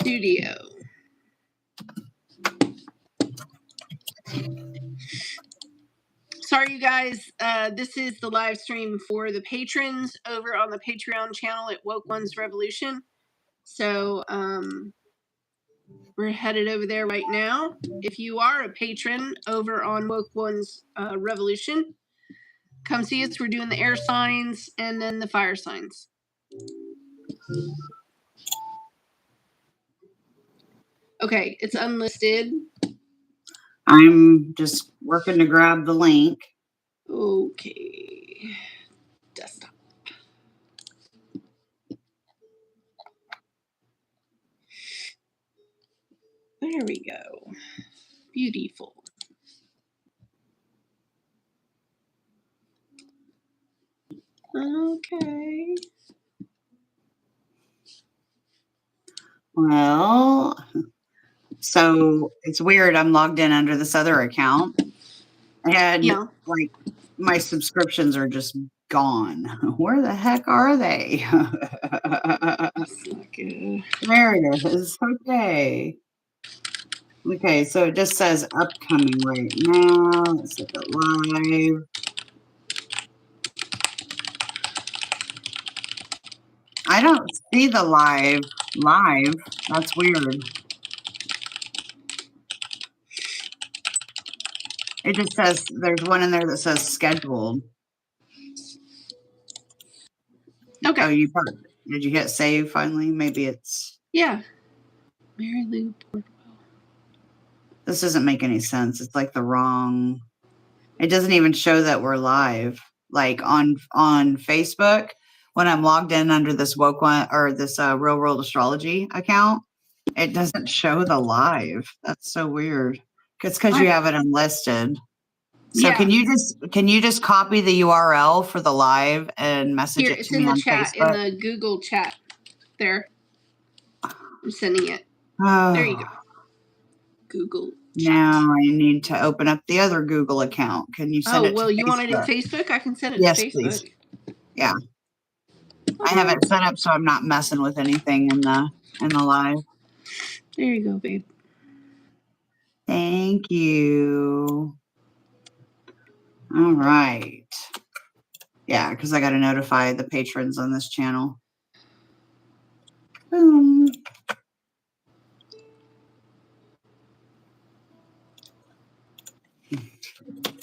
studio. Sorry, you guys. This is the live stream for the patrons over on the Patreon channel at Woke.Ones.Revolution. So we're headed over there right now. If you are a patron over on Woke.Ones.Revolution, come see us. We're doing the air signs and then the fire signs. Okay, it's unlisted. I'm just working to grab the link. Okay. Desktop. There we go. Beautiful. Okay. Well, so it's weird. I'm logged in under this other account. And like my subscriptions are just gone. Where the heck are they? There it is. Okay. Okay, so it just says upcoming right now. Let's look at live. I don't see the live. That's weird. It just says there's one in there that says scheduled. Okay. Oh, did you hit save finally? Maybe it's Mary Lou Portwell. This doesn't make any sense. It's like the wrong. It doesn't even show that we're live. Like on Facebook, when I'm logged in under this Woke One or this Real World Astrology account, it doesn't show the live. That's so weird. It's because you have it unlisted. So can you just copy the URL for the live and message it to me on Facebook? It's in the Google chat. There. I'm sending it. There you go. Google chat. Now I need to open up the other Google account. Can you send it to Facebook? You want it in Facebook? I can send it to Facebook. Yes, please. Yeah. I have it set up so I'm not messing with anything in the live. There you go, babe. Thank you. All right. Yeah, because I got to notify the patrons on this channel. Boom.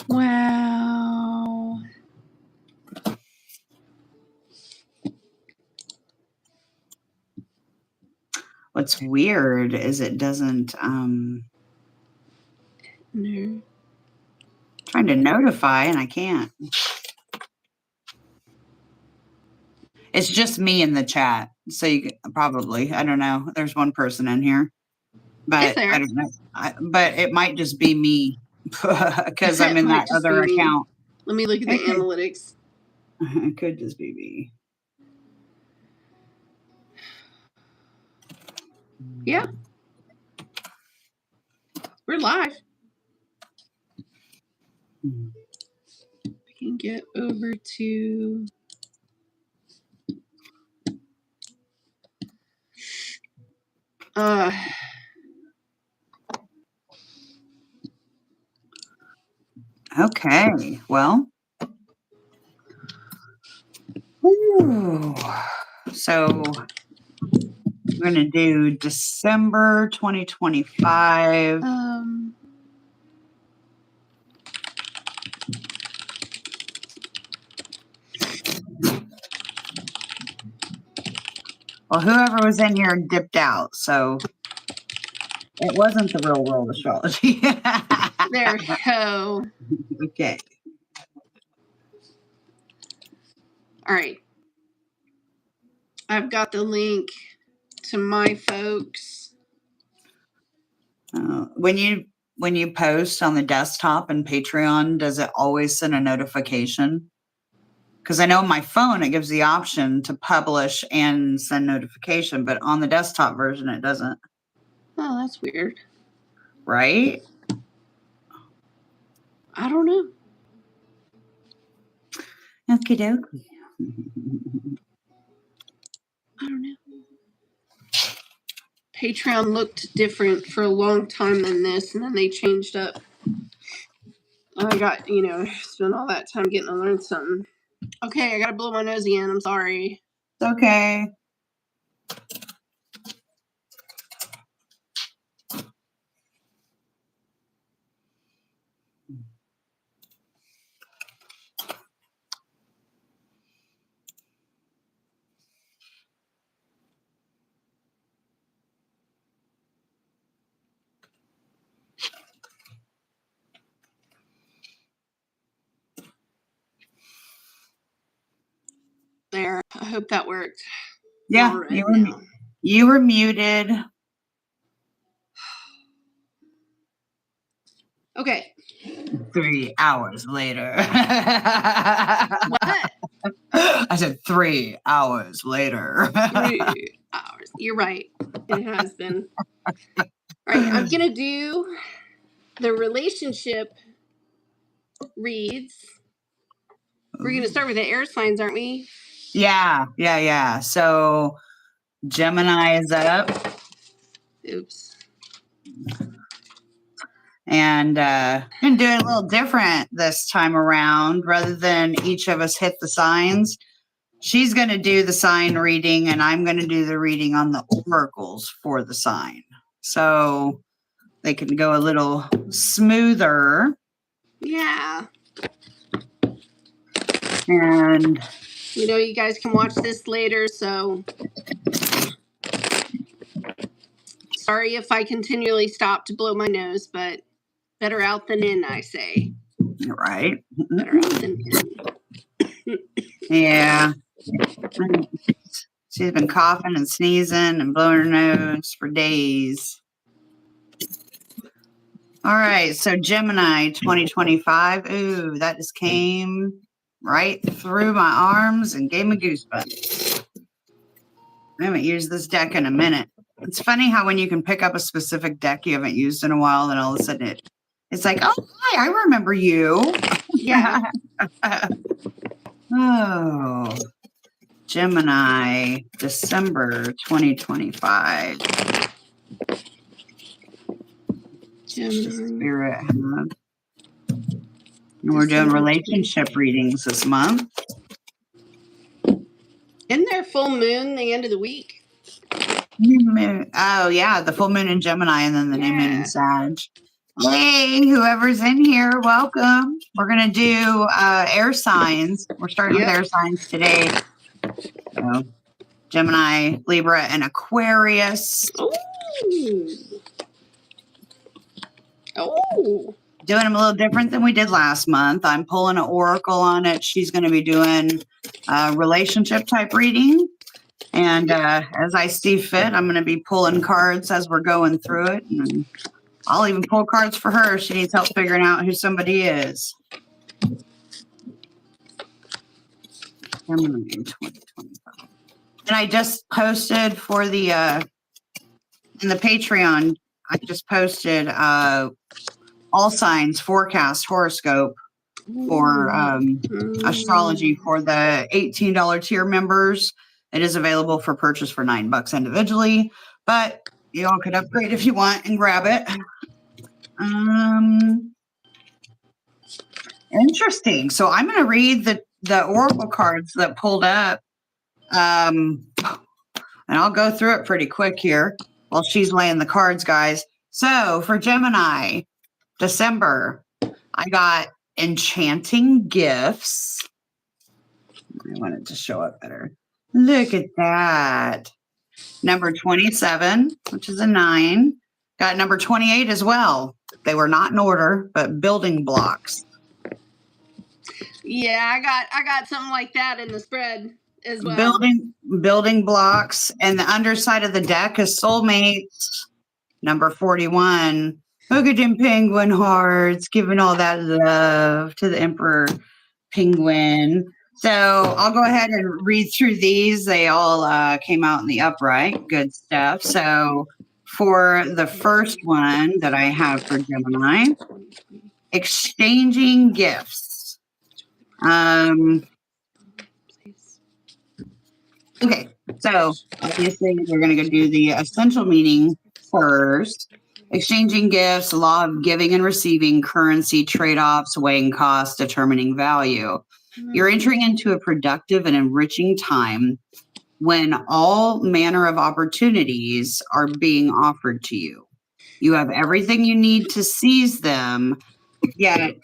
Wow. What's weird is it doesn't No. Trying to notify and I can't. It's just me in the chat. So you probably, I don't know. There's one person in here. But I don't know. But it might just be me because I'm in that other account. Let me look at the analytics. It could just be me. Yeah. We're live. I can get over to Okay. Well. Ooh. So we're going to do December 2025. Well, whoever was in here dipped out, so it wasn't the Real World Astrology. There we go. Okay. All right. I've got the link to my folks. When you post on the desktop and Patreon, does it always send a notification? Because I know on my phone it gives the option to publish and send notification, but on the desktop version it doesn't. Oh, that's weird. Right? I don't know. Okie doke. I don't know. Patreon looked different for a long time than this, and then they changed up. I got, spent all that time getting to learn something. Okay, I gotta blow my nose again. I'm sorry. It's okay. There. I hope that worked. Yeah, you were muted. Okay. 3 hours later. What? I said 3 hours later. 3 hours. You're right. It has been. All right, I'm going to do the relationship reads. We're going to start with the air signs, aren't we? Yeah. So Gemini is up. Oops. And been doing a little different this time around. Rather than each of us hit the signs, she's going to do the sign reading, and I'm going to do the reading on the oracles for the sign. So they can go a little smoother. Yeah. And you guys can watch this later, so sorry if I continually stop to blow my nose, but better out than in, I say. You're right. Better out than in. Yeah. She's been coughing and sneezing and blowing her nose for days. All right, so Gemini 2025. Ooh, that just came right through my arms and gave me goosebumps. I haven't used this deck in a minute. It's funny how when you can pick up a specific deck you haven't used in a while, then all of a sudden it's like, oh, hi, I remember you. Yeah. Oh, Gemini, December 2025. Spirit have. And we're doing relationship readings this month. Isn't there full moon the end of the week? Oh, yeah, the full moon in Gemini and then the new moon in Sag. Hey, whoever's in here, welcome. We're going to do air signs. We're starting with air signs today. So, Gemini, Libra, and Aquarius. Oh. Doing them a little different than we did last month. I'm pulling an oracle on it. She's going to be doing relationship type reading. And as I see fit, I'm going to be pulling cards as we're going through it. And I'll even pull cards for her if she needs help figuring out who somebody is. Gemini 2025. And I just posted for the in the Patreon, I just posted all signs forecast horoscope for astrology for the $18 tier members. It is available for purchase for $9 individually, but you all could upgrade if you want and grab it. Interesting. So I'm going to read the oracle cards that pulled up, and I'll go through it pretty quick here while she's laying the cards, guys. So for Gemini, December, I got enchanting gifts. I want it to show up better. Look at that. Number 27, which is a 9. Got number 28 as well. They were not in order, but building blocks. Yeah, I got something like that in the spread as well. Building blocks, and the underside of the deck is soulmates. Number 41. Look at them penguin hearts, giving all that love to the Emperor Penguin. So I'll go ahead and read through these. They all came out in the upright. Good stuff. So for the first one that I have for Gemini, exchanging gifts. Okay. So obviously we're going to go do the essential meaning first. Exchanging gifts, law of giving and receiving, currency, trade-offs, weighing costs, determining value. You're entering into a productive and enriching time when all manner of opportunities are being offered to you. You have everything you need to seize them, yet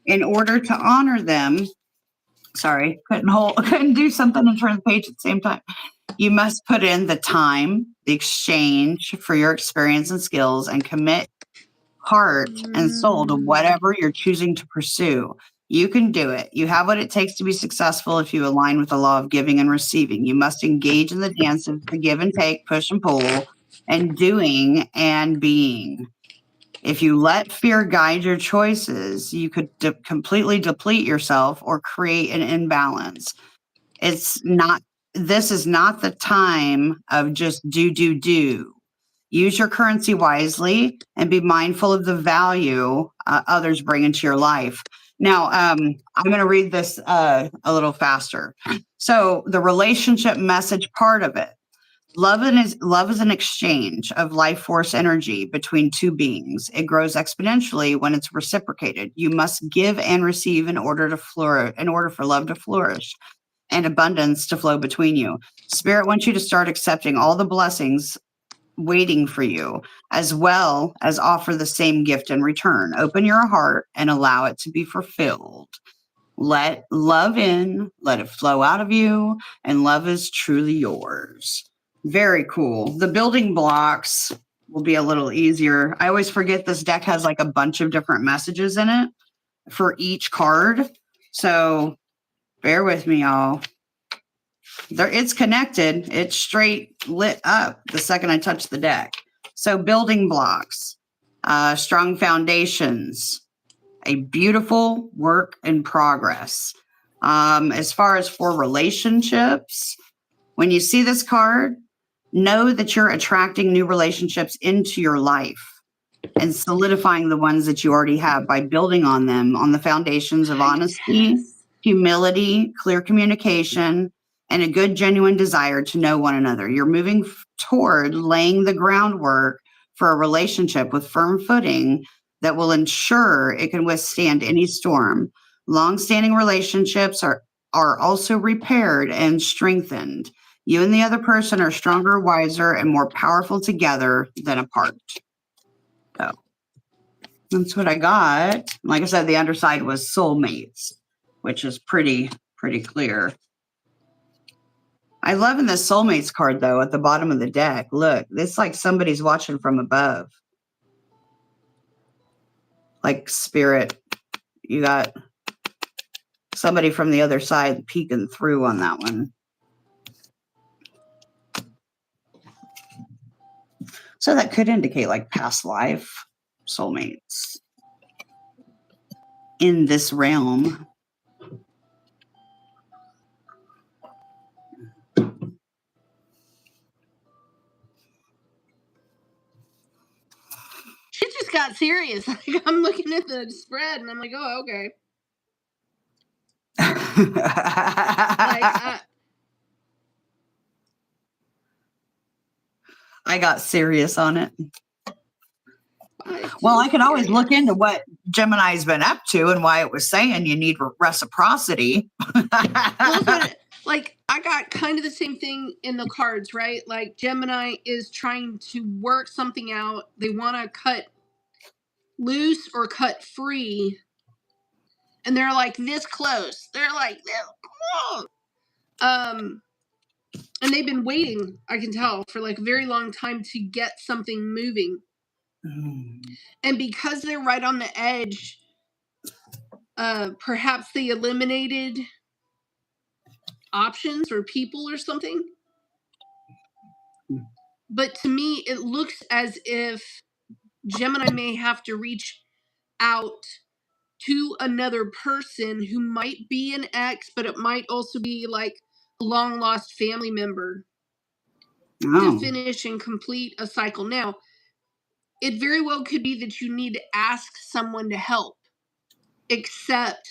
in order to honor them, couldn't do something and turn the page at the same time. You must put in the time, the exchange for your experience and skills, and commit heart and soul to whatever you're choosing to pursue. You can do it. You have what it takes to be successful if you align with the law of giving and receiving. You must engage in the dance of the give and take, push and pull, and doing and being. If you let fear guide your choices, you could completely deplete yourself or create an imbalance. This is not the time of just do. Use your currency wisely and be mindful of the value others bring into your life. Now, I'm going to read this a little faster. So the relationship message part of it. Love is an exchange of life force energy between two beings. It grows exponentially when it's reciprocated. You must give and receive in order for love to flourish and abundance to flow between you. Spirit wants you to start accepting all the blessings waiting for you, as well as offer the same gift in return. Open your heart and allow it to be fulfilled. Let love in, let it flow out of you, and love is truly yours. Very cool. The building blocks will be a little easier. I always forget this deck has like a bunch of different messages in it for each card. So bear with me, y'all. It's connected. It's straight lit up the second I touch the deck. So building blocks, strong foundations, a beautiful work in progress. As far as for relationships, when you see this card, know that you're attracting new relationships into your life and solidifying the ones that you already have by building on them on the foundations of honesty, humility, clear communication, and a good, genuine desire to know one another. You're moving toward laying the groundwork for a relationship with firm footing that will ensure it can withstand any storm. Long-standing relationships are also repaired and strengthened. You and the other person are stronger, wiser, and more powerful together than apart. So that's what I got. Like I said, the underside was soulmates, which is pretty clear. I love in the soulmates card, though, at the bottom of the deck. Look, it's like somebody's watching from above. Like spirit, you got somebody from the other side peeking through on that one. So that could indicate like past life soulmates in this realm. Shit just got serious. Like, I'm looking at the spread and I'm like, oh, okay. I got serious on it. Well, I can always look into what Gemini's been up to and why it was saying you need reciprocity. Like, I got kind of the same thing in the cards, right? Like, Gemini is trying to work something out. They want to cut loose or cut free. And they're like this close. They're like this close. And they've been waiting, I can tell, for like a very long time to get something moving. And because they're right on the edge, perhaps they eliminated options or people or something. But to me, it looks as if Gemini may have to reach out to another person who might be an ex, but it might also be like a long lost family member to finish and complete a cycle. Now, it very well could be that you need to ask someone to help, except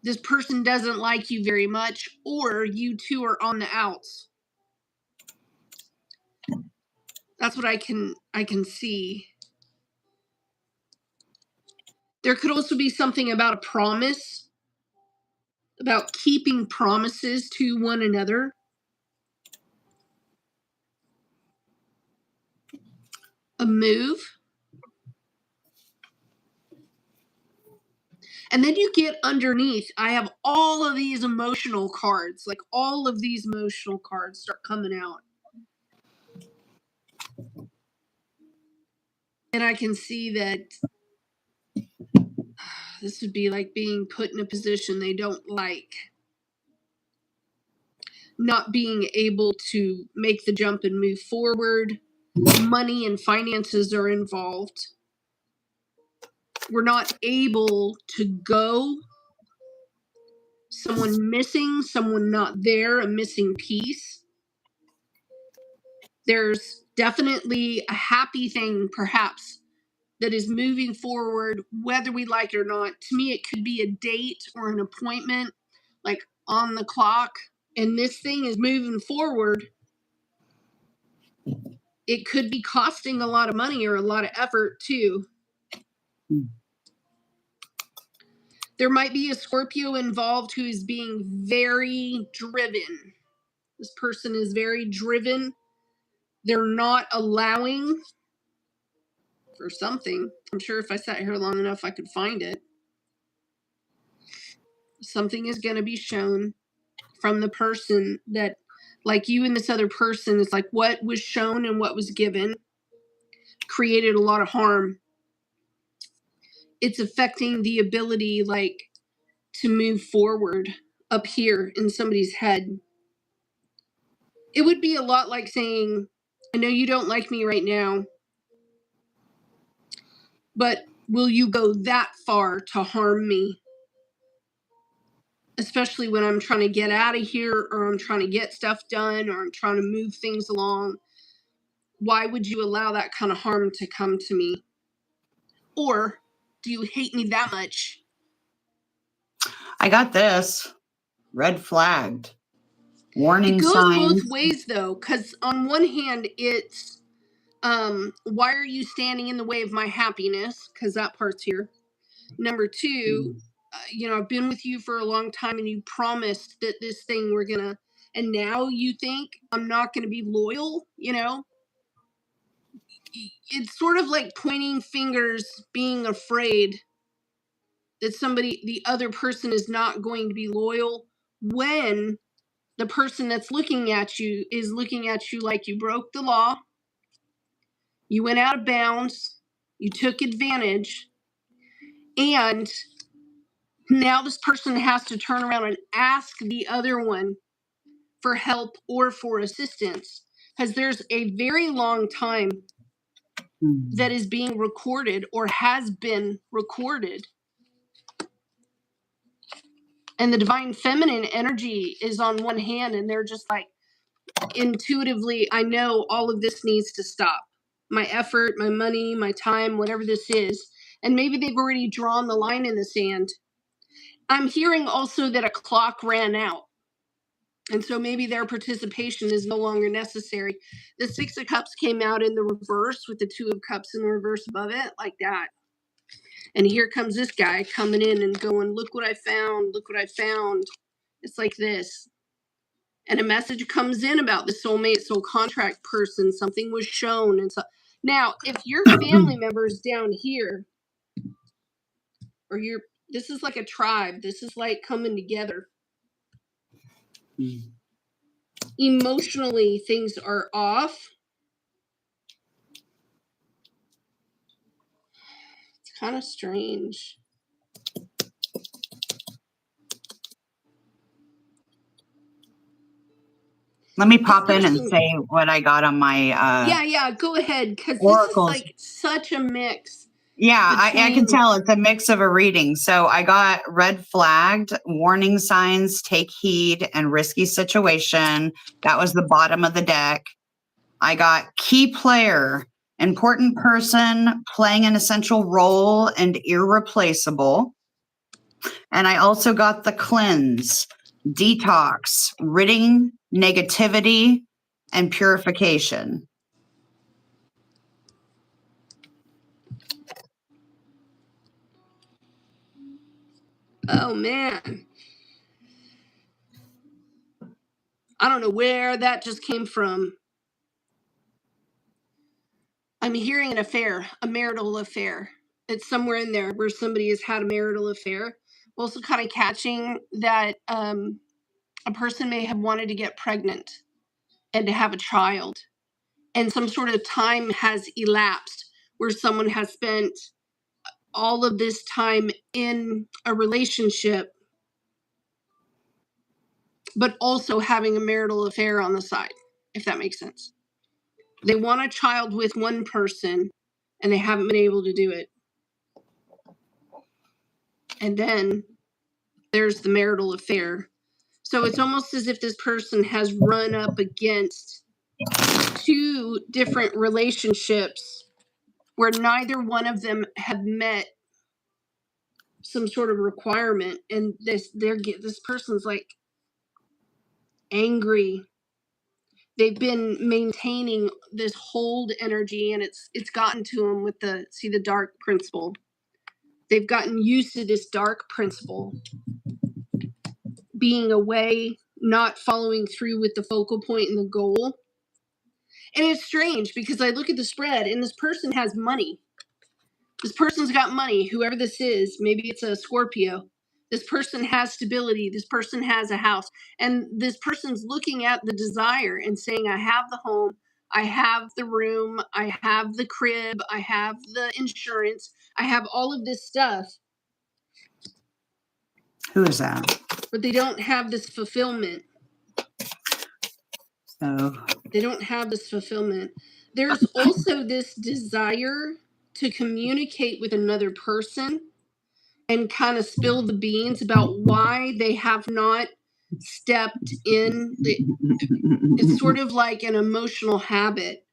this person doesn't like you very much, or you two are on the outs. That's what I can see. There could also be something about a promise, about keeping promises to one another. A move. And then you get underneath, I have all of these emotional cards, like all of these emotional cards start coming out. And I can see that this would be like being put in a position they don't like. Not being able to make the jump and move forward. Money and finances are involved. We're not able to go. Someone missing, someone not there, a missing piece. There's definitely a happy thing, perhaps, that is moving forward, whether we like it or not. To me, it could be a date or an appointment, like on the clock, and this thing is moving forward. It could be costing a lot of money or a lot of effort, too. There might be a Scorpio involved who is being very driven. This person is very driven. They're not allowing for something. I'm sure if I sat here long enough, I could find it. Something is going to be shown from the person that, like you and this other person, it's like what was shown and what was given created a lot of harm. It's affecting the ability, like, to move forward up here in somebody's head. It would be a lot like saying, I know you don't like me right now, but will you go that far to harm me? Especially when I'm trying to get out of here, or I'm trying to get stuff done, or I'm trying to move things along. Why would you allow that kind of harm to come to me? Or do you hate me that much? I got this. Red flagged. Warning It goes signs. both ways, though, because on one hand, it's, why are you standing in the way of my happiness? Because that part's here. Number two, I've been with you for a long time and you promised that this thing we're going to, and now you think I'm not going to be loyal, It's sort of like pointing fingers, being afraid that the other person is not going to be loyal when the person that's looking at you is looking at you like you broke the law, you went out of bounds, you took advantage, and now this person has to turn around and ask the other one for help or for assistance, because there's a very long time that is being recorded or has been recorded. And the divine feminine energy is on one hand, and they're just like, intuitively, I know all of this needs to stop. My effort, my money, my time, whatever this is. And maybe they've already drawn the line in the sand. I'm hearing also that a clock ran out. And so maybe their participation is no longer necessary. The Six of Cups came out in the reverse with the Two of Cups in the reverse above it, like that. And here comes this guy coming in and going, look what I found, look what I found. It's like this. And a message comes in about the soulmate, soul contract person. Something was shown. And so now, if your family members down here, or this is like a tribe, this is like coming together. Emotionally, things are off. It's kind of strange. Let me pop in and say what I got on my yeah, go ahead, because this is like such a mix. Yeah, I can tell it's a mix of a reading. So I got red flagged, warning signs, take heed, and risky situation. That was the bottom of the deck. I got key player, important person, playing an essential role, and irreplaceable. And I also got the cleanse, detox, ridding negativity, and purification. Oh, man. I don't know where that just came from. I'm hearing an affair, a marital affair. It's somewhere in there where somebody has had a marital affair. I'm also kind of catching that a person may have wanted to get pregnant and to have a child. And some sort of time has elapsed where someone has spent all of this time in a relationship, but also having a marital affair on the side, if that makes sense. They want a child with one person and they haven't been able to do it. And then there's the marital affair. So it's almost as if this person has run up against two different relationships where neither one of them have met some sort of requirement, and this person's like angry. They've been maintaining this hold energy, and it's gotten to them with the dark principle. They've gotten used to this dark principle being away, not following through with the focal point and the goal. And it's strange because I look at the spread and this person has money. This person's got money, whoever this is. Maybe it's a Scorpio. This person has stability. This person has a house. And this person's looking at the desire and saying, I have the home, I have the room, I have the crib, I have the insurance, I have all of this stuff. Who is that? But they don't have this fulfillment. So they don't have this fulfillment. There's also this desire to communicate with another person and kind of spill the beans about why they have not stepped in. It's sort of like an emotional habit.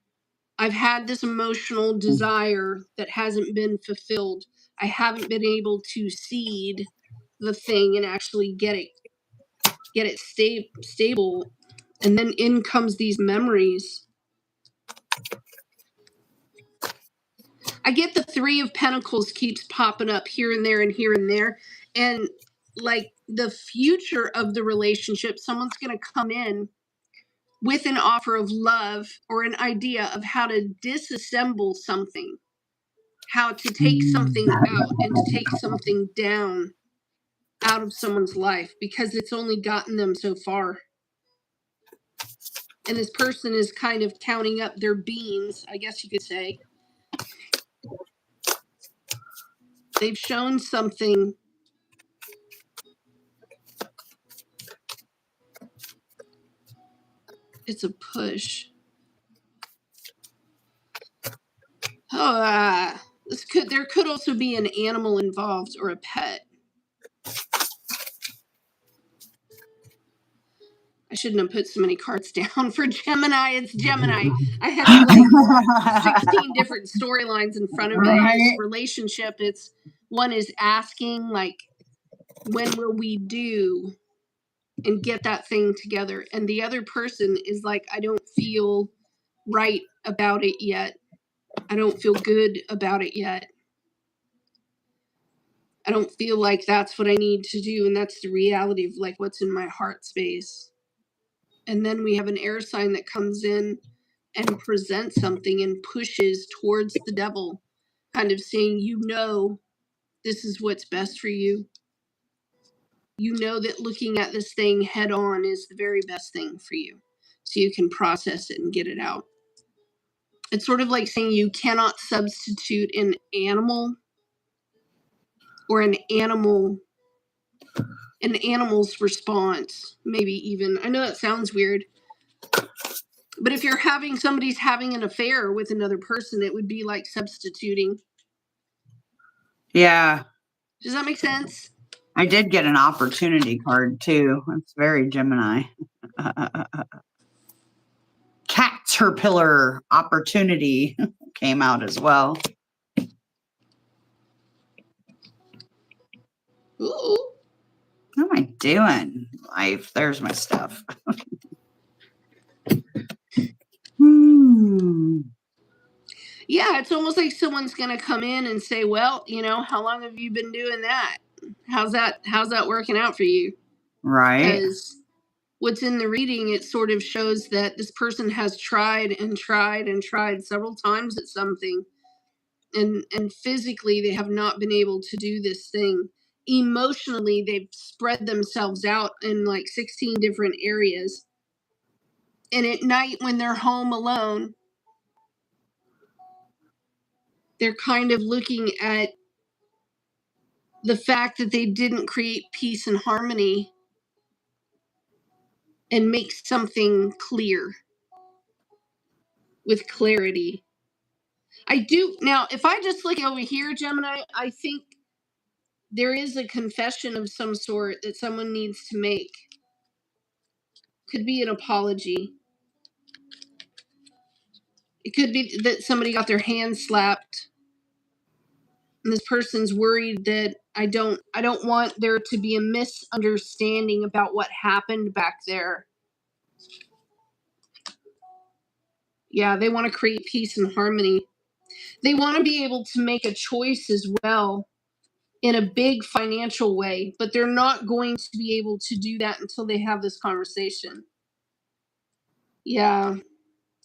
I've had this emotional desire that hasn't been fulfilled. I haven't been able to seed the thing and actually get it stable. And then in comes these memories. I get the Three of Pentacles keeps popping up here and there and here and there. And like the future of the relationship, someone's going to come in with an offer of love or an idea of how to disassemble something, how to take something out and to take something down out of someone's life because it's only gotten them so far. And this person is kind of counting up their beans, I guess you could say. They've shown something. It's a push. Oh, there could also be an animal involved or a pet. I shouldn't have put so many cards down for Gemini. It's Gemini. I had like 16 different storylines in front of me. Right. This relationship, one is asking like, when will we do and get that thing together? And the other person is like, I don't feel right about it yet. I don't feel good about it yet. I don't feel like that's what I need to do. And that's the reality of like what's in my heart space. And then we have an air sign that comes in and presents something and pushes towards the devil, kind of saying, this is what's best for you. You know that looking at this thing head on is the very best thing for you. So you can process it and get it out. It's sort of like saying you cannot substitute an animal or an animal's response, maybe even. I know that sounds weird. But if somebody's having an affair with another person, it would be like substituting. yeah. Does that make sense? I did get an opportunity card too. It's very Gemini. Caterpillar opportunity came out as well. Ooh. What am I doing? Life. There's my stuff. Yeah, it's almost like someone's going to come in and say, well, you know, how long have you been doing that? How's that working out for you? Right. Because what's in the reading, it sort of shows that this person has tried and tried and tried several times at something. And physically, they have not been able to do this thing. Emotionally, they've spread themselves out in like 16 different areas. And at night, when they're home alone, they're kind of looking at the fact that they didn't create peace and harmony and make something clear with clarity. I do. Now, if I just look over here, Gemini, I think there is a confession of some sort that someone needs to make. Could be an apology. It could be that somebody got their hand slapped and this person's worried that I don't want there to be a misunderstanding about what happened back there. Yeah, they want to create peace and harmony. They want to be able to make a choice as well in a big financial way, but they're not going to be able to do that until they have this conversation. Yeah.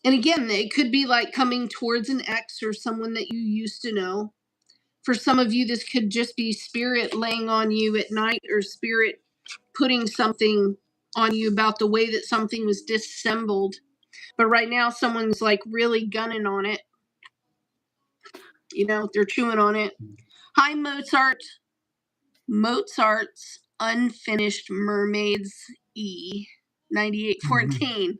And again, it could be like coming towards an ex or someone that you used to know. For some of you, this could just be spirit laying on you at night, or spirit putting something on you about the way that something was disassembled. But right now, someone's like really gunning on it. You know, they're chewing on it. Hi, Mozart. Mozart's Unfinished Mermaids E 9814.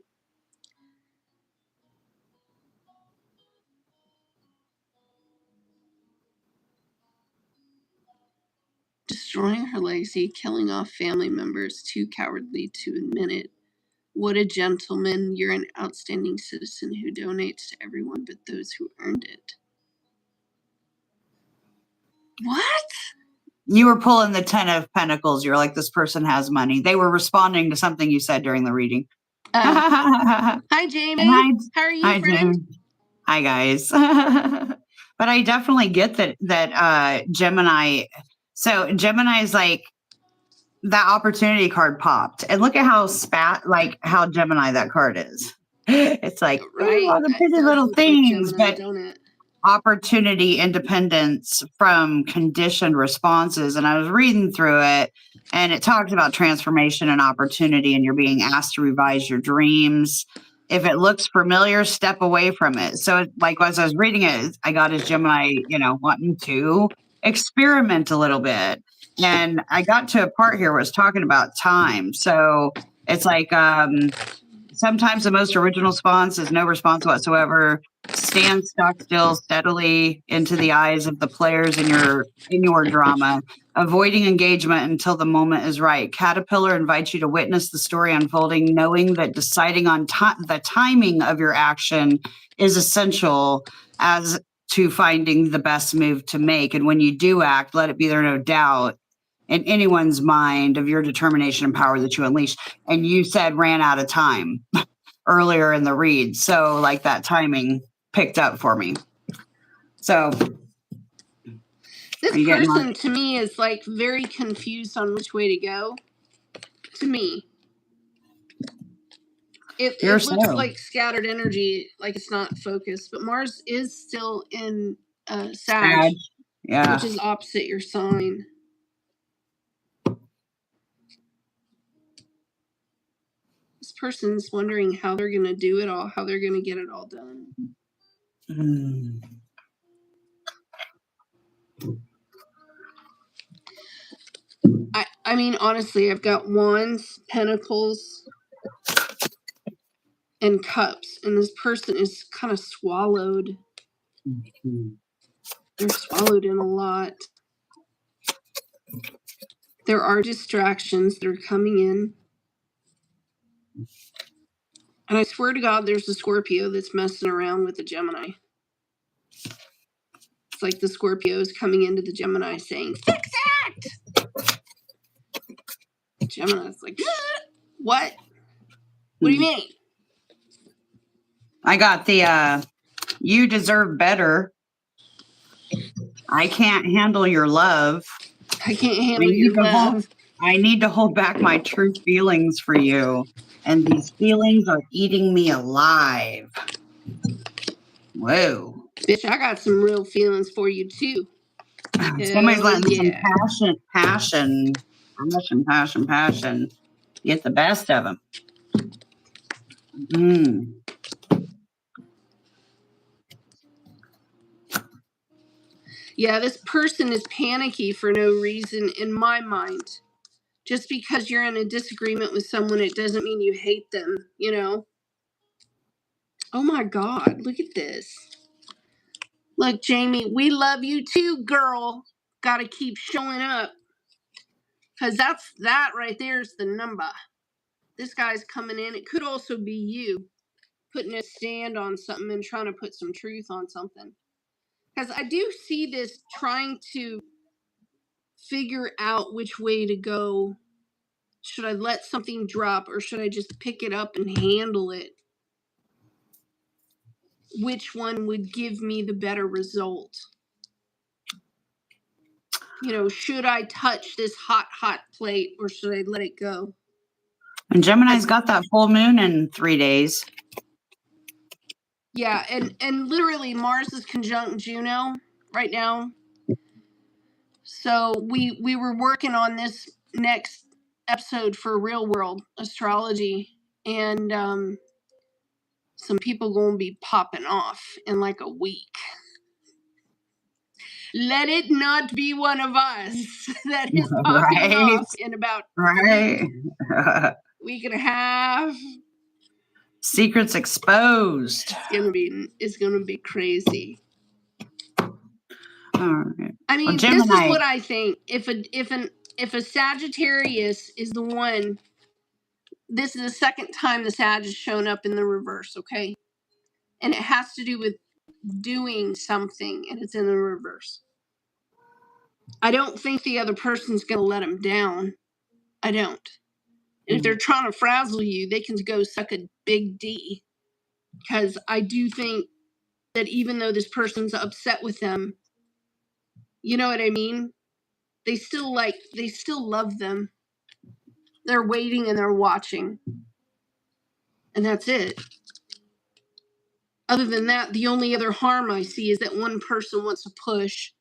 Destroying her legacy, killing off family members, too cowardly to admit it. What a gentleman. You're an outstanding citizen who donates to everyone but those who earned it. What? You were pulling the 10 of Pentacles. You're like, this person has money. They were responding to something you said during the reading. Hi, Jamie. How are you, hi, friend? Jim. Hi, guys. But I definitely get that Gemini. So Gemini is like, that opportunity card popped, and look at how how Gemini that card is. It's like, right, all the pretty little things, Gemini, but don't it? Opportunity, independence from conditioned responses. And I was reading through it, and it talked about transformation and opportunity, and you're being asked to revise your dreams. If it looks familiar, step away from it. So like, as I was reading it, I got as Gemini, wanting to experiment a little bit. And I got to a part here where it's talking about time. So it's like, sometimes the most original response is no response whatsoever. Stand stock still steadily into the eyes of the players in your drama, avoiding engagement until the moment is right. Caterpillar invites you to witness the story unfolding, knowing that deciding on the timing of your action is essential as to finding the best move to make. And when you do act, let it be there no doubt in anyone's mind of your determination and power that you unleash. And you said ran out of time earlier in the read. So like that timing picked up for me. So this person to me is like very confused on which way to go. To me, it looks like scattered energy, like it's not focused. But Mars is still in Sag, yeah, which is opposite your sign. This person's wondering how they're going to do it all, how they're going to get it all done. I mean, honestly, I've got Wands, Pentacles, and Cups, and this person is kind of swallowed. They're swallowed in a lot. There are distractions that are coming in. And I swear to God, there's a Scorpio that's messing around with the Gemini. It's like the Scorpio is coming into the Gemini saying, fix it! Gemini's like, what? What do you mean? I got the you deserve better. I can't handle your love. I can't handle your love. I need to hold back my true feelings for you. And these feelings are eating me alive. Whoa. Bitch, I got some real feelings for you too. Somebody's letting some passion get the best of them. Yeah, this person is panicky for no reason in my mind. Just because you're in a disagreement with someone, it doesn't mean you hate them, you know? Oh my God, look at this. Look, Jamie, we love you too, girl. Gotta keep showing up. Because that right there is the number. This guy's coming in. It could also be you putting a stand on something and trying to put some truth on something. Because I do see this trying to figure out which way to go. Should I let something drop or should I just pick it up and handle it? Which one would give me the better result? You know, should I touch this hot plate or should I let it go? And Gemini's got that full moon in 3 days. Yeah, and literally Mars is conjunct Juno right now. So we were working on this next episode for Real World Astrology, and some people gonna be popping off in like a week. Let it not be one of us that is popping off in about week and a half. Secrets exposed. It's gonna be crazy. All right. I mean, this is what I think. If a Sagittarius is the one, this is the second time the Sag has shown up in the reverse, okay? And it has to do with doing something, and it's in the reverse. I don't think the other person's going to let them down. I don't. And if they're trying to frazzle you, they can go suck a big D. Because I do think that even though this person's upset with them, you know what I mean? They still love them. They're waiting and they're watching. And that's it. Other than that, the only other harm I see is that one person wants to push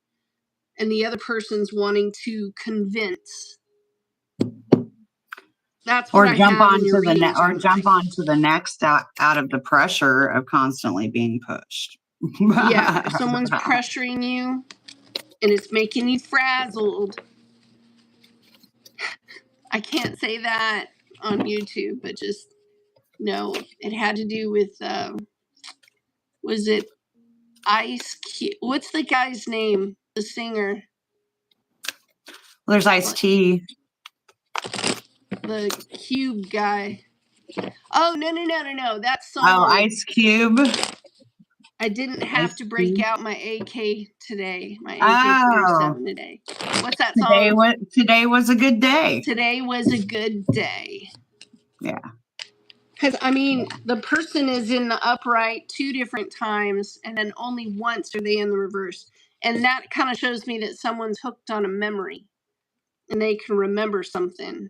and the other person's wanting to convince. That's what jump onto the next out of the pressure of constantly being pushed. Yeah, if someone's pressuring you and it's making you frazzled. I can't say that on YouTube, but just no, it had to do with was it Ice Cube? What's the guy's name? The singer. There's Ice-T. The Cube guy. Oh, no. That song. Oh, Ice Cube. I didn't have to break out my AK today. My AK-47 today. What's that song? Today was a good day. Today was a good day. Yeah. Because, I mean, the person is in the upright 2 different times, and then only once are they in the reverse. And that kind of shows me that someone's hooked on a memory, and they can remember something.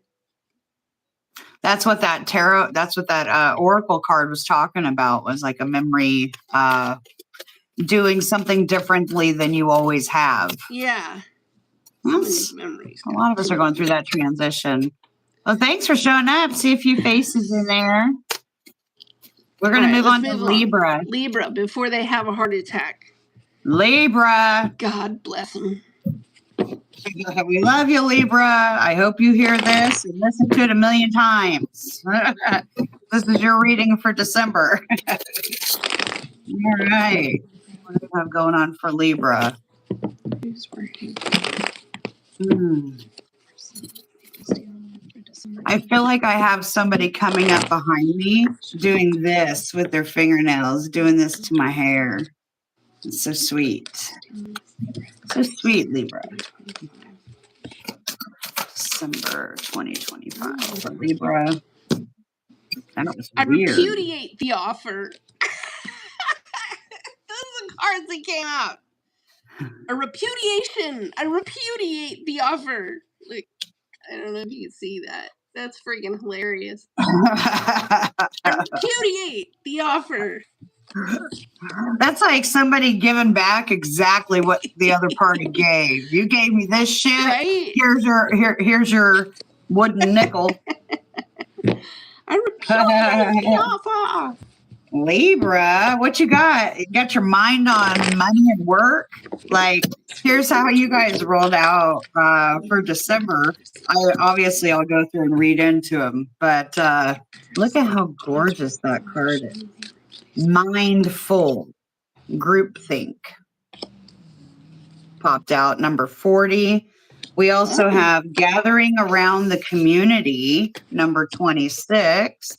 That's what that oracle card was talking about, was like a memory, doing something differently than you always have. Yeah. Memories. A lot of us are going through that transition. Well, thanks for showing up. See a few faces in there. We're going to move on to Libra. Libra, before they have a heart attack. Libra. God bless them. We love you, Libra. I hope you hear this and listen to it 1,000,000 times. This is your reading for December. All right. What do we have going on for Libra? Who's working? I feel like I have somebody coming up behind me doing this with their fingernails, doing this to my hair. It's so sweet. So sweet, Libra. December 2025 for Libra. That was I weird. repudiate the offer. Those are the cards that came out. A repudiation. I repudiate the offer. Like, I don't know if you can see that. That's freaking hilarious. I repudiate the offer. That's like somebody giving back exactly what the other party gave. You gave me this shit. Right? Here's your wooden nickel. I repudiate the offer. Libra, what you got? You got your mind on money and work? Like, here's how you guys rolled out for December. I'll go through and read into them, but look at how gorgeous that card is. Mindful, groupthink popped out, number 40. We also have gathering around the community, number 26.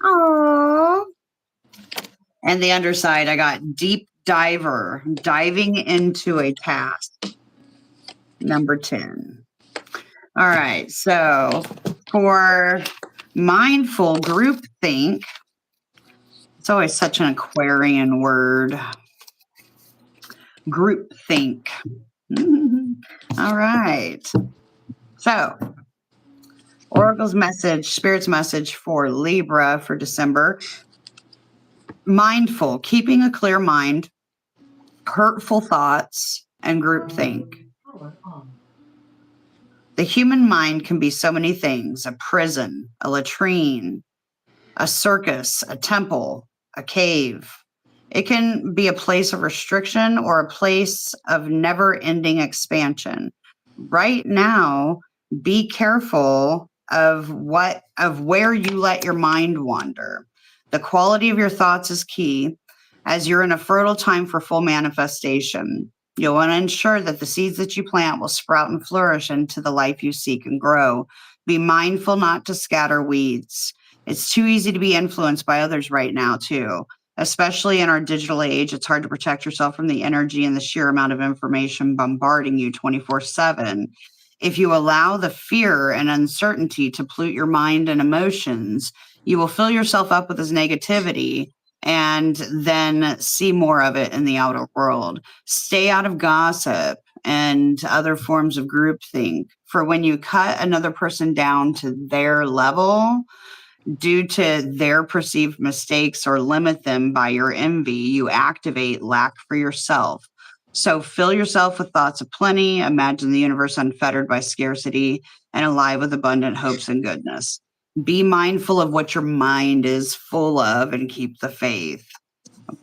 Oh. And the underside, I got deep diver, diving into a task, number 10. All right. So for mindful groupthink, it's always such an Aquarian word. Groupthink. All right. So Oracle's message, Spirit's message for Libra for December. Mindful, keeping a clear mind, hurtful thoughts, and groupthink. The human mind can be so many things: a prison, a latrine, a circus, a temple, a cave. It can be a place of restriction or a place of never-ending expansion. Right now, be careful of where you let your mind wander. The quality of your thoughts is key, as you're in a fertile time for full manifestation. You'll want to ensure that the seeds that you plant will sprout and flourish into the life you seek and grow. Be mindful not to scatter weeds. It's too easy to be influenced by others right now, too. Especially in our digital age, it's hard to protect yourself from the energy and the sheer amount of information bombarding you 24/7. If you allow the fear and uncertainty to pollute your mind and emotions, you will fill yourself up with this negativity and then see more of it in the outer world. Stay out of gossip and other forms of groupthink. For when you cut another person down to their level due to their perceived mistakes or limit them by your envy, you activate lack for yourself. So fill yourself with thoughts of plenty. Imagine the universe unfettered by scarcity and alive with abundant hopes and goodness. Be mindful of what your mind is full of and keep the faith.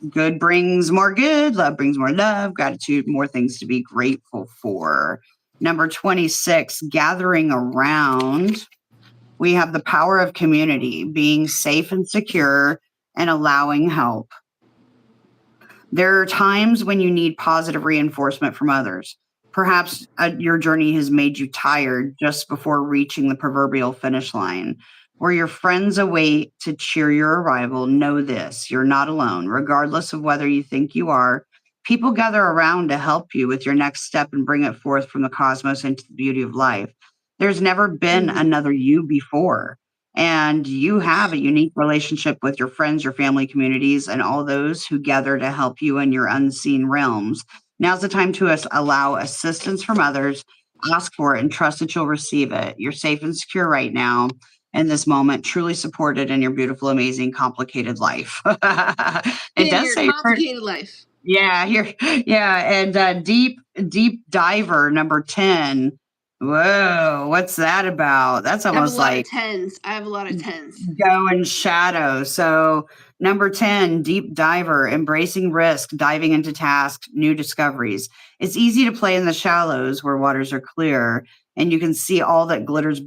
Good brings more good. Love brings more love. Gratitude, more things to be grateful for. Number 26, gathering around. We have the power of community, being safe and secure and allowing help. There are times when you need positive reinforcement from others. Perhaps your journey has made you tired just before reaching the proverbial finish line. Where your friends await to cheer your arrival, know this: you're not alone. Regardless of whether you think you are, people gather around to help you with your next step and bring it forth from the cosmos into the beauty of life. There's never been another you before. And you have a unique relationship with your friends, your family, communities, and all those who gather to help you in your unseen realms. Now's the time to allow assistance from others. Ask for it and trust that you'll receive it. You're safe and secure right now in this moment, truly supported in your beautiful, amazing, complicated life. It does say complicated life. Yeah, here. Yeah, and deep diver, number 10. Whoa, what's that about? That's almost like tens. I have a lot of tens. Go in shadow. So number 10, deep diver, embracing risk, diving into tasks, new discoveries. It's easy to play in the shallows where waters are clear and you can see all that glitters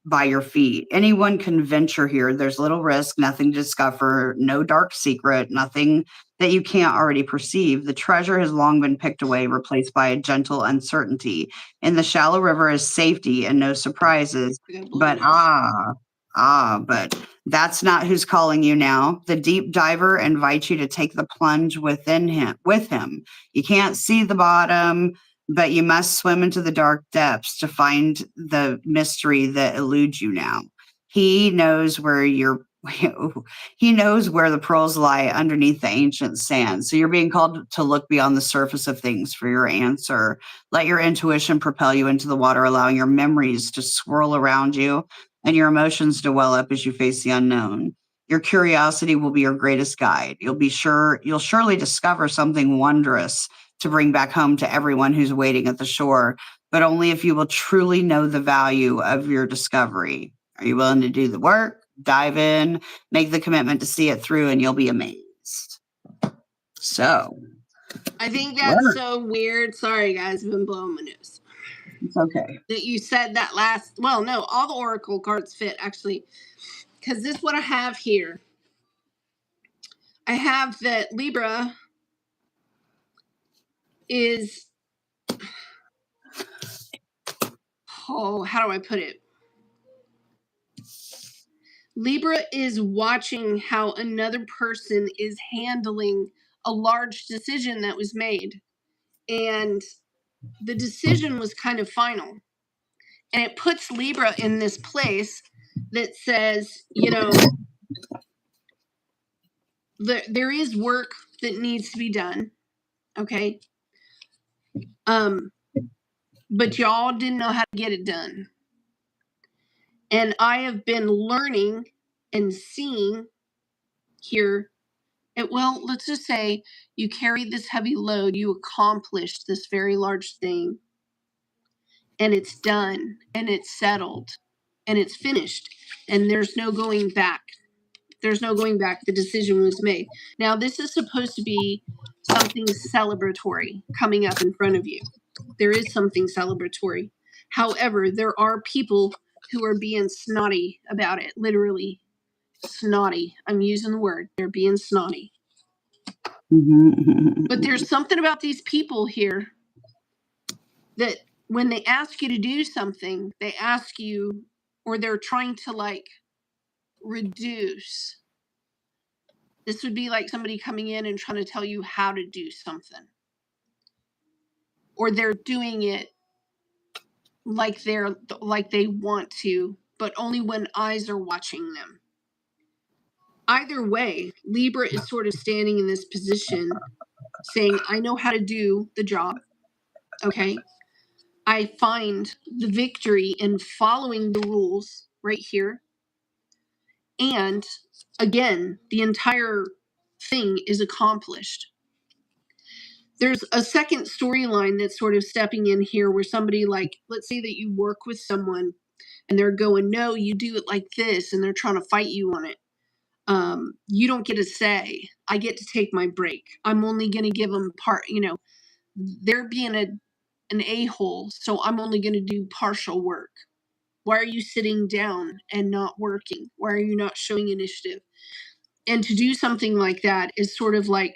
by your feet. Anyone can venture here. There's little risk, nothing to discover, no dark secret, nothing that you can't already perceive. The treasure has long been picked away, replaced by a gentle uncertainty. In the shallow river is safety and no surprises. But but that's not who's calling you now. The deep diver invites you to take the plunge with him. You can't see the bottom, but you must swim into the dark depths to find the mystery that eludes you now. He knows where he knows where the pearls lie underneath the ancient sand. So you're being called to look beyond the surface of things for your answer. Let your intuition propel you into the water, allowing your memories to swirl around you and your emotions to well up as you face the unknown. Your curiosity will be your greatest guide. You'll surely discover something wondrous to bring back home to everyone who's waiting at the shore, but only if you will truly know the value of your discovery. Are you willing to do the work? Dive in, make the commitment to see it through, and you'll be amazed. So, I think that's so weird. Sorry, guys, I've been blowing my nose. It's okay. That you said that last. Well, no, all the oracle cards fit actually, because this is what I have here. I have that Libra is. Oh, how do I put it? Libra is watching how another person is handling a large decision that was made. And the decision was kind of final. And it puts Libra in this place that says, you know, there is work that needs to be done. Okay. But y'all didn't know how to get it done. And I have been learning and seeing here. Well, let's just say you carried this heavy load, you accomplished this very large thing, and it's done, and it's settled, and it's finished, and there's no going back. There's no going back. The decision was made. Now, this is supposed to be something celebratory coming up in front of you. There is something celebratory. However, there are people who are being snotty about it, literally snotty. I'm using the word. They're being snotty. But there's something about these people here that when they ask you to do something, they ask you, or they're trying to like reduce. This would be like somebody coming in and trying to tell you how to do something. Or they're doing it like they want to, but only when eyes are watching them. Either way, Libra is sort of standing in this position saying, I know how to do the job. Okay. I find the victory in following the rules right here. And again, the entire thing is accomplished. There's a second storyline that's sort of stepping in here where somebody, like, let's say that you work with someone and they're going, no, you do it like this, and they're trying to fight you on it. You don't get a say. I get to take my break. I'm only going to give them they're being an a-hole, so I'm only going to do partial work. Why are you sitting down and not working? Why are you not showing initiative? And to do something like that is sort of like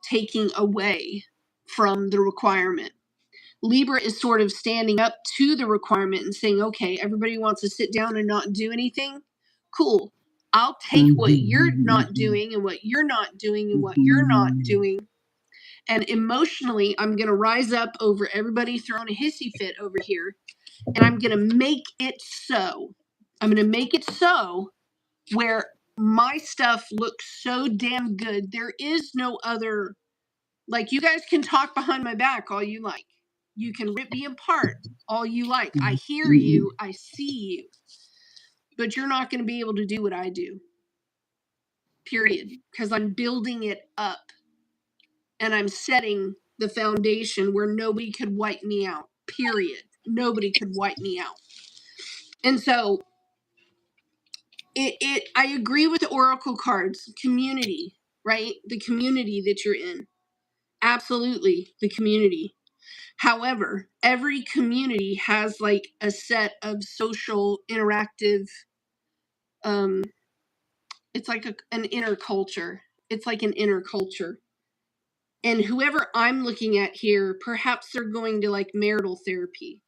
taking away from the requirement. Libra is sort of standing up to the requirement and saying, okay, everybody wants to sit down and not do anything. Cool. I'll take what you're not doing and what you're not doing and what you're not doing. And emotionally, I'm going to rise up over everybody throwing a hissy fit over here. And I'm going to make it so. I'm going to make it so where my stuff looks so damn good. There is no other, like, you guys can talk behind my back all you like. You can rip me apart all you like. I hear you. I see you. But you're not going to be able to do what I do. Period. Because I'm building it up. And I'm setting the foundation where nobody could wipe me out. Period. Nobody could wipe me out. And so I agree with the oracle cards. Community, right? The community that you're in. Absolutely, the community. However, every community has like a set of social interactive, it's like an inner culture. It's like an inner culture. And whoever I'm looking at here, perhaps they're going to like marital therapy.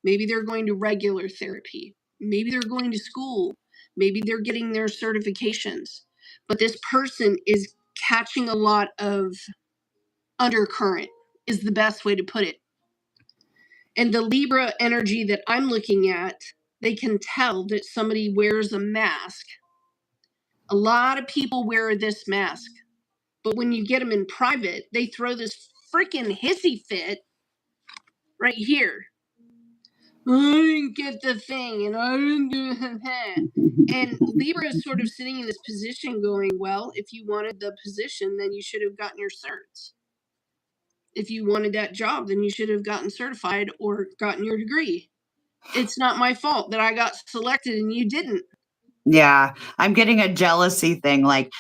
Maybe they're going to regular therapy. Maybe they're going to school. Maybe they're getting their certifications. But this person is catching a lot of undercurrent. is the best way to put it. And the Libra energy that I'm looking at, they can tell that somebody wears a mask. A lot of people wear this mask, but when you get them in private, they throw this freaking hissy fit right here. I didn't get the thing, and I didn't do that. And Libra is sort of sitting in this position going, well, if you wanted the position, then you should have gotten your certs. If you wanted that job, then you should have gotten certified or gotten your degree. It's not my fault that I got selected and you didn't. Yeah, I'm getting a jealousy thing, like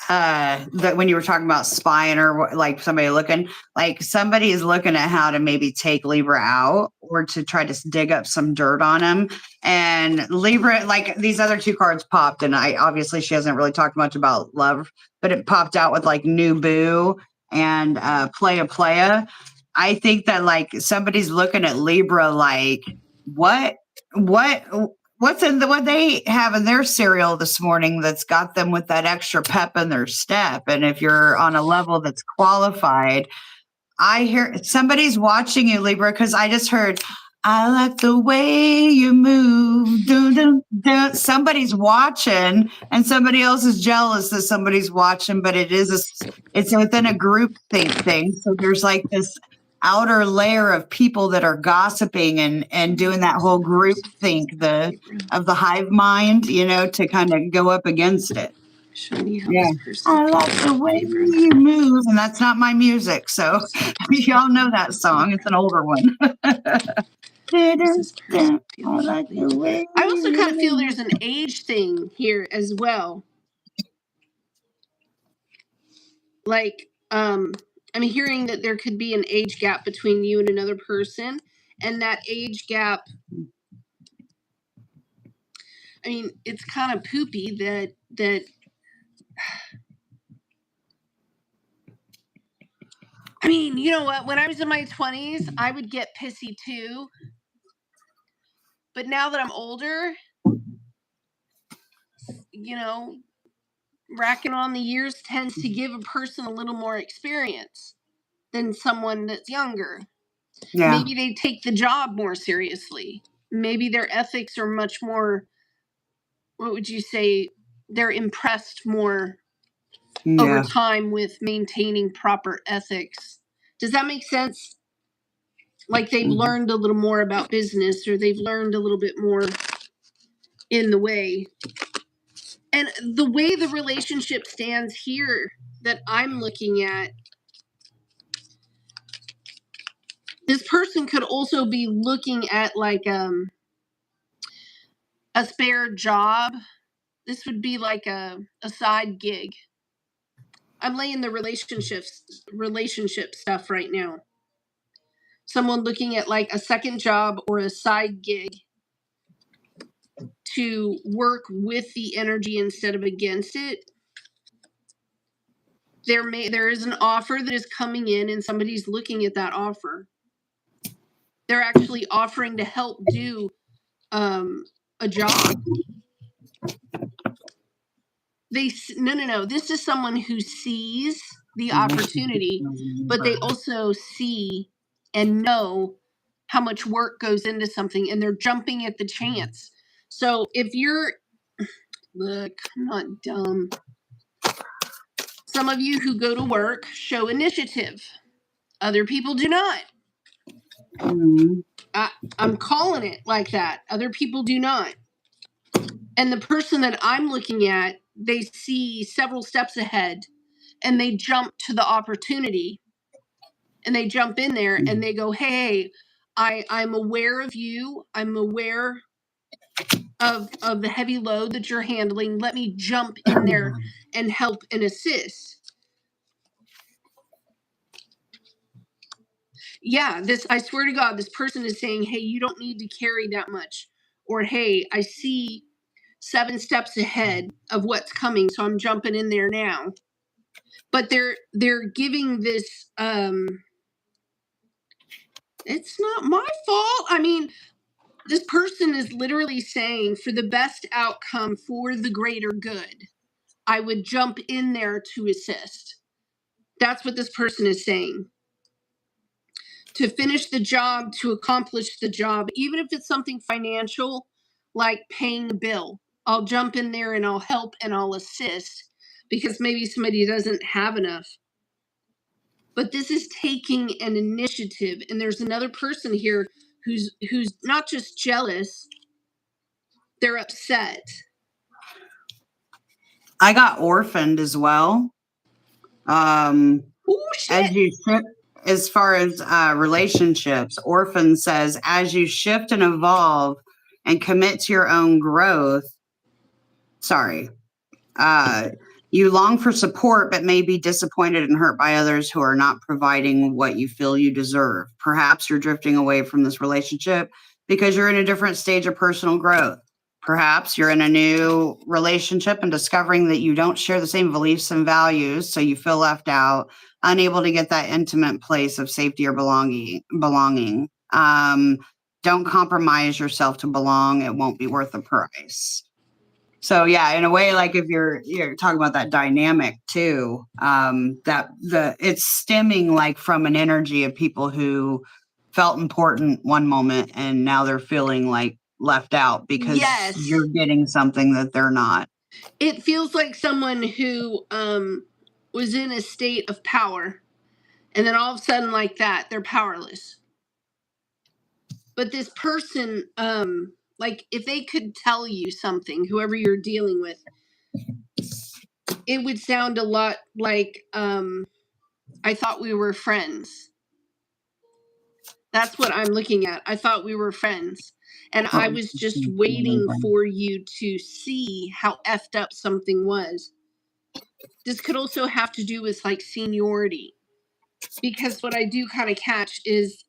that when you were talking about spying or like somebody looking, like somebody is looking at how to maybe take Libra out or to try to dig up some dirt on him. And Libra, like these other two cards popped, and I obviously she hasn't really talked much about love, but it popped out with like new boo and playa. I think that like somebody's looking at Libra like what what's in what they have in their cereal this morning that's got them with that extra pep in their step. And if you're on a level that's qualified, I hear somebody's watching you, Libra, because I just heard, I like the way you move. Dun, dun, dun. Somebody's watching, and somebody else is jealous that somebody's watching, but it's within a group thing. So there's like this outer layer of people that are gossiping and doing that whole group think of the hive mind, to kind of go up against it. Show me how Yeah. this person. I like the way you move, and that's not my music, so y'all know that song. It's an older one. I like the way I also kind of feel there's an age thing here as well. Like, I'm hearing that there could be an age gap between you and another person, and that age gap, I mean, it's kind of poopy that I mean, you know what? When I was in my 20s, I would get pissy too. But now that I'm older, racking on the years tends to give a person a little more experience than someone that's younger. Yeah. Maybe they take the job more seriously. Maybe their ethics are much more, what would you say, they're impressed more over time with maintaining proper ethics. Does that make sense? Like they've learned a little more about business, or they've learned a little bit more in the way. And the way the relationship stands here that I'm looking at, this person could also be looking at like a spare job. This would be like a side gig. I'm laying the relationship stuff right now. Someone looking at like a second job or a side gig to work with the energy instead of against it. There is an offer that is coming in, and somebody's looking at that offer. They're actually offering to help do a job. No. This is someone who sees the opportunity, but they also see and know how much work goes into something, and they're jumping at the chance. So if you're, look, I'm not dumb. Some of you who go to work show initiative. Other people do not. I'm calling it like that. Other people do not. And the person that I'm looking at, they see several steps ahead, and they jump to the opportunity, and they jump in there and they go, hey, I'm aware of you. I'm aware of the heavy load that you're handling. Let me jump in there and help and assist. Yeah, I swear to God, this person is saying, hey, you don't need to carry that much. Or, hey, I see 7 steps ahead of what's coming, so I'm jumping in there now. But they're giving this, it's not my fault. I mean, this person is literally saying, for the best outcome, for the greater good, I would jump in there to assist. That's what this person is saying. to finish the job, to accomplish the job, even if it's something financial, like paying a bill. I'll jump in there and I'll help and I'll assist because maybe somebody doesn't have enough. But this is taking an initiative, and there's another person here who's not just jealous, they're upset. I got orphaned as well. Oh shit! As far as relationships, orphan says, as you shift and evolve and commit to your own growth, you long for support, but may be disappointed and hurt by others who are not providing what you feel you deserve. Perhaps you're drifting away from this relationship because you're in a different stage of personal growth. Perhaps you're in a new relationship and discovering that you don't share the same beliefs and values, so you feel left out, unable to get that intimate place of safety or belonging. Don't compromise yourself to belong. It won't be worth the price. So yeah, in a way, like if you're talking about that dynamic too, it's stemming like from an energy of people who felt important one moment and now they're feeling like left out because you're getting something that they're not. It feels like someone who was in a state of power, and then all of a sudden, like that, they're powerless. But this person, like if they could tell you something, whoever you're dealing with, it would sound a lot like, I thought we were friends. That's what I'm looking at. I thought we were friends. And I was just waiting for you to see how effed up something was. This could also have to do with like seniority. Because what I do kind of catch is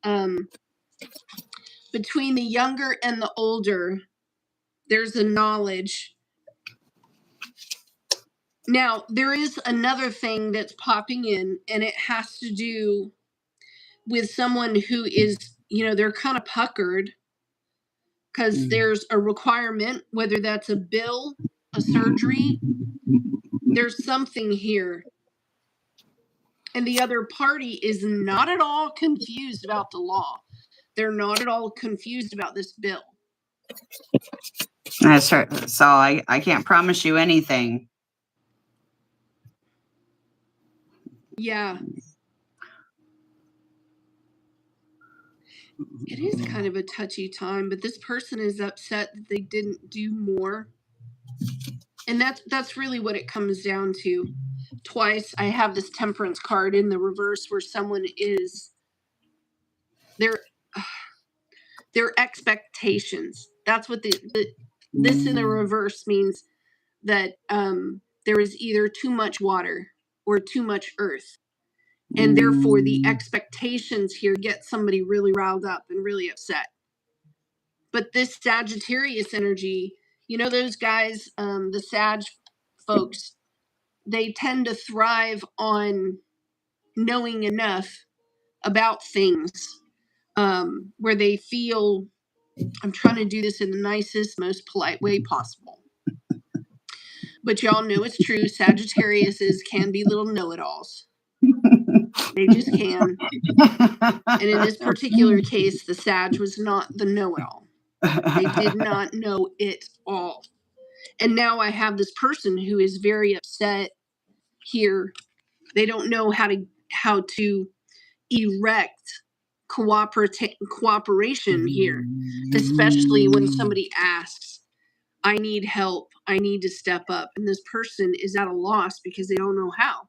between the younger and the older, there's a knowledge. Now, there is another thing that's popping in, and it has to do with someone who is, they're kind of puckered because there's a requirement, whether that's a bill, a surgery, there's something here. And the other party is not at all confused about the law. They're not at all confused about this bill. That's right. So I can't promise you anything. Yeah. It is kind of a touchy time, but this person is upset that they didn't do more. And that's really what it comes down to. Twice I have this temperance card in the reverse where someone is their expectations. That's what this in the reverse means, that there is either too much water or too much earth. And therefore the expectations here get somebody really riled up and really upset. But this Sagittarius energy, those guys, the Sag folks, they tend to thrive on knowing enough about things where they feel, I'm trying to do this in the nicest, most polite way possible. But y'all know it's true. Sagittariuses can be little know-it-alls. They just can. And in this particular case, the Sag was not the know-it-all. They did not know it all. And now I have this person who is very upset here. They don't know how to erect cooperation here, especially when somebody asks, I need help, I need to step up. And this person is at a loss because they don't know how.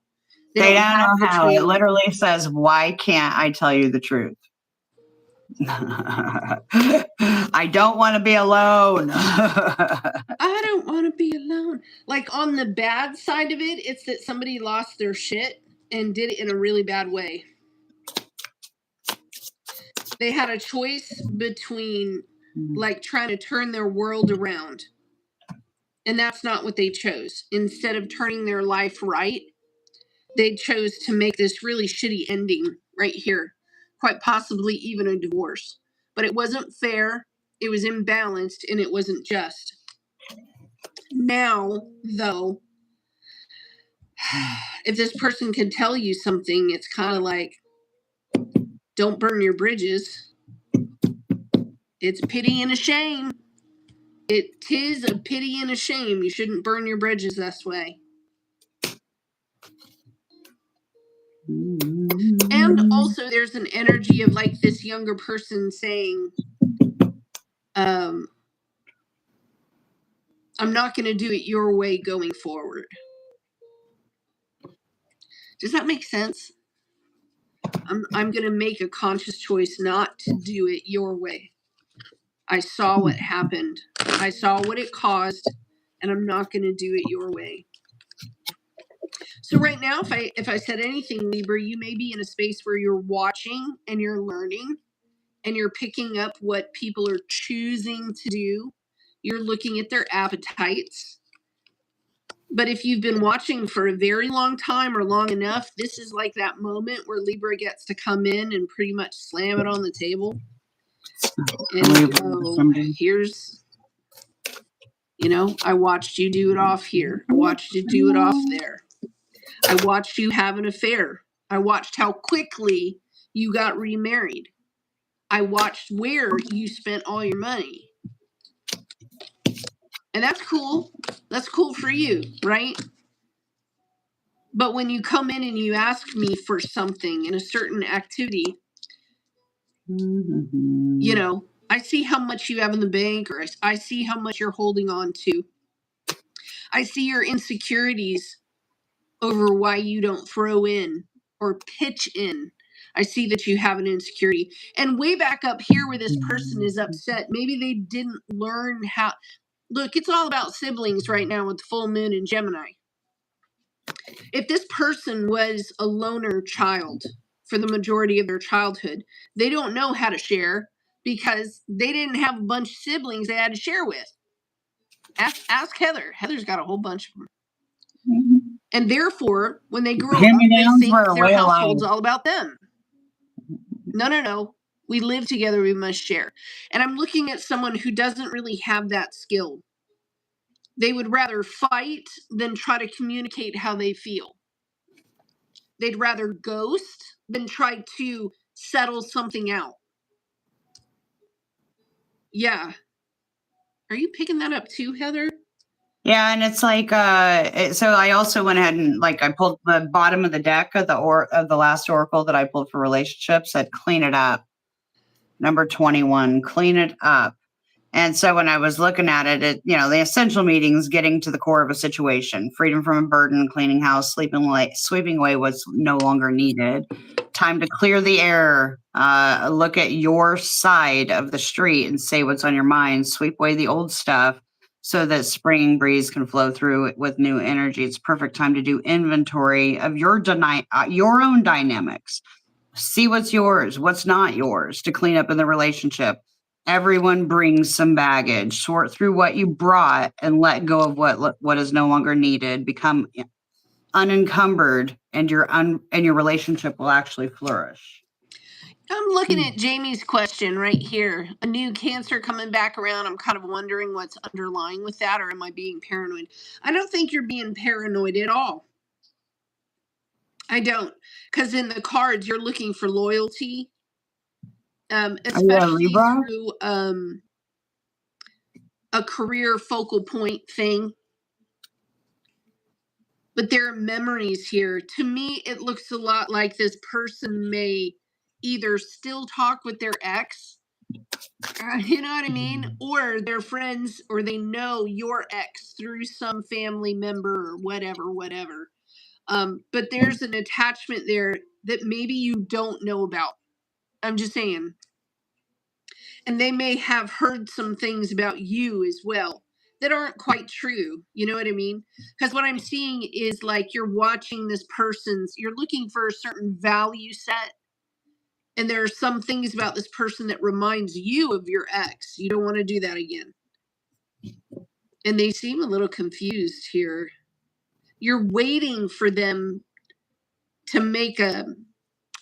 They don't know how. It literally says, why can't I tell you the truth? I don't want to be alone. I don't want to be alone. Like on the bad side of it, it's that somebody lost their shit and did it in a really bad way. They had a choice between like trying to turn their world around. And that's not what they chose. Instead of turning their life right, they chose to make this really shitty ending right here. Quite possibly even a divorce. But it wasn't fair, it was imbalanced, and it wasn't just. Now, though, if this person could tell you something, it's kind of like, Don't burn your bridges. It's a pity and a shame. It 'tis a pity and a shame. You shouldn't burn your bridges this way. And also there's an energy of like this younger person saying, I'm not going to do it your way going forward. Does that make sense? I'm going to make a conscious choice not to do it your way. I saw what happened. I saw what it caused, and I'm not going to do it your way. So right now, if I said anything, Libra, you may be in a space where you're watching and you're learning and you're picking up what people are choosing to do. You're looking at their appetites. But if you've been watching for a very long time or long enough, this is like that moment where Libra gets to come in and pretty much slam it on the table. And go, here's, I watched you do it off here. I watched you do it off there. I watched you have an affair. I watched how quickly you got remarried. I watched where you spent all your money. And that's cool. That's cool for you, right? But when you come in and you ask me for something in a certain activity, I see how much you have in the bank, or I see how much you're holding on to. I see your insecurities over why you don't throw in or pitch in. I see that you have an insecurity. And way back up here where this person is upset, maybe they didn't learn how. Look, it's all about siblings right now with the full moon in Gemini. If this person was a loner child for the majority of their childhood, they don't know how to share because they didn't have a bunch of siblings they had to share with. Ask Heather. Heather's got a whole bunch of them. Mm-hmm. And therefore, when they grow up, they think their household's all about them. No. We live together. We must share. And I'm looking at someone who doesn't really have that skill. They would rather fight than try to communicate how they feel. They'd rather ghost than try to settle something out. Yeah. Are you picking that up too, Heather? Yeah, and it's like so I also went ahead and I pulled the bottom of the deck of the last oracle that I pulled for relationships, said clean it up. Number 21, clean it up. And so when I was looking at it, the essential meetings, getting to the core of a situation, freedom from a burden, cleaning house, sweeping away what's no longer needed, time to clear the air, look at your side of the street and say what's on your mind, sweep away the old stuff so that spring breeze can flow through it with new energy. It's perfect time to do inventory of your own dynamics. See what's yours, what's not yours, to clean up in the relationship. Everyone brings some baggage. Sort through what you brought and let go of what is no longer needed. Become unencumbered, and your relationship will actually flourish. I'm looking at Jamie's question right here. A new Cancer coming back around. I'm kind of wondering what's underlying with that, or am I being paranoid? I don't think you're being paranoid at all. I don't, because in the cards you're looking for loyalty, especially through a career focal point thing. But there are memories here. To me, it looks a lot like this person may either still talk with their ex, you know what I mean? Or they're friends, or they know your ex through some family member or whatever. But there's an attachment there that maybe you don't know about. I'm just saying. And they may have heard some things about you as well that aren't quite true. You know what I mean? Because what I'm seeing is like you're watching this person's, you're looking for a certain value set. And there are some things about this person that reminds you of your ex. You don't want to do that again. And they seem a little confused here. You're waiting for them to make a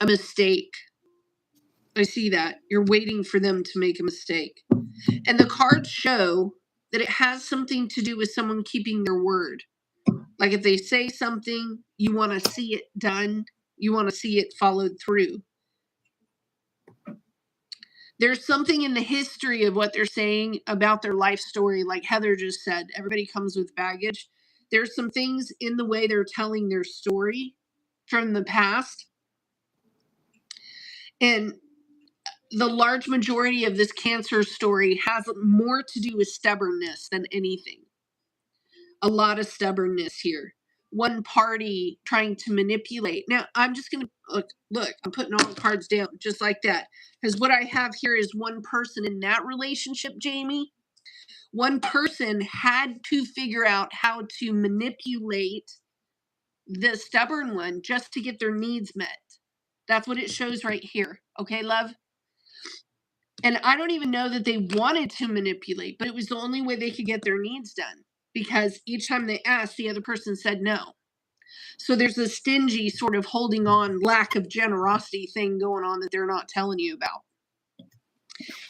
mistake. I see that. You're waiting for them to make a mistake. And the cards show that it has something to do with someone keeping their word. Like if they say something, you want to see it done. You want to see it followed through. There's something in the history of what they're saying about their life story, like Heather just said, everybody comes with baggage. There's some things in the way they're telling their story from the past. And the large majority of this Cancer story has more to do with stubbornness than anything. A lot of stubbornness here. One party trying to manipulate. Now, I'm just going to look, I'm putting all the cards down just like that. Because what I have here is one person in that relationship, Jamie. One person had to figure out how to manipulate the stubborn one just to get their needs met. That's what it shows right here. Okay, love? And I don't even know that they wanted to manipulate, but it was the only way they could get their needs done. Because each time they asked, the other person said no. So there's a stingy sort of holding on, lack of generosity thing going on that they're not telling you about.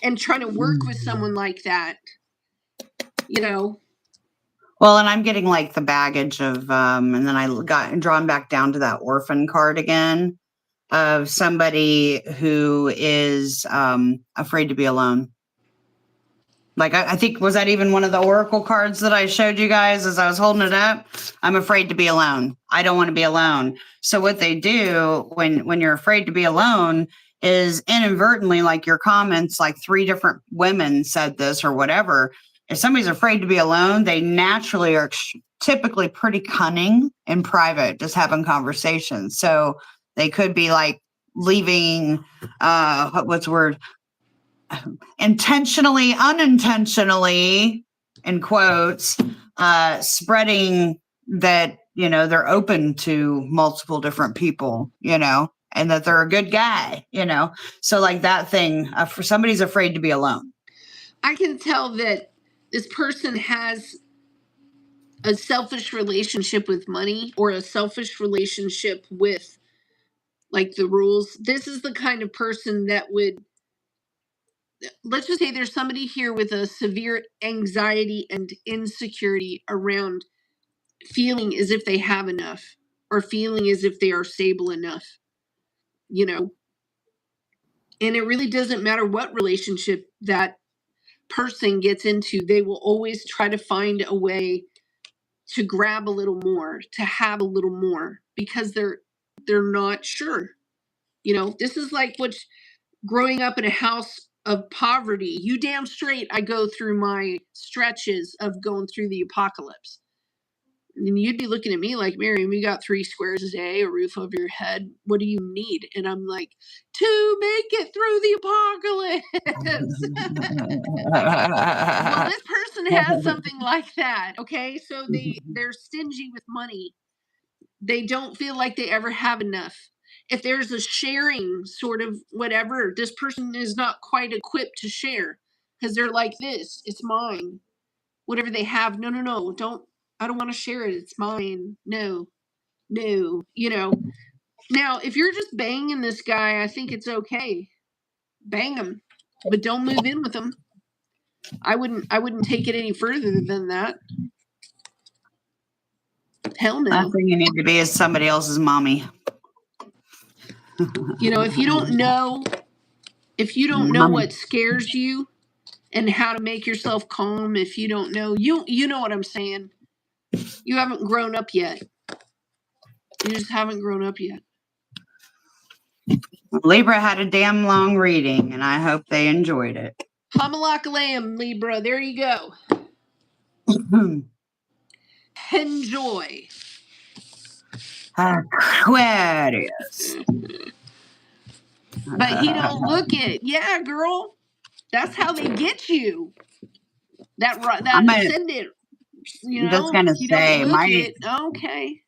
And trying to work with someone like that, you know. Well, and I'm getting like the baggage of, and then I got drawn back down to that orphan card again of somebody who is afraid to be alone. Like, I think, was that even one of the oracle cards that I showed you guys as I was holding it up? I'm afraid to be alone. I don't want to be alone. So what they do when you're afraid to be alone is inadvertently, like your comments, like 3 different women said this or whatever. If somebody's afraid to be alone, they naturally are typically pretty cunning in private, just having conversations. So they could be like leaving, what's the word? Intentionally, unintentionally, in quotes, spreading that, you know, they're open to multiple different people, you know, and that they're a good guy, you know. So like that thing, for somebody's afraid to be alone. I can tell that this person has a selfish relationship with money or a selfish relationship with like the rules. This is the kind of person that would, let's just say there's somebody here with a severe anxiety and insecurity around feeling as if they have enough or feeling as if they are stable enough, you know. And it really doesn't matter what relationship that person gets into, they will always try to find a way to grab a little more, to have a little more, because they're not sure. You know, this is like what's growing up in a house of poverty. You damn straight I go through my stretches of going through the apocalypse. And you'd be looking at me like, Miriam, we got 3 squares a day, a roof over your head. What do you need? And I'm like, to make it through the apocalypse. Well, this person has something like that. Okay. So they're stingy with money. They don't feel like they ever have enough. If there's a sharing sort of whatever, this person is not quite equipped to share because they're like this. It's mine. Whatever they have. No, I don't want to share it. It's mine. No, you know. Now, if you're just banging this guy, I think it's okay. Bang him, but don't move in with him. I wouldn't take it any further than that. Hell no. Last thing you need to be is somebody else's mommy. You know, if you don't know what scares you and how to make yourself calm, if you don't know, you know what I'm saying. You haven't grown up yet. You just haven't grown up yet. Libra had a damn long reading, and I hope they enjoyed it. Hamalakalem, Libra. There you go. Enjoy. Aquarius. But he don't look it. Yeah, girl. That's how they get you. That ascendant. You know, just gonna you say, don't look it. Okay.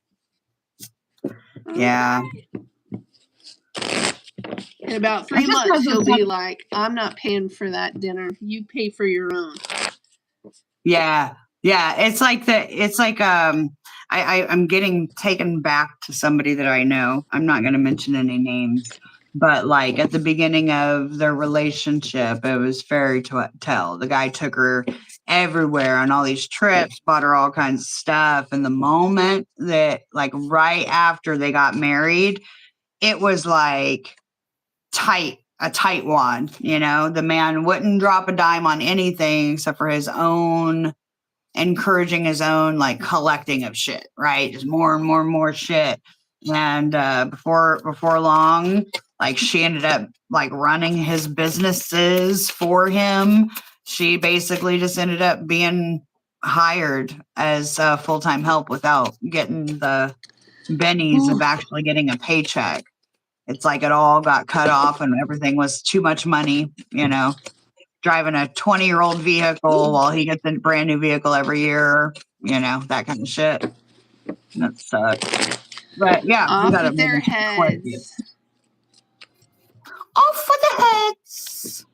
Yeah. In about 3 months, he'll be like, I'm not paying for that dinner. You pay for your own. Yeah. Yeah. It's like I'm getting taken back to somebody that I know. I'm not going to mention any names, but like at the beginning of their relationship, it was fairy tale. The guy took her everywhere on all these trips, bought her all kinds of stuff. And the moment that, like, right after they got married, it was like tight a tightwad. You know, the man wouldn't drop a dime on anything except for his own, encouraging his own like collecting of shit, right? Just more and more and more shit. And before long, like she ended up like running his businesses for him. She basically just ended up being hired as full-time help without getting the bennies of actually getting a paycheck. It's like it all got cut off and everything was too much money, you know, driving a 20-year-old vehicle while he gets a brand new vehicle every year, you know, that kind of shit. That sucks. But yeah, we Off got with their heads. Off with the heads.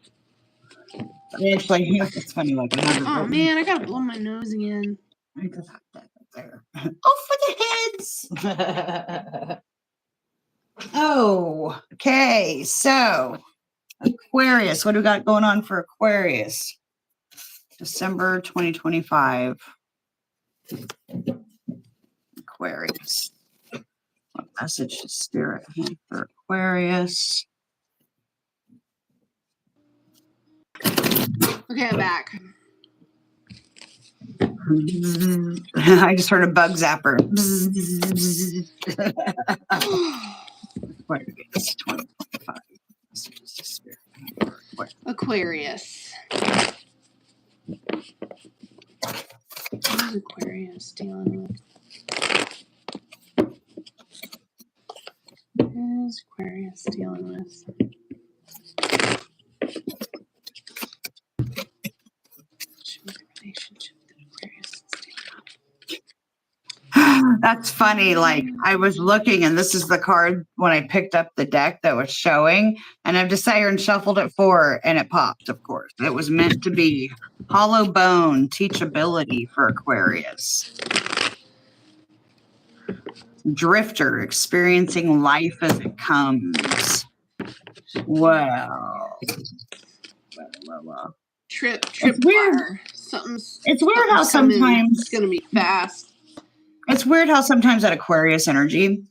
Actually, it's funny. Like I have it. Oh man, I gotta blow my nose again. I just have that there. Off with the heads. Oh, okay. So Aquarius, what do we got going on for Aquarius? December 2025. Aquarius. What message does Spirit have for Aquarius? Okay, I'm back. I just heard a bug zapper. Aquarius 2025. Messages to Spirit for Aquarius. What is Aquarius dealing with? What is Aquarius dealing with? Relationship that Aquarius is dealing with. That's funny. Like I was looking, and this is the card when I picked up the deck that was showing, and I've decided and shuffled it for, and it popped. Of course, it was meant to be hollow bone teachability for Aquarius. Drifter, experiencing life as it comes. Well. Trip It's weird. bar. It's weird how sometimes it's gonna be fast. It's weird how sometimes that Aquarius energy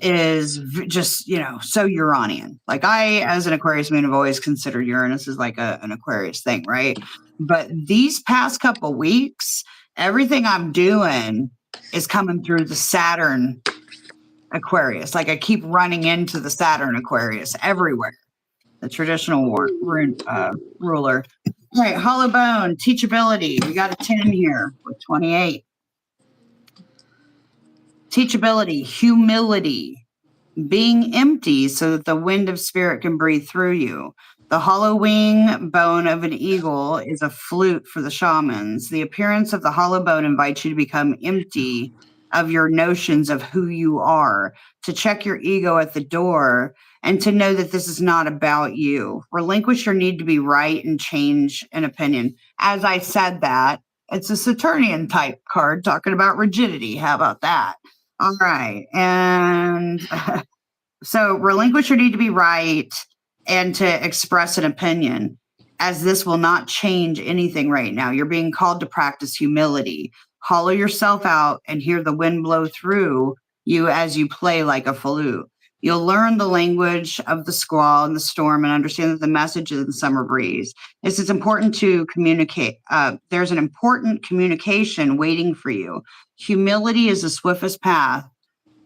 is just, you know, so Uranian. Like I, as an Aquarius moon, have always considered Uranus as like an Aquarius thing, right? But these past couple weeks, everything I'm doing is coming through the Saturn Aquarius. Like I keep running into the Saturn Aquarius everywhere. The traditional ruler. All right, hollow bone, teachability. We got a 10 here with 28. Teachability, humility, being empty so that the wind of spirit can breathe through you. The hollow wing bone of an eagle is a flute for the shamans. The appearance of the hollow bone invites you to become empty of your notions of who you are, to check your ego at the door, and to know that this is not about you. Relinquish your need to be right and change an opinion. As I said that, it's a Saturnian type card talking about rigidity. How about that? All right. And so relinquish your need to be right and to express an opinion, as this will not change anything right now. You're being called to practice humility. Hollow yourself out and hear the wind blow through you as you play like a flute. You'll learn the language of the squall and the storm and understand that the message is the summer breeze. It's important to communicate. There's an important communication waiting for you. Humility is the swiftest path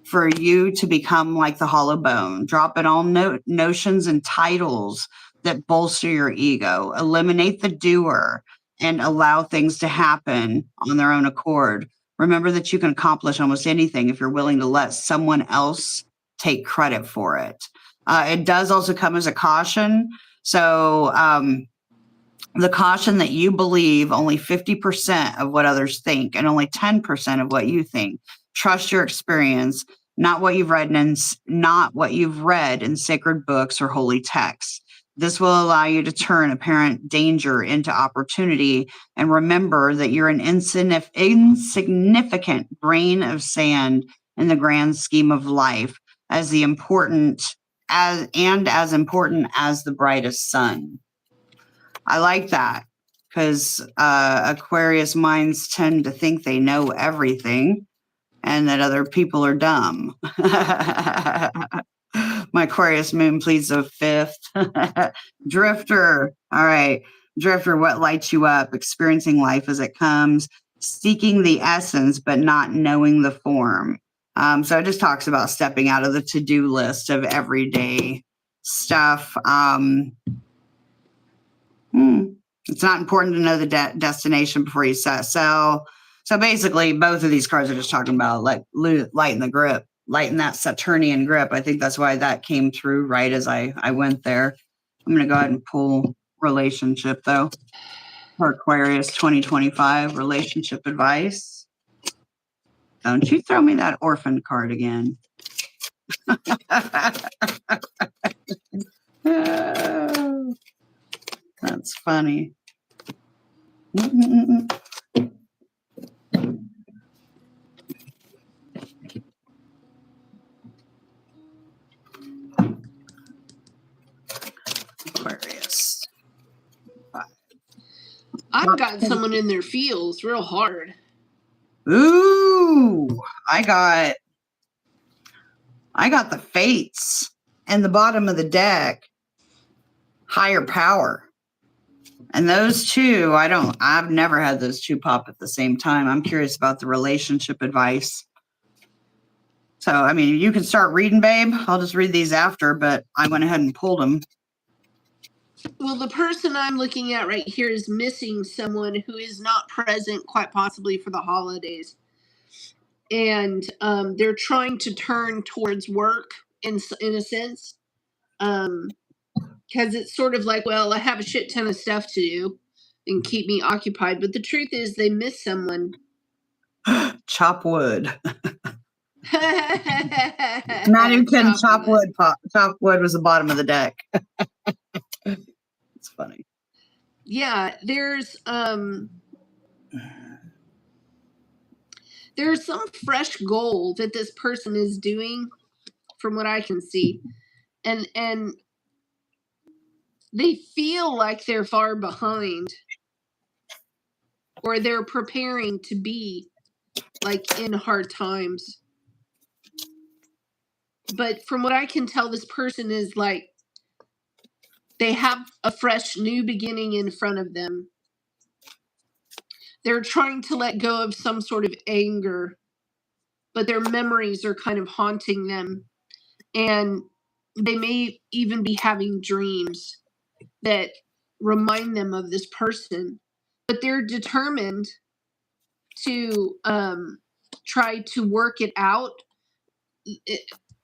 for you to become like the hollow bone. Drop in all notions and titles that bolster your ego. Eliminate the doer and allow things to happen on their own accord. Remember that you can accomplish almost anything if you're willing to let someone else take credit for it. It does also come as a caution. So the caution that you believe only 50% of what others think and only 10% of what you think. Trust your experience, not what you've read in sacred books or holy texts. This will allow you to turn apparent danger into opportunity, and remember that you're an insignificant grain of sand in the grand scheme of life, as important as the brightest sun. I like that, because Aquarius minds tend to think they know everything and that other people are dumb. My Aquarius moon pleads the 5th. Drifter. All right. Drifter, what lights you up? Experiencing life as it comes, seeking the essence, but not knowing the form. So it just talks about stepping out of the to-do list of everyday stuff. It's not important to know the destination before you set sail. So basically, both of these cards are just talking about like lighten the grip, lighten that Saturnian grip. I think that's why that came through right as I went there. I'm going to go ahead and pull relationship, though. For Aquarius 2025, relationship advice. Don't you throw me that orphan card again. Oh, that's funny. Aquarius. I've got someone in their feels real hard. Ooh, I got the fates and the bottom of the deck. Higher power. And those two, I've never had those two pop at the same time. I'm curious about the relationship advice. So, I mean, you can start reading, babe. I'll just read these after, but I went ahead and pulled them. Well, the person I'm looking at right here is missing someone who is not present, quite possibly for the holidays. And they're trying to turn towards work in a sense. Because it's sort of like, well, I have a shit ton of stuff to do and keep me occupied. But the truth is they miss someone. Chop wood. Maddie can chop wood. Chop wood was the bottom of the deck. It's funny. Yeah, there's some fresh goal that this person is doing, from what I can see, and they feel like they're far behind, or they're preparing to be like in hard times. But from what I can tell, this person is like, they have a fresh new beginning in front of them. They're trying to let go of some sort of anger, but their memories are kind of haunting them. And they may even be having dreams that remind them of this person. But they're determined to try to work it out.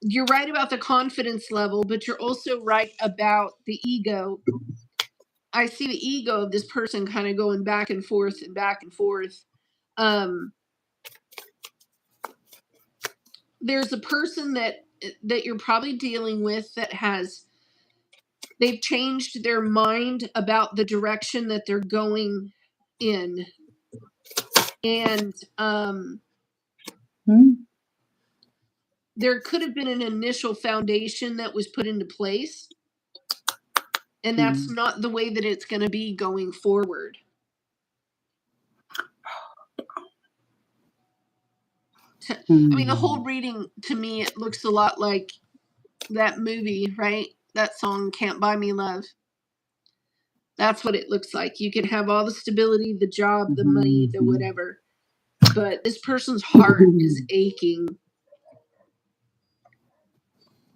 You're right about the confidence level, but you're also right about the ego. I see the ego of this person kind of going back and forth and back and forth. There's a person that you're probably dealing with that they've changed their mind about the direction that they're going in. And there could have been an initial foundation that was put into place. And that's not the way that it's going to be going forward. I mean, the whole reading, to me, it looks a lot like that movie, right? That song, Can't Buy Me Love. That's what it looks like. You can have all the stability, the job, the money, the whatever. But this person's heart is aching.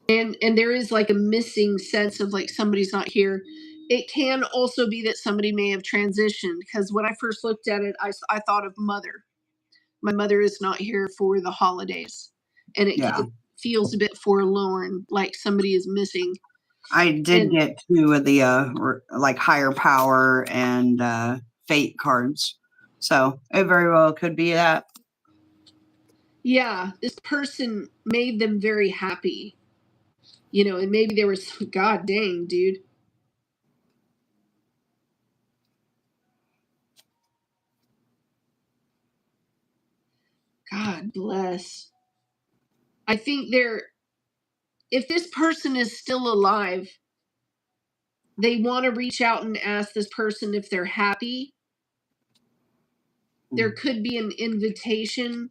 And there is like a missing sense of like somebody's not here. It can also be that somebody may have transitioned, because when I first looked at it, I thought of mother. My mother is not here for the holidays. And it feels a bit forlorn, like somebody is missing. I did get two of the like higher power and fate cards. So it very well could be that. Yeah, this person made them very happy. You know, and maybe there was, God dang, dude. God bless. I think if this person is still alive, they want to reach out and ask this person if they're happy. There could be an invitation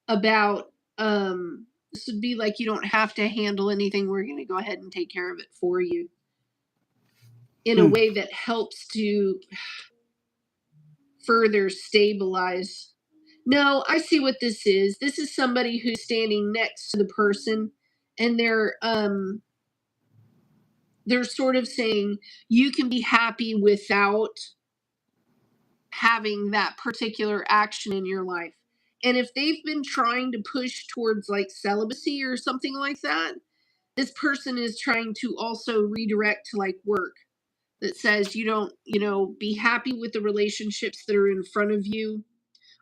about This would be like, you don't have to handle anything. We're going to go ahead and take care of it for you in a way that helps to further stabilize. No, I see what this is. This is somebody who's standing next to the person, and they're sort of saying you can be happy without having that particular action in your life. And if they've been trying to push towards like celibacy or something like that, this person is trying to also redirect to like work that says you don't, be happy with the relationships that are in front of you.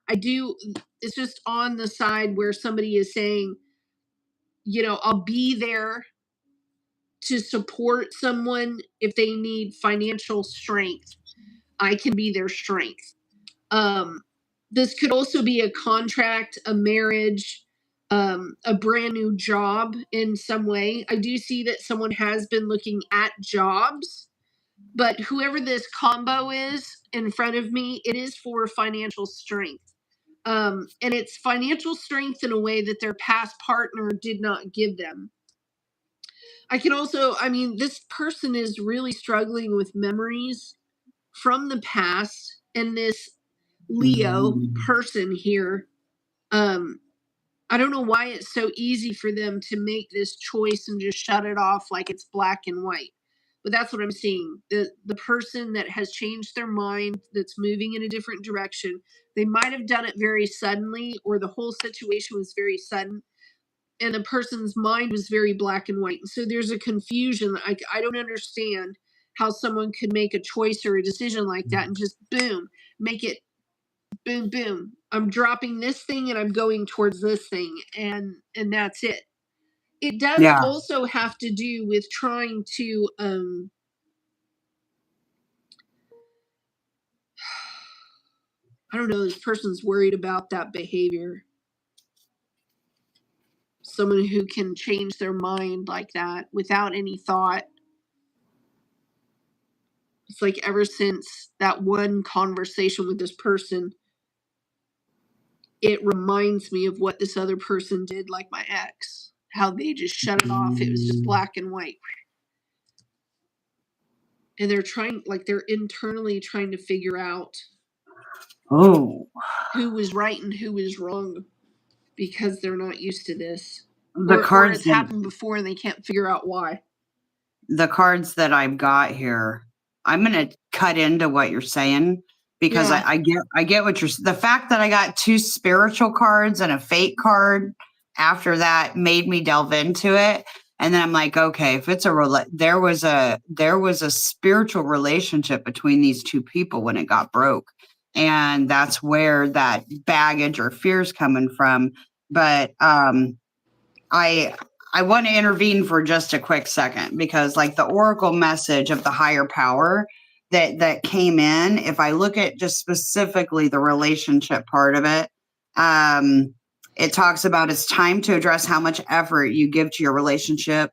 It's just on the side where somebody is saying, I'll be there to support someone if they need financial strength. I can be their strength. This could also be a contract, a marriage, a brand new job in some way. I do see that someone has been looking at jobs, but whoever this combo is in front of me, it is for financial strength. And it's financial strength in a way that their past partner did not give them. I can also, this person is really struggling with memories from the past, and this Leo person here, I don't know why it's so easy for them to make this choice and just shut it off like it's black and white. But that's what I'm seeing. The person that has changed their mind, that's moving in a different direction, they might have done it very suddenly, or the whole situation was very sudden, and the person's mind was very black and white. And so there's a confusion. I don't understand how someone could make a choice or a decision like that and just boom, make it boom, boom. I'm dropping this thing and I'm going towards this thing, and that's it. It does also have to do with trying to I don't know, this person's worried about that behavior. Someone who can change their mind like that without any thought. It's like ever since that one conversation with this person, it reminds me of what this other person did, like my ex, how they just shut it off. It was just black and white. And they're internally trying to figure out who was right and who was wrong, because they're not used to this. Or it's happened before and they can't figure out why. The cards that I've got here, I'm going to cut into what you're saying, because I get what you're, the fact that I got 2 spiritual cards and a fate card after that made me delve into it. And then I'm like, okay, if it's there was a spiritual relationship between these 2 people when it got broke. And that's where that baggage or fear is coming from. But I want to intervene for just a quick second, because like the oracle message of the higher power that came in, if I look at just specifically the relationship part of it, it talks about it's time to address how much effort you give to your relationship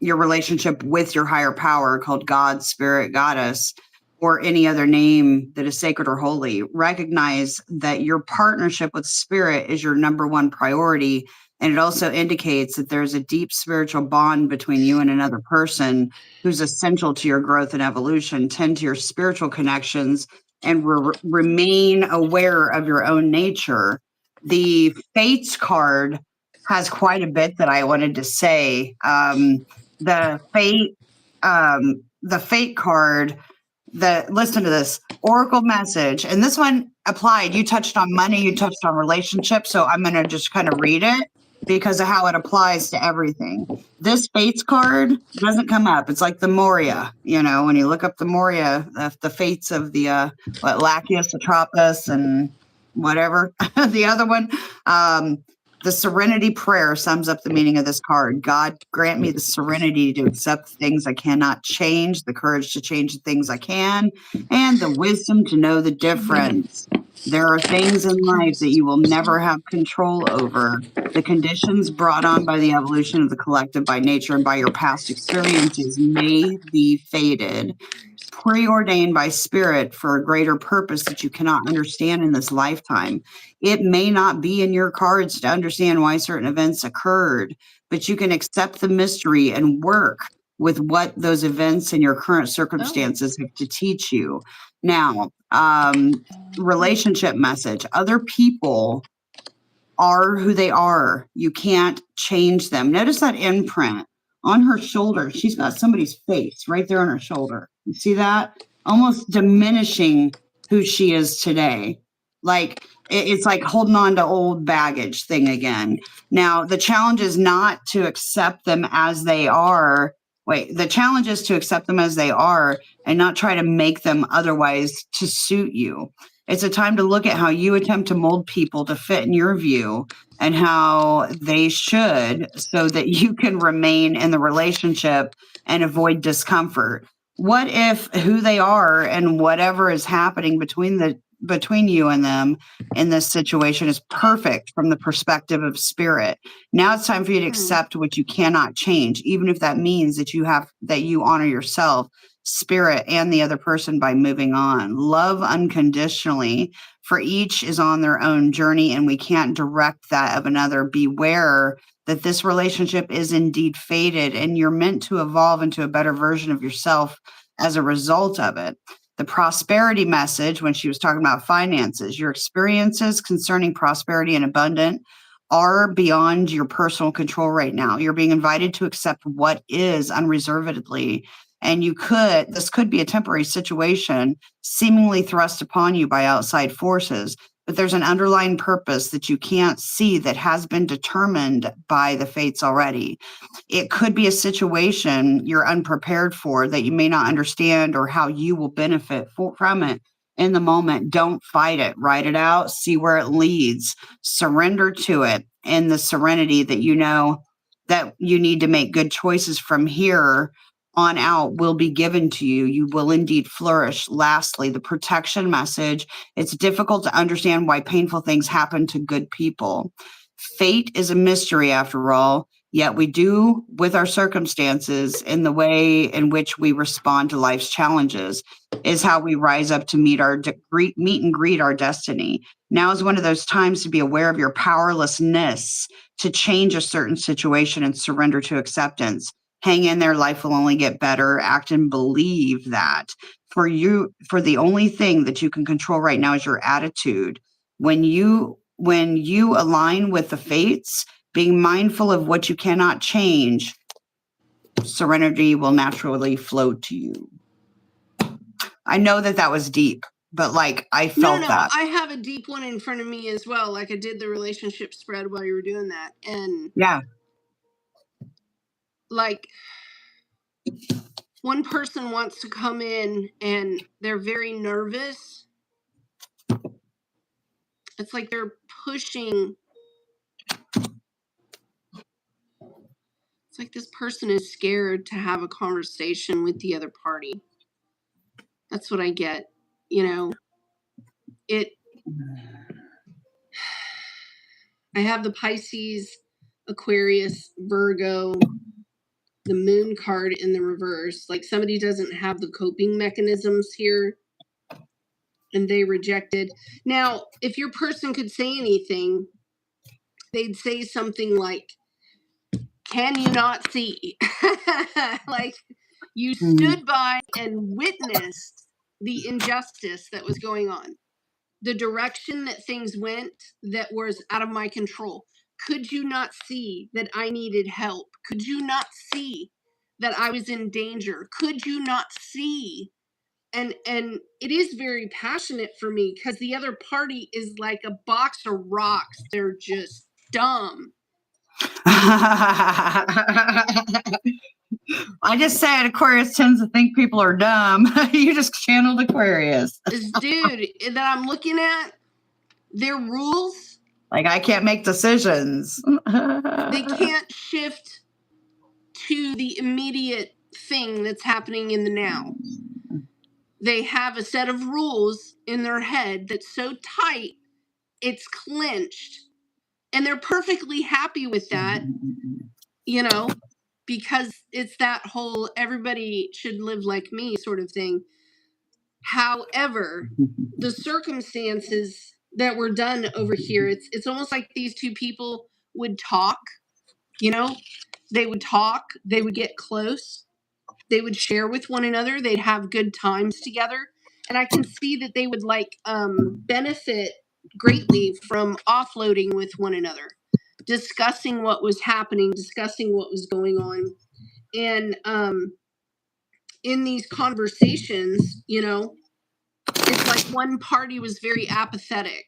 with your higher power, called God, Spirit, Goddess, or any other name that is sacred or holy. Recognize that your partnership with Spirit is your number one priority. And it also indicates that there's a deep spiritual bond between you and another person who's essential to your growth and evolution. Tend to your spiritual connections and remain aware of your own nature. The Fates card has quite a bit that I wanted to say. The Fate card, listen to this oracle message, and this one applied. You touched on money, you touched on relationships, so I'm going to just kind of read it because of how it applies to everything. This Fates card doesn't come up. It's like the Moria, when you look up the Moria, the fates of the Lachius, Atropos, and whatever the other one. The Serenity Prayer sums up the meaning of this card. God, grant me the serenity to accept things I cannot change, the courage to change the things I can, and the wisdom to know the difference. There are things in life that you will never have control over. The conditions brought on by the evolution of the collective, by nature, and by your past experiences may be fated, preordained by spirit for a greater purpose that you cannot understand in this lifetime. It may not be in your cards to understand why certain events occurred, but you can accept the mystery and work with what those events and your current circumstances have to teach you. Now, relationship message. Other people are who they are. You can't change them. Notice that imprint on her shoulder. She's got somebody's face right there on her shoulder. You see that? Almost diminishing who she is today. Like it's like holding on to old baggage thing again. Now, the challenge is not to accept them as they are. The challenge is to accept them as they are and not try to make them otherwise to suit you. It's a time to look at how you attempt to mold people to fit in your view and how they should so that you can remain in the relationship and avoid discomfort. What if who they are and whatever is happening between you and them in this situation is perfect from the perspective of spirit? Now it's time for you to accept what you cannot change, even if that means that you honor yourself, spirit, and the other person by moving on. Love unconditionally, for each is on their own journey and we can't direct that of another. Beware that this relationship is indeed fated and you're meant to evolve into a better version of yourself as a result of it. The prosperity message, when she was talking about finances, your experiences concerning prosperity and abundance are beyond your personal control right now. You're being invited to accept what is unreservedly. And this could be a temporary situation seemingly thrust upon you by outside forces, but there's an underlying purpose that you can't see that has been determined by the fates already. It could be a situation you're unprepared for that you may not understand or how you will benefit from it in the moment. Don't fight it. Write it out. See where it leads. Surrender to it in the serenity that you know that you need to make good choices from here on out will be given to you. You will indeed flourish. Lastly, the protection message. It's difficult to understand why painful things happen to good people. Fate is a mystery after all, yet we do with our circumstances in the way in which we respond to life's challenges is how we rise up to meet and greet our destiny. Now is one of those times to be aware of your powerlessness to change a certain situation and surrender to acceptance. Hang in there, life will only get better. Act and believe that. For the only thing that you can control right now is your attitude. When you align with the fates, being mindful of what you cannot change, serenity will naturally flow to you. I know that was deep, but I felt that. I have a deep one in front of me as well. I did the relationship spread while you were doing that. And yeah. One person wants to come in and they're very nervous. It's like they're pushing. It's like this person is scared to have a conversation with the other party. That's what I get. I have the Pisces, Aquarius, Virgo, the Moon card in the reverse. Somebody doesn't have the coping mechanisms here and they rejected. Now, if your person could say anything, they'd say something like, can you not see? You stood by and witnessed the injustice that was going on. The direction that things went that was out of my control. Could you not see that I needed help? Could you not see that I was in danger? Could you not see? And it is very passionate for me because the other party is like a box of rocks. They're just dumb. I just said Aquarius tends to think people are dumb. You just channeled Aquarius. This dude that I'm looking at, their rules. I can't make decisions. They can't shift to the immediate thing that's happening in the now. They have a set of rules in their head that's so tight, it's clenched. And they're perfectly happy with that, you know, because it's that whole everybody should live like me sort of thing. However, the circumstances that were done over here, it's almost like these two people would talk, you know, they would talk, they would get close, they would share with one another, they'd have good times together. And I can see that they would like benefit greatly from offloading with one another, discussing what was happening, discussing what was going on. And in these conversations, you know, it's like one party was very apathetic.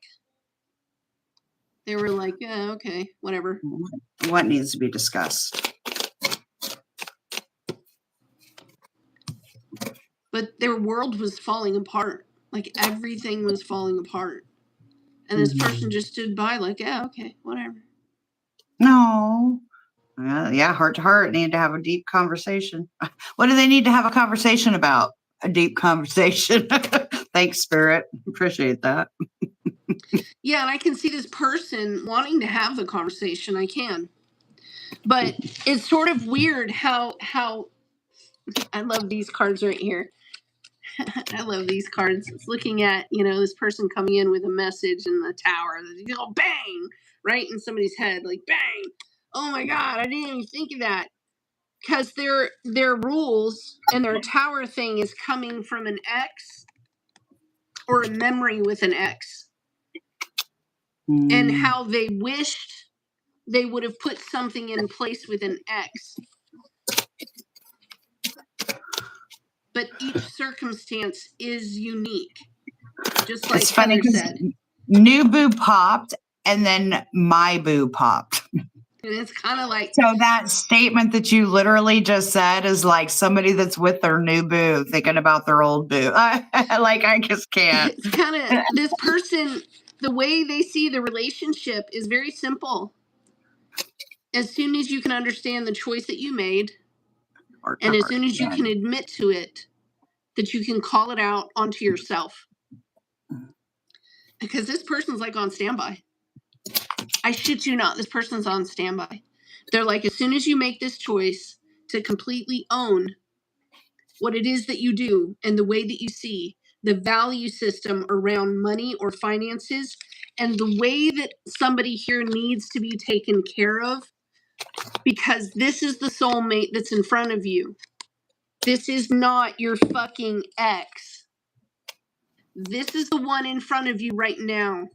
They were like, yeah, okay, whatever. What needs to be discussed? But their world was falling apart. Like everything was falling apart. And this person just stood by like, yeah, okay, whatever. No. Yeah, heart to heart, need to have a deep conversation. What do they need to have a conversation about? A deep conversation. Thanks, Spirit. Appreciate that. Yeah, and I can see this person wanting to have the conversation. I can. But it's sort of weird how I love these cards right here. I love these cards. It's looking at, you know, this person coming in with a message in the tower. You know, bang, right in somebody's head, like bang. Oh my God, I didn't even think of that. Because their rules and their tower thing is coming from an ex or a memory with an ex. And how they wished they would have put something in place with an ex. But each circumstance is unique. Just like it's funny Heather said. New boo popped and then my boo popped. And it's kind of like... So that statement that you literally just said is like somebody that's with their new boo thinking about their old boo. Like, I just can't. It's kind of... This person, the way they see the relationship is very simple. As soon as you can understand the choice that you made, and as soon as you can admit to it, that you can call it out onto yourself. Because this person's like on standby. I shit you not, this person's on standby. They're like, as soon as you make this choice to completely own what it is that you do and the way that you see the value system around money or finances and the way that somebody here needs to be taken care of, because this is the soulmate that's in front of you. This is not your fucking ex. This is the one in front of you right now.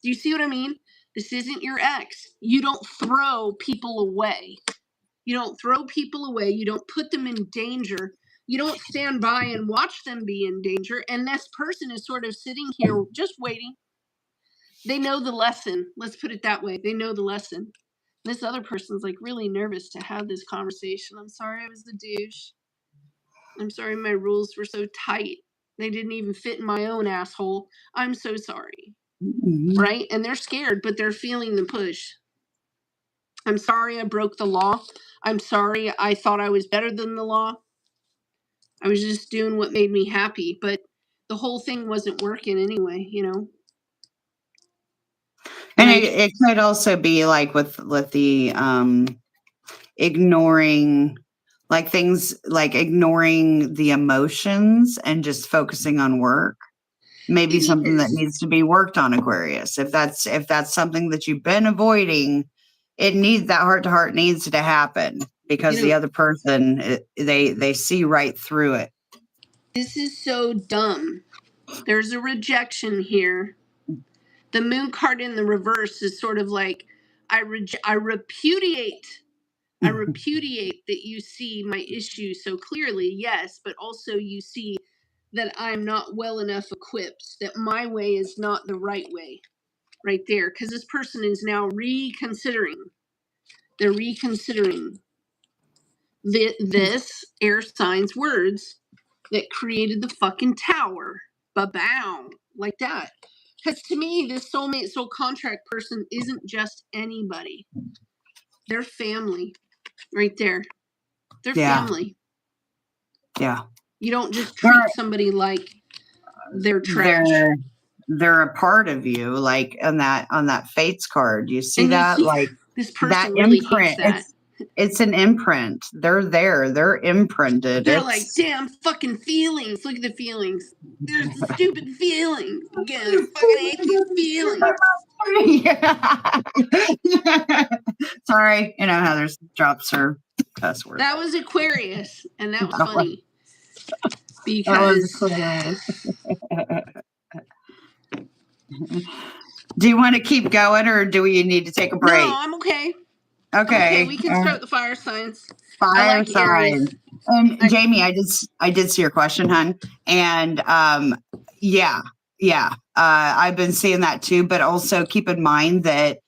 Do you see what I mean? This isn't your ex. You don't throw people away. You don't throw people away. You don't put them in danger. You don't stand by and watch them be in danger. And this person is sort of sitting here just waiting. They know the lesson. Let's put it that way. They know the lesson. This other person's like really nervous to have this conversation. I'm sorry I was the douche. I'm sorry my rules were so tight. They didn't even fit in my own asshole. I'm so sorry. Right? And they're scared, but they're feeling the push. I'm sorry I broke the law. I'm sorry I thought I was better than the law. I was just doing what made me happy, but the whole thing wasn't working anyway, you know? And it could also be like with the ignoring, like things like ignoring the emotions and just focusing on work. Maybe something that needs to be worked on, Aquarius. If that's something that you've been avoiding, it needs, that heart to heart needs to happen, because the other person, they see right through it. This is so dumb. There's a rejection here. The moon card in the reverse is sort of like, I repudiate that you see my issue so clearly, yes, but also you see that I'm not well enough equipped, that my way is not the right way, right there. Because this person is now reconsidering. They're reconsidering this air sign's words that created the fucking tower. Ba-bow. Like that. Because to me, this soulmate, soul contract person isn't just anybody. They're family. Right there. They're family. Yeah. You don't just treat somebody like they're trash. They're a part of you, like on that Fates card. You see And that? Like this that person really imprint. hates that. It's an imprint. They're there. They're imprinted. They're like, damn fucking feelings. Look at the feelings. There's the stupid feelings. Again, I fucking hate these feelings. Yeah. Sorry, Heather's drops her cuss word. That was Aquarius, and that was funny. Because do you want to keep going, or do we need to take a break? No, I'm okay. Okay, we can start the fire signs. Fire like Aries. signs. And Jamie, I did see your question, hon, and yeah. I've been seeing that too, but also keep in mind that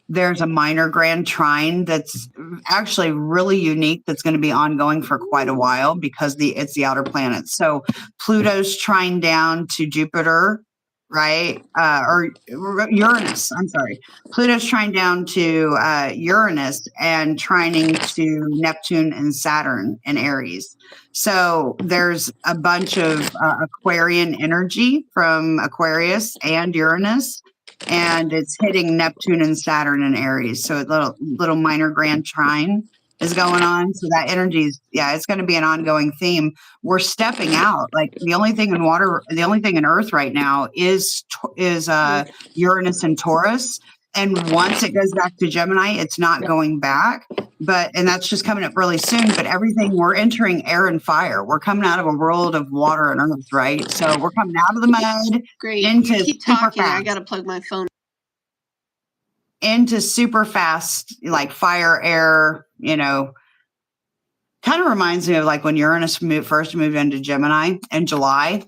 there's a minor grand trine that's actually really unique that's going to be ongoing for quite a while because it's the outer planets. So Pluto's trine down to Jupiter, right? Or Uranus, I'm sorry. Pluto's trine down to Uranus and trining to Neptune and Saturn in Aries. So there's a bunch of Aquarian energy from Aquarius and Uranus, and it's hitting Neptune and Saturn in Aries. So a little minor grand trine is going on. So that energy is, it's going to be an ongoing theme. We're stepping out. Like the only thing in Earth right now is Uranus and Taurus. And once it goes back to Gemini, it's not going back. And that's just coming up really soon. But we're entering air and fire. We're coming out of a world of water and earth, right? So we're coming out of the mud. Great. Into you keep talking. I got to plug my phone. Into super fast, like fire, air, kind of reminds me of like when Uranus first moved into Gemini in July.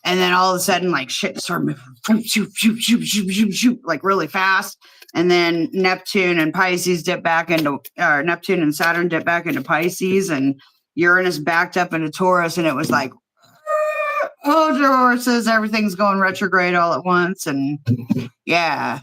And then all of a sudden, like shit started moving, shoot, like really fast. And then Neptune and Pisces Neptune and Saturn dipped back into Pisces, and Uranus backed up into Taurus. And it was like, oh, Taurus, everything's going retrograde all at once. And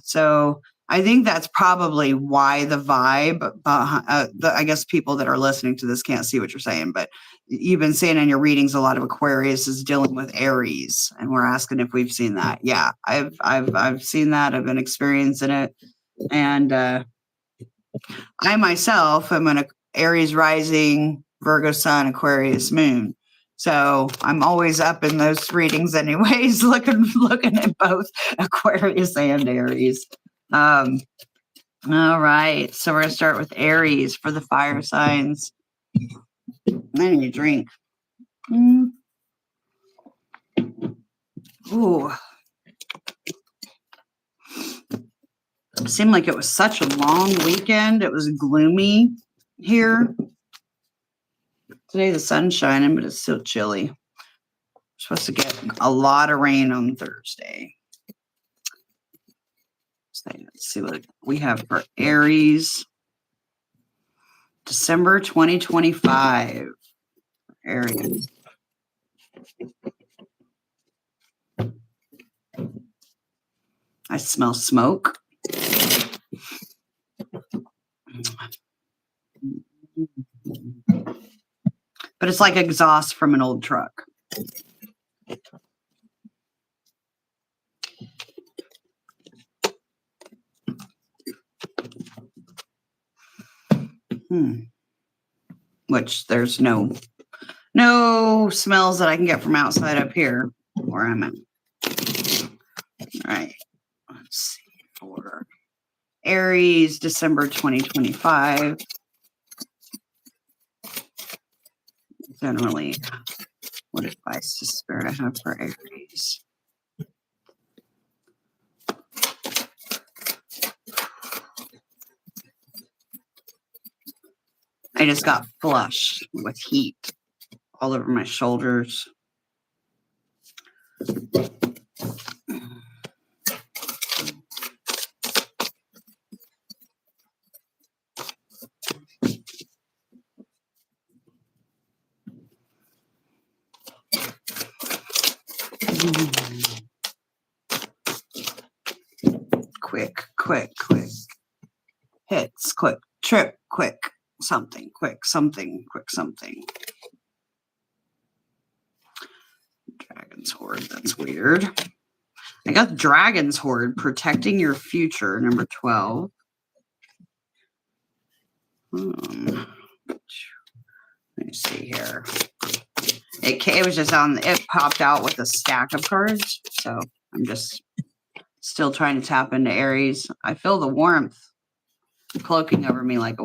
so I think that's probably why the vibe, I guess people that are listening to this can't see what you're saying, but you've been saying in your readings, a lot of Aquarius is dealing with Aries, and we're asking if we've seen that. Yeah, I've seen that. I've been experiencing it. And I myself am an Aries rising, Virgo sun, Aquarius moon. So I'm always up in those readings anyways, looking at both Aquarius and Aries. All right. So we're going to start with Aries for the fire signs. I need a drink. Ooh. It seemed like it was such a long weekend. It was gloomy here. Today the sun's shining, but it's still chilly. We're supposed to get a lot of rain on Thursday. So let's see what we have for Aries. December 2025. Aries. I smell smoke. But it's like exhaust from an old truck. Which there's no smells that I can get from outside up here where I'm at. All right. Let's see. For Aries, December 2025. Generally, what advice does Spirit have for Aries? I just got flushed with heat all over my shoulders. Quick hits, quick trip, quick something, quick something. Dragon Dragon's Hoard. That's weird. I got Dragon's Hoard, protecting your future, number 12. Let me see here. It was just it popped out with a stack of cards. So I'm just still trying to tap into Aries. I feel the warmth cloaking over me like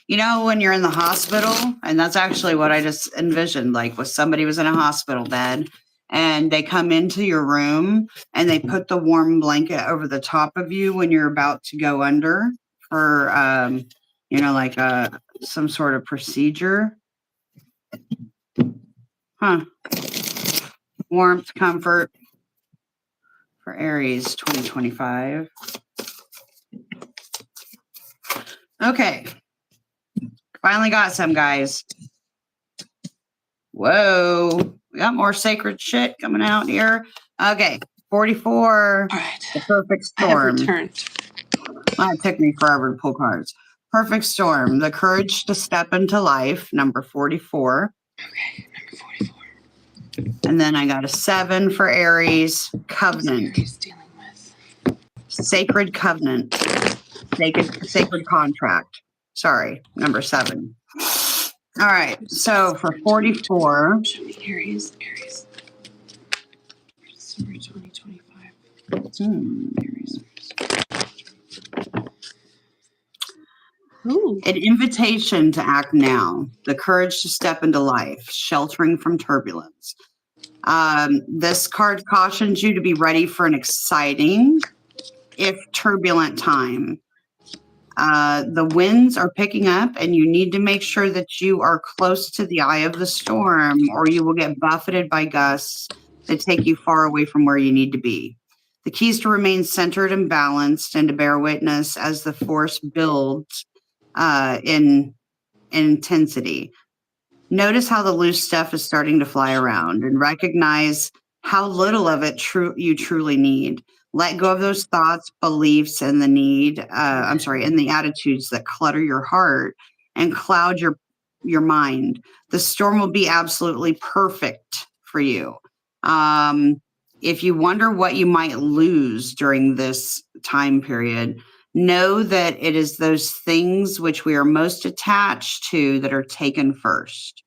when you're in the hospital, and that's actually what I just envisioned, like with somebody was in a hospital bed and they come into your room and they put the warm blanket over the top of you when you're about to go under for some sort of procedure. Warmth, comfort for Aries 2025. Okay. Finally got some, guys. Whoa. We got more sacred shit coming out here. Okay. 44. All right. The perfect storm. I have returned. Well, it took me forever to pull cards. Perfect storm. The courage to step into life. Number 44. Okay. Number 44. And then I got a 7 for Aries. Covenant. Aries dealing with? Sacred covenant. Sacred contract. Sorry, number 7. All right, so for 44. Show me Aries. December 2025. Aries. Ooh. An invitation to act now. The courage to step into life. Sheltering from turbulence. This card cautions you to be ready for an exciting, if turbulent time. The winds are picking up and you need to make sure that you are close to the eye of the storm or you will get buffeted by gusts that take you far away from where you need to be. The key is to remain centered and balanced and to bear witness as the force builds in intensity. Notice how the loose stuff is starting to fly around and recognize how little of it you truly need. Let go of those thoughts, beliefs, and and the attitudes that clutter your heart and cloud your mind. The storm will be absolutely perfect for you. If you wonder what you might lose during this time period, know that it is those things which we are most attached to that are taken first,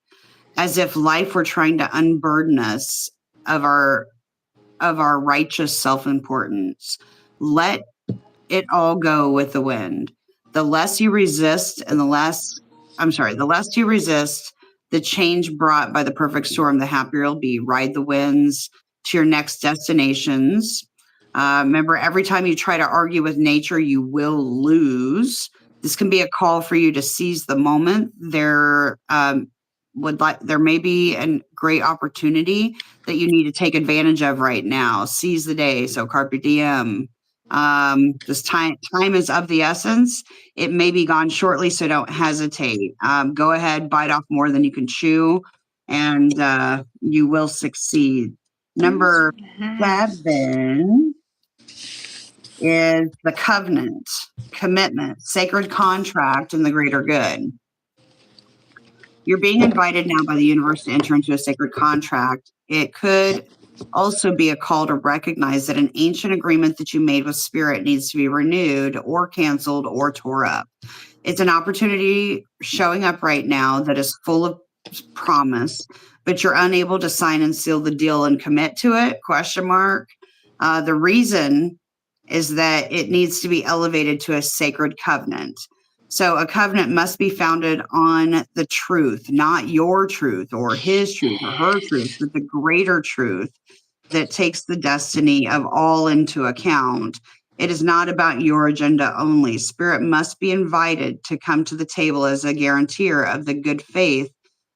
as if life were trying to unburden us of our righteous self-importance. Let it all go with the wind. The less you resist the change brought by the perfect storm, the happier you'll be. Ride the winds to your next destinations. Remember, every time you try to argue with nature, you will lose. This can be a call for you to seize the moment. There may be a great opportunity that you need to take advantage of right now. Seize the day. So carpe diem. This time is of the essence. It may be gone shortly, so don't hesitate. Go ahead, bite off more than you can chew, and you will succeed. Number 7 is the covenant, commitment, sacred contract, and the greater good. You're being invited now by the universe to enter into a sacred contract. It could also be a call to recognize that an ancient agreement that you made with spirit needs to be renewed or canceled or tore up. It's an opportunity showing up right now that is full of promise, but you're unable to sign and seal the deal and commit to it, ? The reason is that it needs to be elevated to a sacred covenant. So a covenant must be founded on the truth, not your truth or his truth or her truth, but the greater truth that takes the destiny of all into account. It is not about your agenda only. Spirit must be invited to come to the table as a guarantor of the good faith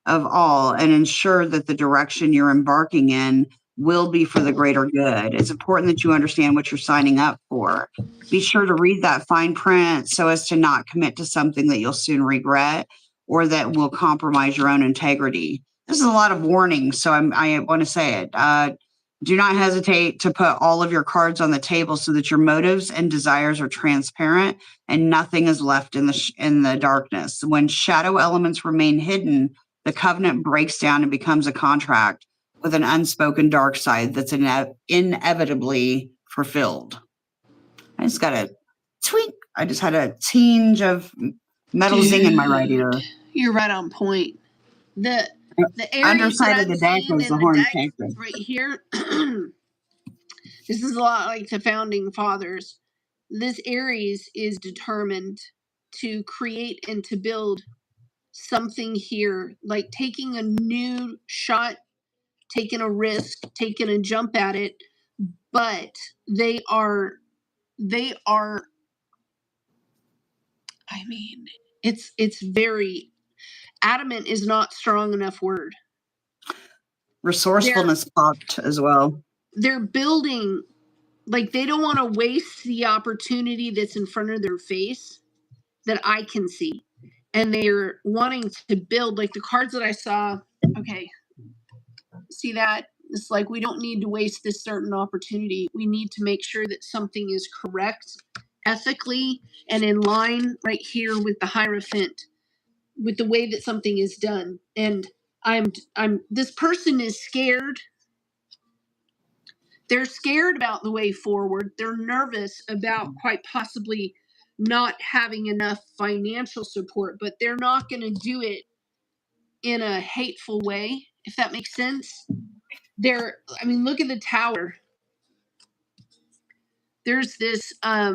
of all and ensure that the direction you're embarking in will be for the greater good. It's important that you understand what you're signing up for. Be sure to read that fine print so as to not commit to something that you'll soon regret or that will compromise your own integrity. This is a lot of warning, so I want to say it. Do not hesitate to put all of your cards on the table so that your motives and desires are transparent and nothing is left in the darkness. When shadow elements remain hidden, the covenant breaks down and becomes a contract with an unspoken dark side that's inevitably fulfilled. I just got a tweak. I just had a tinge of metal zing in my right ear. You're right on point. The Aries Underside that of the I'm deck seeing is the in the horn deck cactus. right here, this is a lot like the founding fathers. This Aries is determined to create and to build something here, like taking a new shot, taking a risk, taking a jump at it, but they are I mean, it's very adamant is not strong enough word. Resourcefulness popped as well. They're building, like they don't want to waste the opportunity that's in front of their face that I can see. And they're wanting to build, like the cards that I saw. Okay, see that? It's like we don't need to waste this certain opportunity. We need to make sure that something is correct, ethically, and in line right here with the Hierophant, with the way that something is done. And I'm this person is scared. They're scared about the way forward. They're nervous about quite possibly not having enough financial support, but they're not going to do it in a hateful way, if that makes sense. I mean, look at the Tower. There's this, how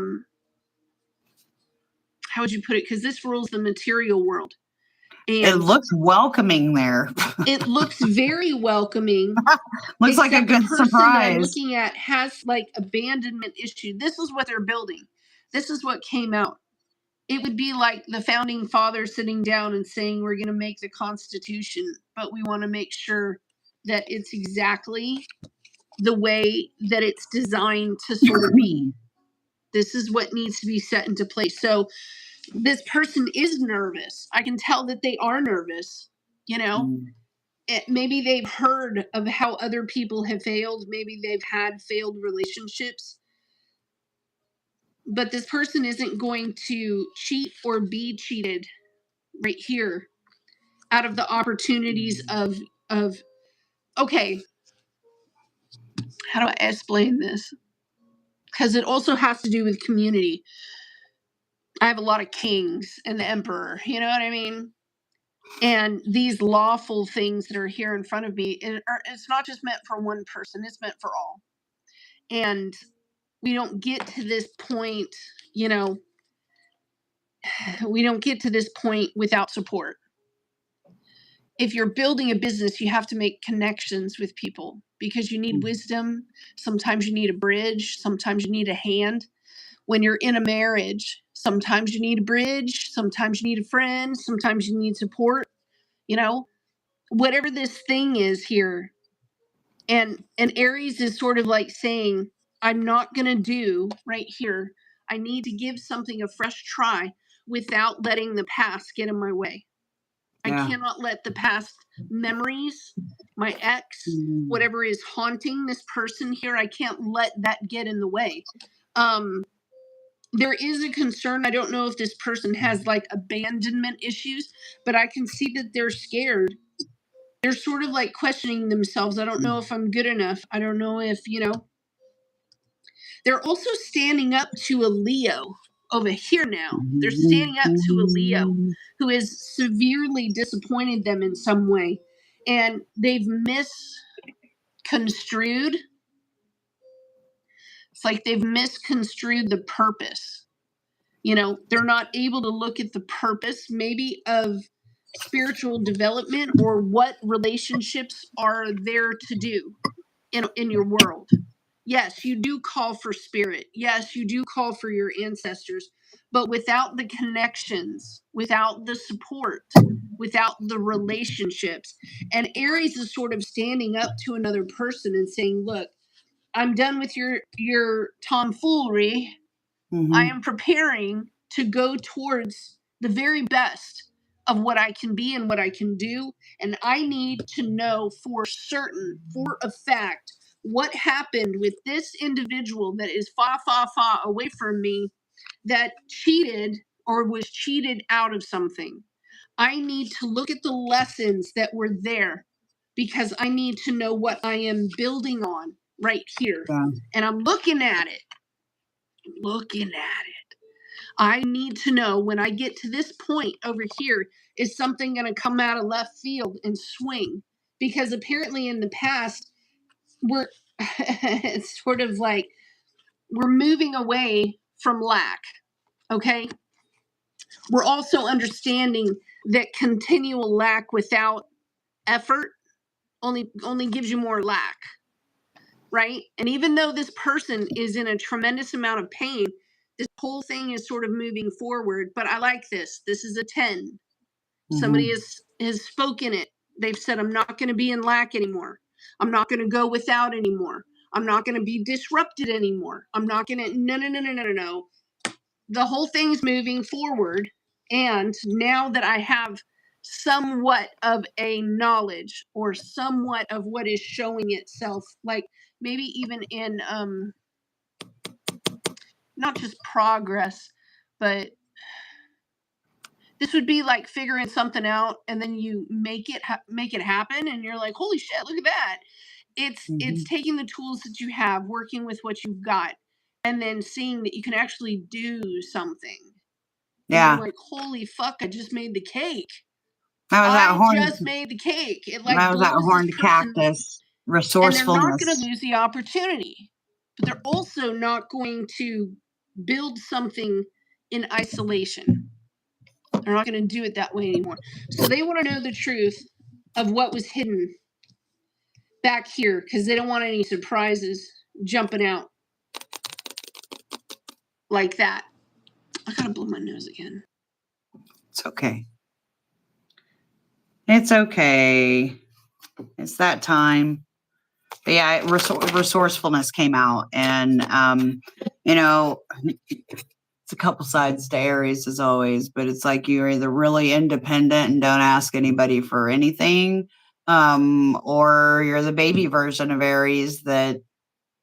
would you put it? Because this rules the material world. And it looks welcoming there. It looks very welcoming. Looks like a good the person surprise. that I'm looking at has like abandonment issue. This is what they're building. This is what came out. It would be like the founding fathers sitting down and saying, we're going to make the Constitution, but we want to make sure that it's exactly the way that it's designed to sort of be. This is what needs to be set into place. So this person is nervous. I can tell that they are nervous, you know. Maybe they've heard of how other people have failed. Maybe they've had failed relationships. But this person isn't going to cheat or be cheated right here out of the opportunities of okay, how do I explain this? Because it also has to do with community. I have a lot of kings and the emperor, you know what I mean? And these lawful things that are here in front of me, it's not just meant for one person, it's meant for all. And we don't get to this point, you know, we don't get to this point without support. If you're building a business, you have to make connections with people because you need wisdom. Sometimes you need a bridge. Sometimes you need a hand. When you're in a marriage, sometimes you need a bridge. Sometimes you need a friend. Sometimes you need support. You know, whatever this thing is here. And Aries is sort of like saying, I'm not going to do right here. I need to give something a fresh try without letting the past get in my way. Yeah. I cannot let the past memories, my ex, whatever is haunting this person here, I can't let that get in the way. There is a concern. I don't know if this person has like abandonment issues, but I can see that they're scared. They're sort of like questioning themselves. I don't know if I'm good enough. I don't know if, you know. They're also standing up to a Leo over here now. They're standing up to a Leo who has severely disappointed them in some way. And they've misconstrued. It's like they've misconstrued the purpose. You know, they're not able to look at the purpose maybe of spiritual development or what relationships are there to do in your world. Yes, you do call for spirit. Yes, you do call for your ancestors. But without the connections, without the support, without the relationships. And Aries is sort of standing up to another person and saying, look, I'm done with your tomfoolery. I am preparing to go towards the very best of what I can be and what I can do. And I need to know for certain, for a fact, what happened with this individual that is far, far, far away from me that cheated or was cheated out of something. I need to look at the lessons that were there because I need to know what I am building on right here. Yeah. And I'm looking at it. I need to know when I get to this point over here, is something going to come out of left field and swing? Because apparently in the past, we're it's sort of like we're moving away from lack. Okay. We're also understanding that continual lack without effort only gives you more lack. Right. And even though this person is in a tremendous amount of pain, this whole thing is sort of moving forward. But I like this. This is a 10. Somebody has spoken it. They've said, I'm not going to be in lack anymore. I'm not going to go without anymore. I'm not going to be disrupted anymore. I'm not going to, no. The whole thing's moving forward. And now that I have somewhat of a knowledge or somewhat of what is showing itself, like maybe even in, not just progress, but this would be like figuring something out and then you make it happen and you're like, holy shit, look at that. It's taking the tools that you have, working with what you've got, and then seeing that you can actually do something. Yeah. And you're like, holy fuck, I just made the cake. Just made the cake. It that like was that blows horned this person, cactus. and they're Resourcefulness. not going to lose the opportunity, but they're also not going to build something in isolation. They're not going to do it that way anymore. So they want to know the truth of what was hidden back here because they don't want any surprises jumping out like that. I gotta blow my nose again. It's okay. It's okay. It's that time. But yeah, resourcefulness came out, and you know, it's a couple sides to Aries as always, but it's like you're either really independent and don't ask anybody for anything, or you're the baby version of Aries that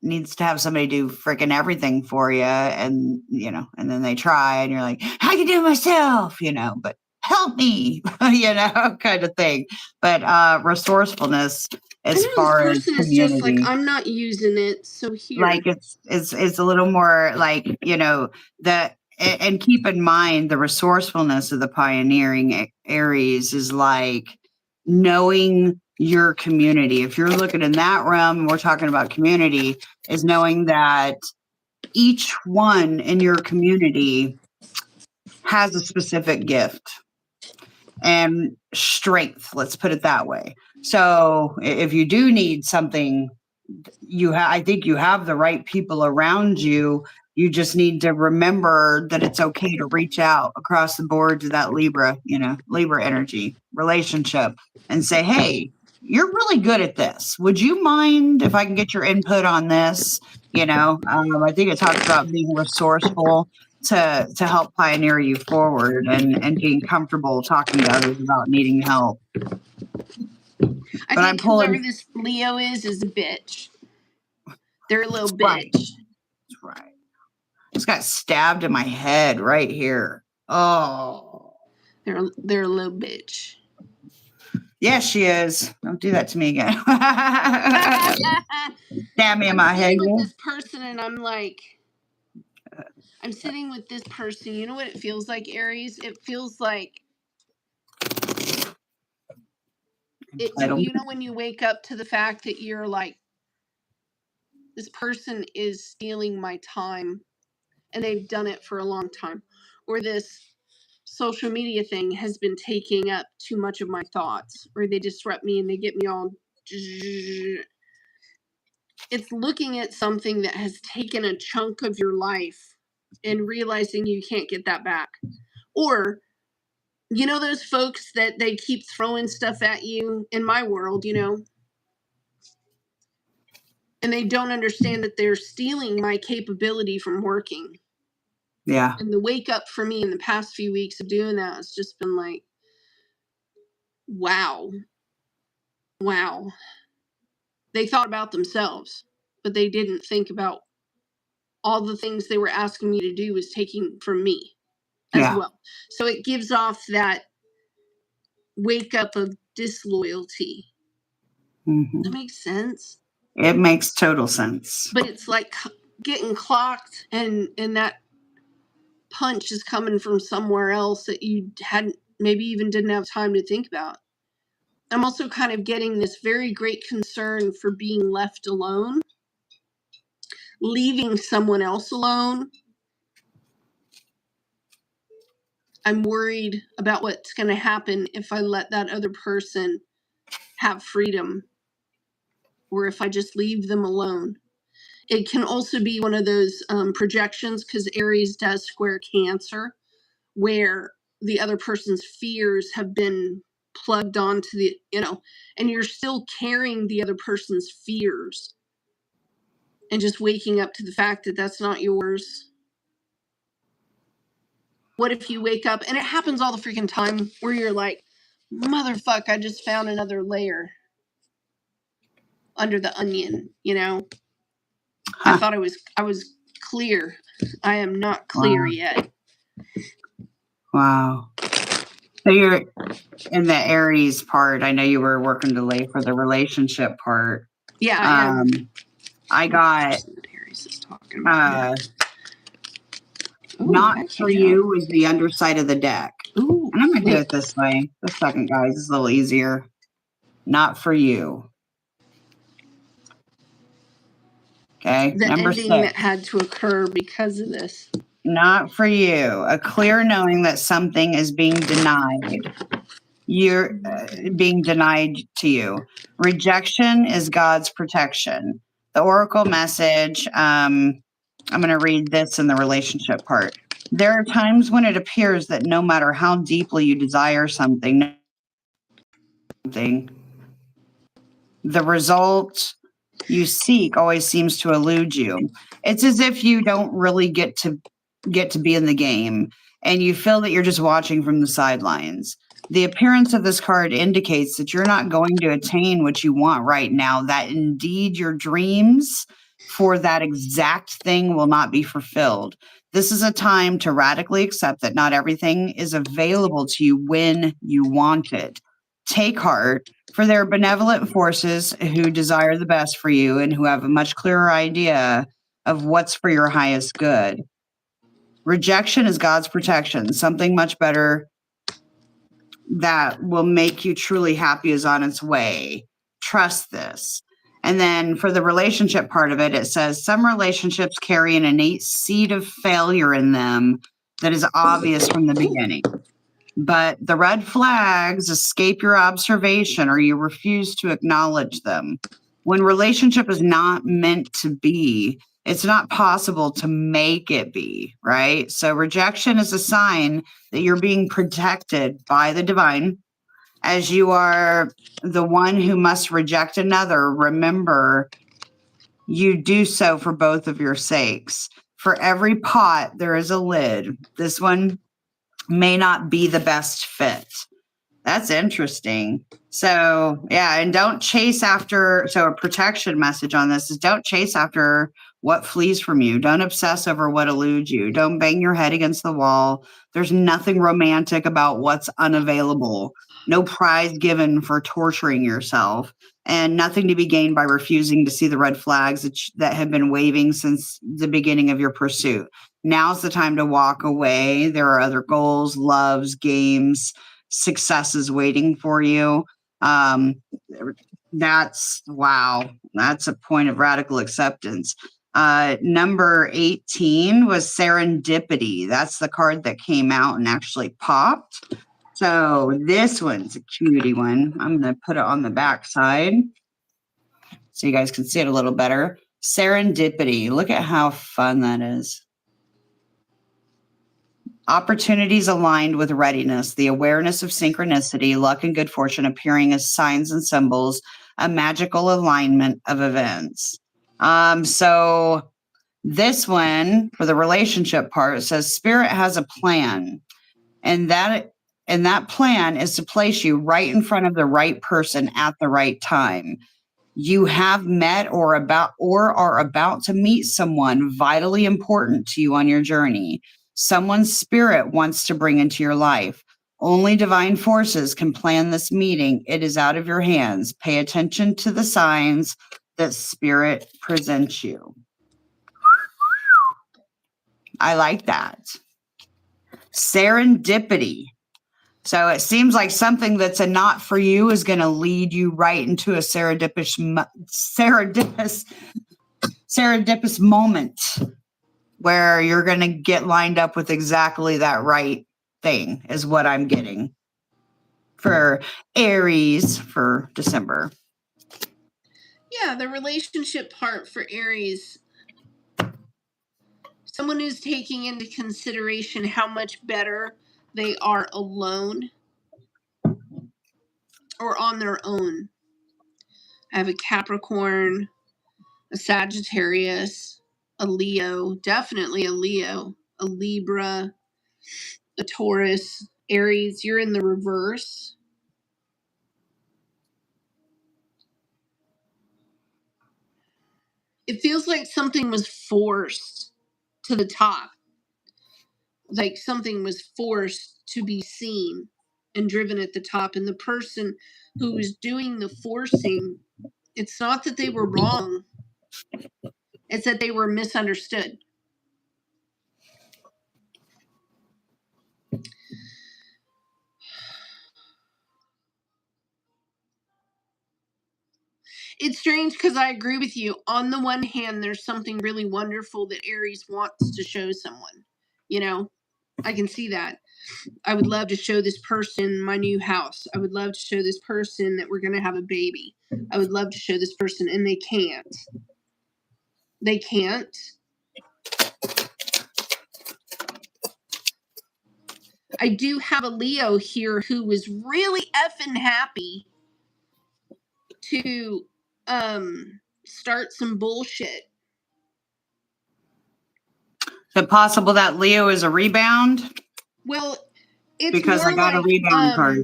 needs to have somebody do freaking everything for you, and and then they try, and you're like, I can do it myself, but help me, kind of thing. But resourcefulness as far as this person community, is just like, I'm not using it, so here. like it's a little more like that. And keep in mind the resourcefulness of the pioneering Aries is like knowing your community. If you're looking in that realm, we're talking about community, is knowing that each one in your community has a specific gift and strength. Let's put it that way. So if you do need something, I think you have the right people around you. You just need to remember that it's okay to reach out across the board to that Libra energy relationship and say, hey, you're really good at this. Would you mind if I can get your input on this? I think it talks about being resourceful to help pioneer you forward and being comfortable talking to others about needing help. I think whoever this Leo is a bitch. They're a little bitch. That's right. Just got stabbed in my head right here. Oh. They're a little bitch. Yeah, she is. Don't do that to me again. Stab me in my head. I'm sitting with this person and I'm like, I'm sitting with this person. You know what it feels like, Aries? It feels like when you wake up to the fact that you're like, this person is stealing my time and they've done it for a long time. Or this social media thing has been taking up too much of my thoughts, or they disrupt me and they get me all. It's looking at something that has taken a chunk of your life and realizing you can't get that back. Or, those folks that they keep throwing stuff at you in my world, and they don't understand that they're stealing my capability from working. Yeah. And the wake up for me in the past few weeks of doing that has just been like, wow. They thought about themselves, but they didn't think about all the things they were asking me to do was taking from me as well. So it gives off that wake up of disloyalty. That makes sense. It makes total sense. But it's like getting clocked, and that punch is coming from somewhere else that you hadn't, maybe even didn't have time to think about. I'm also kind of getting this very great concern for being left alone, leaving someone else alone. I'm worried about what's going to happen if I let that other person have freedom, or if I just leave them alone. It can also be one of those projections, because Aries does square Cancer, where the other person's fears have been plugged onto the, and you're still carrying the other person's fears, and just waking up to the fact that that's not yours. What if you wake up, and it happens all the freaking time, where you're like, motherfuck, I just found another layer under the onion, I thought I was clear. I am not clear yet. Wow. So you're in the Aries part. I know you were working delay for the relationship part. Yeah, I am. I got Aries is talking about. not for you is the underside of the deck. Ooh, and I'm going to do it this way. The second, guys, is a little easier. Not for you. Okay. The Number ending 6. that had to occur because of this. Not for you. A clear knowing that something is being denied. You're being denied to you. Rejection is God's protection. The oracle message, I'm going to read this in the relationship part. There are times when it appears that no matter how deeply you desire something, the result you seek always seems to elude you. It's as if you don't really get to be in the game, and you feel that you're just watching from the sidelines. The appearance of this card indicates that you're not going to attain what you want right now, that indeed your dreams for that exact thing will not be fulfilled. This is a time to radically accept that not everything is available to you when you want it. Take heart, for there are benevolent forces who desire the best for you and who have a much clearer idea of what's for your highest good. Rejection is God's protection. Something much better that will make you truly happy is on its way. Trust this. And then for the relationship part of it, it says some relationships carry an innate seed of failure in them that is obvious from the beginning. But the red flags escape your observation, or you refuse to acknowledge them. When relationship is not meant to be, it's not possible to make it be, right? So rejection is a sign that you're being protected by the divine. As you are the one who must reject another, remember you do so for both of your sakes. For every pot, there is a lid. This one may not be the best fit. That's interesting. So, yeah, and don't chase after. So, a protection message on this is don't chase after what flees from you. Don't obsess over what eludes you. Don't bang your head against the wall. There's nothing romantic about what's unavailable. No prize given for torturing yourself, and nothing to be gained by refusing to see the red flags that have been waving since the beginning of your pursuit. Now's the time to walk away. There are other goals, loves, games, successes waiting for you. That's a point of radical acceptance. Number 18 was serendipity. That's the card that came out and actually popped. So this one's a cutie one. I'm going to put it on the back side so you guys can see it a little better. Serendipity. Look at how fun that is. Opportunities aligned with readiness, the awareness of synchronicity, luck and good fortune appearing as signs and symbols, a magical alignment of events. So this one for the relationship part says Spirit has a plan, and that plan is to place you right in front of the right person at the right time. You have met or are about to meet someone vitally important to you on your journey. Someone's spirit wants to bring into your life. Only divine forces can plan this meeting. It is out of your hands. Pay attention to the signs that spirit presents you. I like that. Serendipity. So it seems like something that's a not for you is going to lead you right into a serendipitous moment where you're going to get lined up with exactly that right thing is what I'm getting for Aries for December. Yeah, the relationship part for Aries. Someone who's taking into consideration how much better they are alone or on their own. I have a Capricorn, a Sagittarius, a Leo, definitely a Leo, a Libra, a Taurus, Aries. You're in the reverse. It feels like something was forced to the top. Like something was forced to be seen and driven at the top. And the person who was doing the forcing, it's not that they were wrong, it's that they were misunderstood. It's strange because I agree with you. On the one hand, there's something really wonderful that Aries wants to show someone. You know, I can see that. I would love to show this person my new house. I would love to show this person that we're going to have a baby. I would love to show this person, and they can't. They can't. I do have a Leo here who was really effing happy to start some bullshit. Is it possible that Leo is a rebound? Well, it's because more I got like, a rebound card.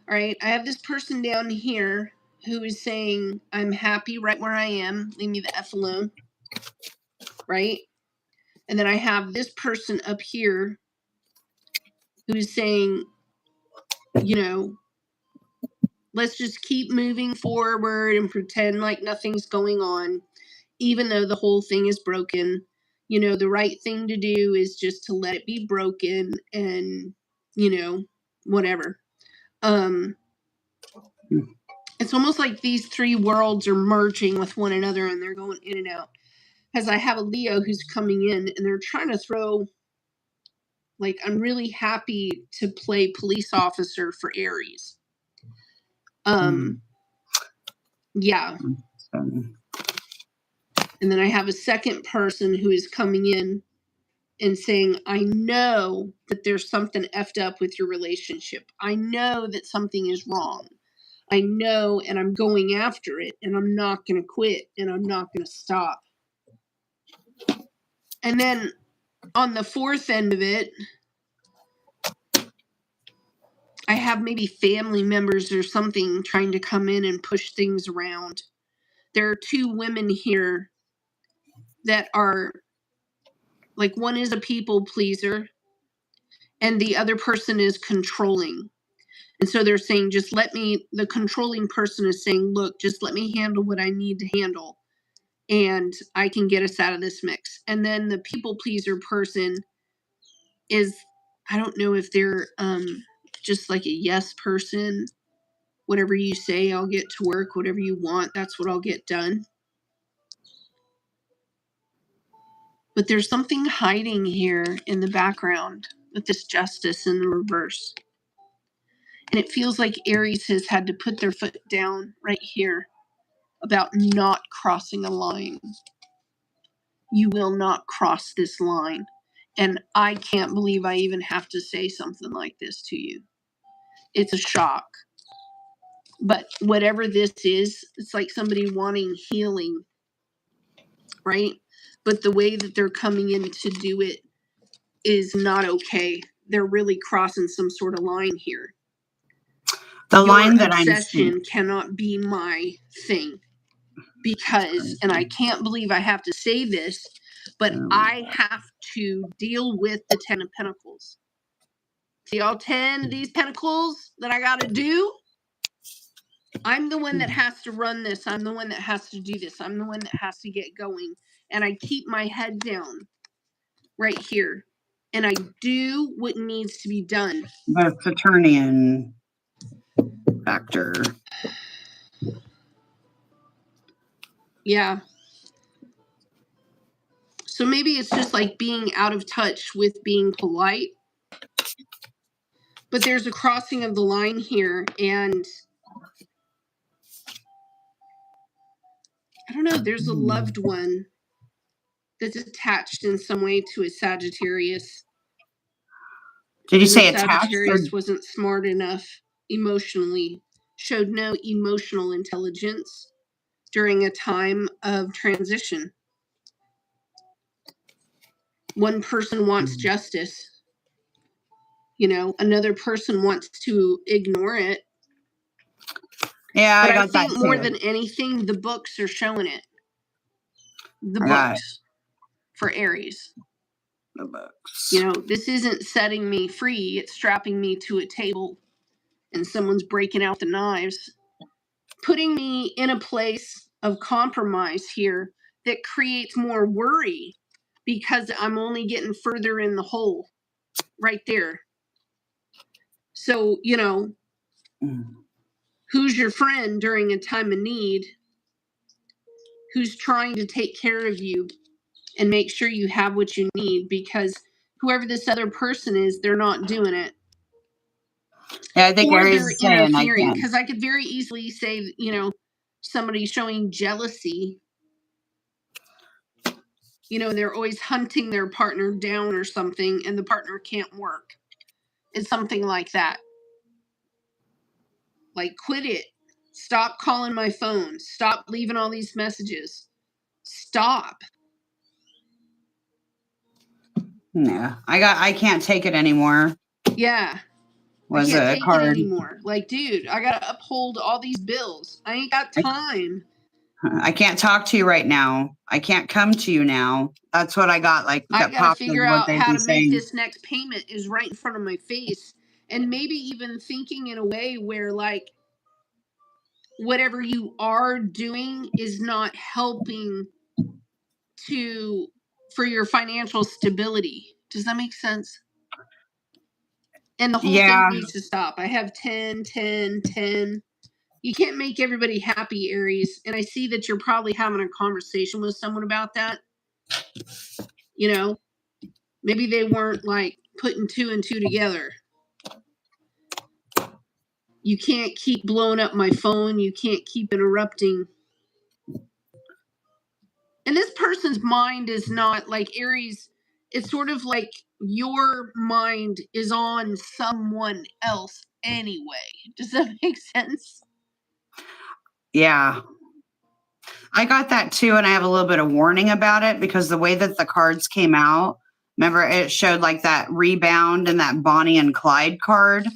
All right, I have this person down here who is saying, I'm happy right where I am. Leave me the F alone. Right? And then I have this person up here who's saying, you know, let's just keep moving forward and pretend like nothing's going on, even though the whole thing is broken. You know, the right thing to do is just to let it be broken and, you know, whatever. It's almost like these three worlds are merging with one another and they're going in and out. Because I have a Leo who's coming in and they're trying to throw, like, I'm really happy to play police officer for Aries. Yeah. And then I have a second person who is coming in and saying, I know that there's something effed up with your relationship. I know that something is wrong. I know, and I'm going after it, and I'm not going to quit, and I'm not going to stop. And then on the fourth end of it, I have maybe family members or something trying to come in and push things around. There are two women here that are, like, one is a people pleaser, and the other person is controlling. And so they're saying, just let me, the controlling person is saying, look, just let me handle what I need to handle and I can get us out of this mix. And then the people pleaser person is, I don't know if they're just like a yes person. Whatever you say, I'll get to work. Whatever you want, that's what I'll get done. But there's something hiding here in the background with this justice in the reverse. And it feels like Aries has had to put their foot down right here about not crossing a line. You will not cross this line. And I can't believe I even have to say something like this to you. It's a shock. But whatever this is, it's like somebody wanting healing, right? But the way that they're coming in to do it is not okay. They're really crossing some sort of line here. The Your line that obsession cannot be my thing. Because, and I can't believe I have to say this, but I have to deal with the Ten of Pentacles. See all 10 of these pentacles that I got to do? I'm the one that has to run this. I'm the one that has to do this. I'm the one that has to get going. And I keep my head down right here. And I do what needs to be done. The Saturnian factor. Yeah. So maybe it's just like being out of touch with being polite. But there's a crossing of the line here. And I don't know, there's a loved one that's attached in some way to a Sagittarius. Did you say attached? Sagittarius wasn't smart enough emotionally, showed no emotional intelligence during a time of transition. One person wants justice. You know, another person wants to ignore it. Yeah, but I got I think that more too. than anything, the books are showing it. The books for Aries. The books. You know, this isn't setting me free. It's strapping me to a table and someone's breaking out the knives, putting me in a place of compromise here that creates more worry because I'm only getting further in the hole right there. So, you know, who's your friend during a time of need? Who's trying to take care of you and make sure you have what you need? Because whoever this other person is, they're not doing it. Yeah, I think or Aries they're is saying interfering. Because I could very easily say, you know, somebody showing jealousy. You know, they're always hunting their partner down or something, and the partner can't work. It's something like that. Like, quit it. Stop calling my phone. Stop leaving all these messages. Stop. Yeah, I can't take it anymore. Yeah. Was I can't a take card. it anymore. Like, dude, I gotta uphold all these bills. I ain't got time. I can't talk to you right now. I can't come to you now. That's what I got. Like, I that gotta popped figure of what out they'd how be to make saying. this next payment is right in front of my face. And maybe even thinking in a way where, like, whatever you are doing is not helping for your financial stability. Does that make sense? And the whole thing needs to stop. I have 10, 10, 10. You can't make everybody happy, Aries. And I see that you're probably having a conversation with someone about that. You know, maybe they weren't like putting 2 and 2 together. You can't keep blowing up my phone. You can't keep interrupting. And this person's mind is not like Aries. It's sort of like your mind is on someone else anyway. Does that make sense? Yeah. I got that too, and I have a little bit of warning about it because the way that the cards came out, remember it showed like that rebound and that Bonnie and Clyde card.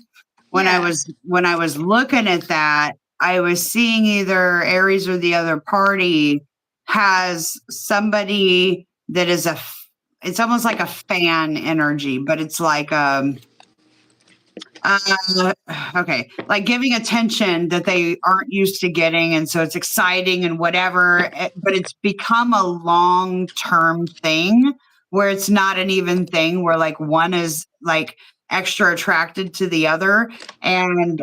When I was looking at that, I was seeing either Aries or the other party has somebody that is it's almost like a fan energy, but it's like okay, like giving attention that they aren't used to getting, and so it's exciting and whatever, but it's become a long-term thing where it's not an even thing where like one is like extra attracted to the other and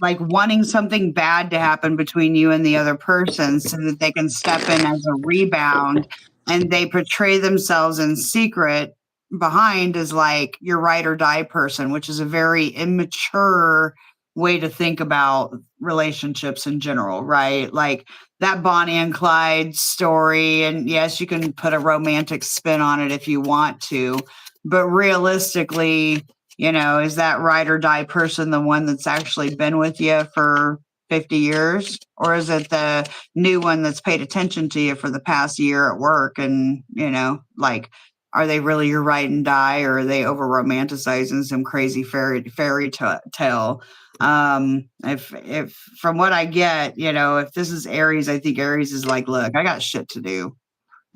like wanting something bad to happen between you and the other person so that they can step in as a rebound, and they portray themselves in secret behind as like your ride or die person, which is a very immature way to think about relationships in general, right? Like that Bonnie and Clyde story. And yes, you can put a romantic spin on it if you want to, but realistically, you know, is that ride or die person the one that's actually been with you for 50 years? Or is it the new one that's paid attention to you for the past year at work? And, you know, like, are they really your ride and die, or are they over romanticizing some crazy fairy tale? If from what I get, you know, if this is Aries, I think Aries is like, look, I got shit to do.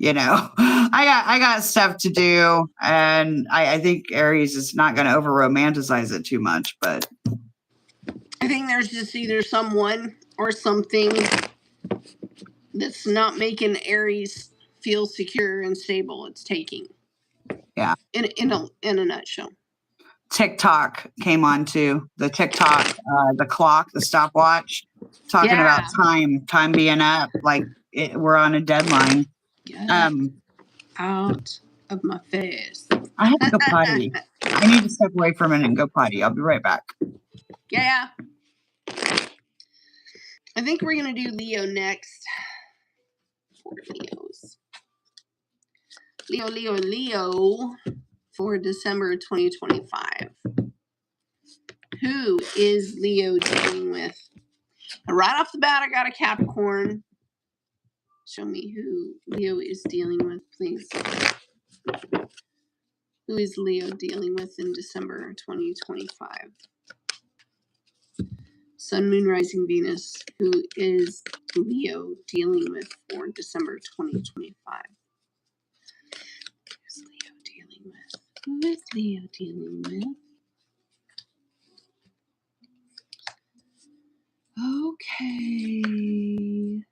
You know, I got stuff to do, and I think Aries is not going to over romanticize it too much, but I think there's just either someone or something that's not making Aries feel secure and stable. It's taking. Yeah. In a nutshell. TikTok came on too. The TikTok, the clock, the stopwatch, talking about time being up, like we're on a deadline. Get out of my face. I have to go potty. I need to step away for a minute and go potty. I'll be right back. Yeah. I think we're going to do Leo next. For Leos. Leo for December 2025. Who is Leo dealing with? Now, right off the bat, I got a Capricorn. Show me who Leo is dealing with, please. Who is Leo dealing with in December 2025? Sun, Moon, Rising, Venus. Who is Leo dealing with for December 2025? Who's Leo dealing with? Who is Leo dealing with? Okay.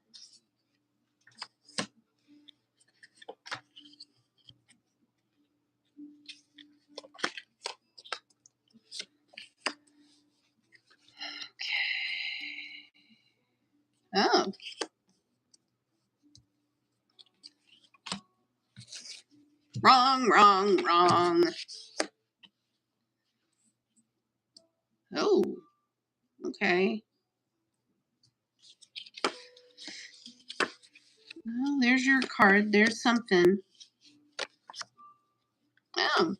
Oh. Wrong. Oh. Okay. Well, there's your card. There's something. Oh.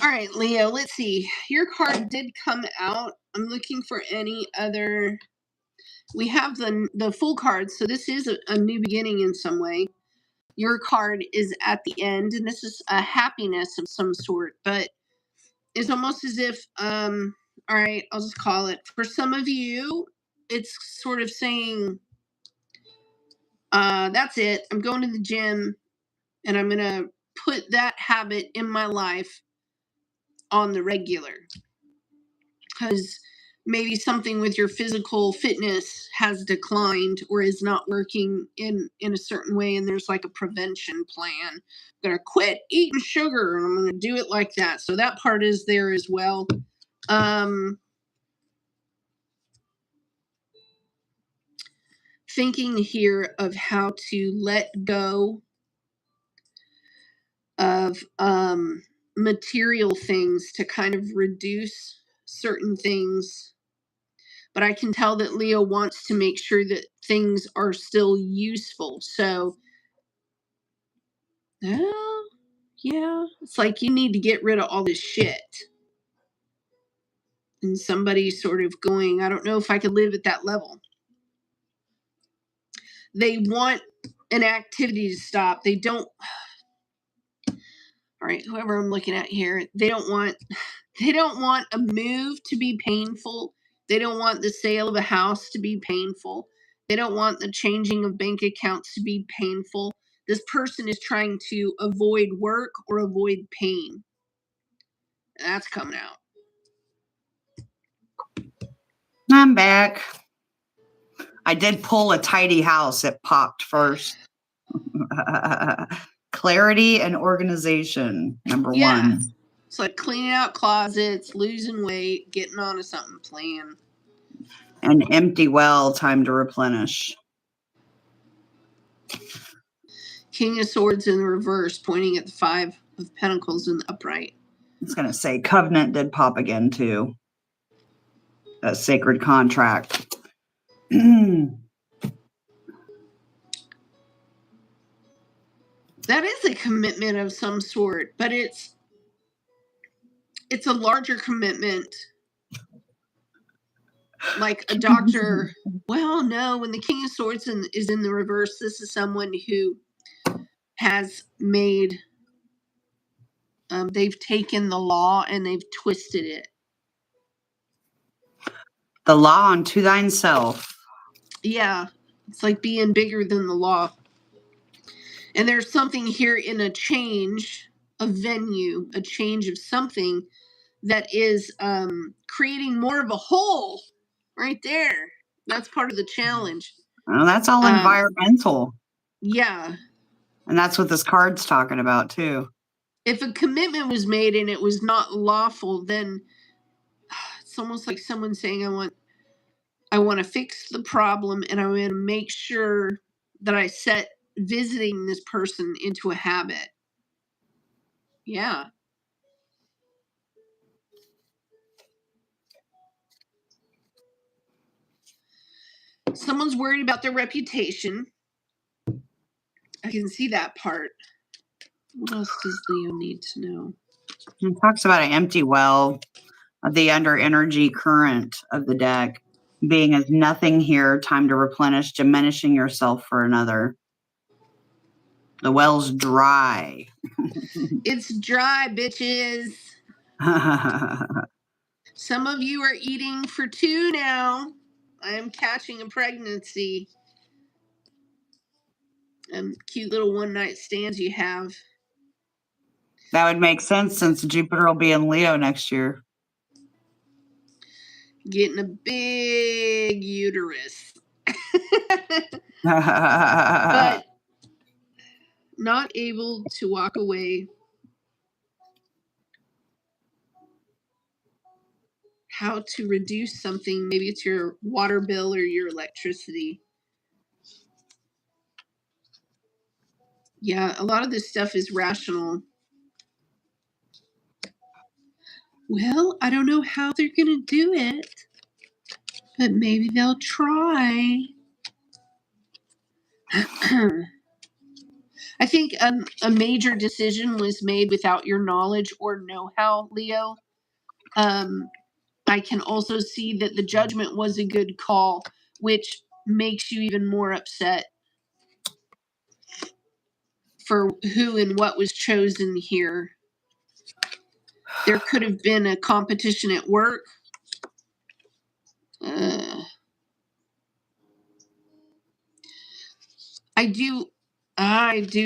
All right, Leo, let's see. Your card did come out. I'm looking for any other. We have the full card, so this is a new beginning in some way. Your card is at the end, and this is a happiness of some sort, but it's almost as if, all right, I'll just call it. For some of you, it's sort of saying, that's it. I'm going to the gym, and I'm going to put that habit in my life on the regular. Because maybe something with your physical fitness has declined or is not working in a certain way, and there's like a prevention plan. I'm going to quit eating sugar, and I'm going to do it like that. So that part is there as well. Thinking here of how to let go of material things to kind of reduce certain things. But I can tell that Leo wants to make sure that things are still useful. So, yeah, it's like you need to get rid of all this shit. And somebody's sort of going, I don't know if I could live at that level. They want an activity to stop. They don't. All right, whoever I'm looking at here, they don't want a move to be painful. They don't want the sale of a house to be painful. They don't want the changing of bank accounts to be painful. This person is trying to avoid work or avoid pain. That's coming out. I'm back. I did pull a tidy house. It popped first. Clarity and organization, number one. It's like cleaning out closets, losing weight, getting onto something plan. An empty well, time to replenish. King of Swords in the reverse, pointing at the 5 of Pentacles in the upright. I was going to say Covenant did pop again, too. A sacred contract. That is a commitment of some sort, but it's a larger commitment like a doctor. Well, no, when the King of Swords is in the reverse, this is someone who has made, they've taken the law and they've twisted it. The law unto thyself. Yeah, it's like being bigger than the law. And there's something here in a change of venue, a change of something that is creating more of a whole right there. That's part of the challenge. Well, that's all environmental. Yeah. And that's what this card's talking about, too. If a commitment was made and it was not lawful, then it's almost like someone saying, I want to fix the problem, and I want to make sure that I set visiting this person into a habit. Yeah. Someone's worried about their reputation. I can see that part. What else does Leo need to know? It talks about an empty well, the under energy current of the deck being as nothing here, time to replenish, diminishing yourself for another. The well's dry. It's dry, bitches. Some of you are eating for two now. I am catching a pregnancy. Cute little one night stands you have. That would make sense since Jupiter will be in Leo next year. Getting a big uterus. But not able to walk away. How to reduce something. Maybe it's your water bill or your electricity. Yeah, a lot of this stuff is rational. Well, I don't know how they're going to do it, but maybe they'll try. I think a major decision was made without your knowledge or know-how, Leo. I can also see that the judgment was a good call, which makes you even more upset for who and what was chosen here. There could have been a competition at work. I do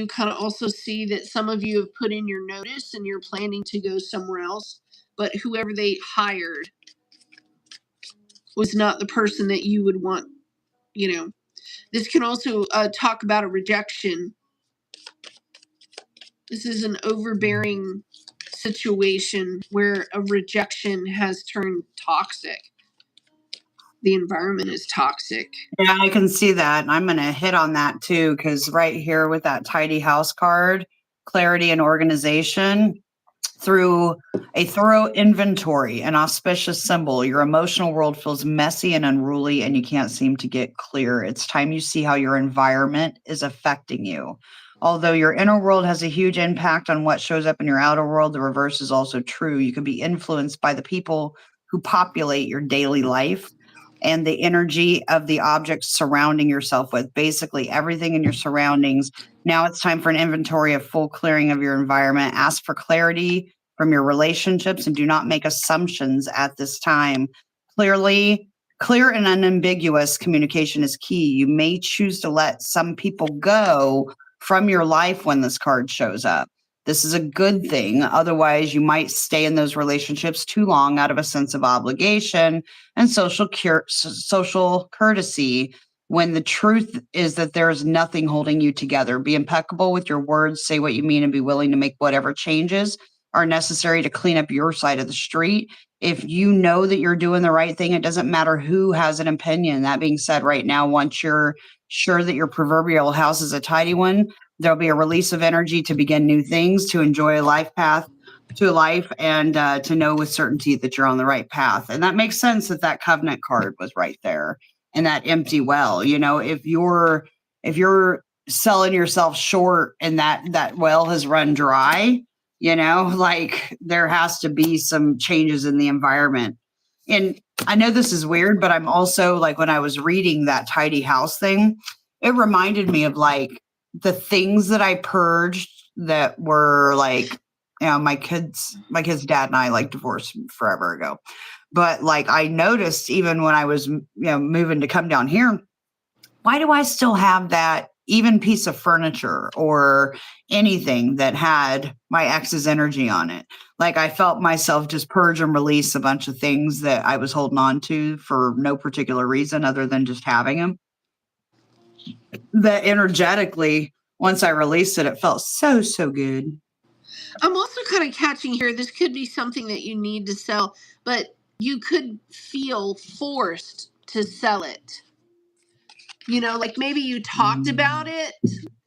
kind of also see that some of you have put in your notice and you're planning to go somewhere else, but whoever they hired was not the person that you would want, you know. This can also talk about a rejection. This is an overbearing situation where a rejection has turned toxic. The environment is toxic. Yeah, I can see that. And I'm going to hit on that too, because right here with that tidy house card, clarity and organization, through a thorough inventory, an auspicious symbol, your emotional world feels messy and unruly and you can't seem to get clear. It's time you see how your environment is affecting you. Although your inner world has a huge impact on what shows up in your outer world, the reverse is also true. You can be influenced by the people who populate your daily life and the energy of the objects surrounding yourself with, basically everything in your surroundings. Now it's time for an inventory of full clearing of your environment. Ask for clarity from your relationships and do not make assumptions at this time. Clear and unambiguous communication is key. You may choose to let some people go from your life when this card shows up. This is a good thing. Otherwise, you might stay in those relationships too long out of a sense of obligation and social courtesy, when the truth is that there is nothing holding you together. Be impeccable with your words, say what you mean, and be willing to make whatever changes are necessary to clean up your side of the street. If you know that you're doing the right thing, it doesn't matter who has an opinion. That being said, right now, once you're sure that your proverbial house is a tidy one, there'll be a release of energy to begin new things, to enjoy a life path to life, and to know with certainty that you're on the right path. And that makes sense that that covenant card was right there and that empty well. You know, if you're selling yourself short and that well has run dry, you know, like there has to be some changes in the environment. And I know this is weird, but I'm also like, when I was reading that tidy house thing, it reminded me of like the things that I purged that were like, you know, my kid's dad and I like divorced forever ago. But like, I noticed even when I was, you know, moving to come down here, why do I still have that even piece of furniture or anything that had my ex's energy on it? Like, I felt myself just purge and release a bunch of things that I was holding on to for no particular reason other than just having them. That energetically, once I released it, it felt so, so good. I'm also kind of catching here, this could be something that you need to sell, but you could feel forced to sell it. You know, like maybe you talked about it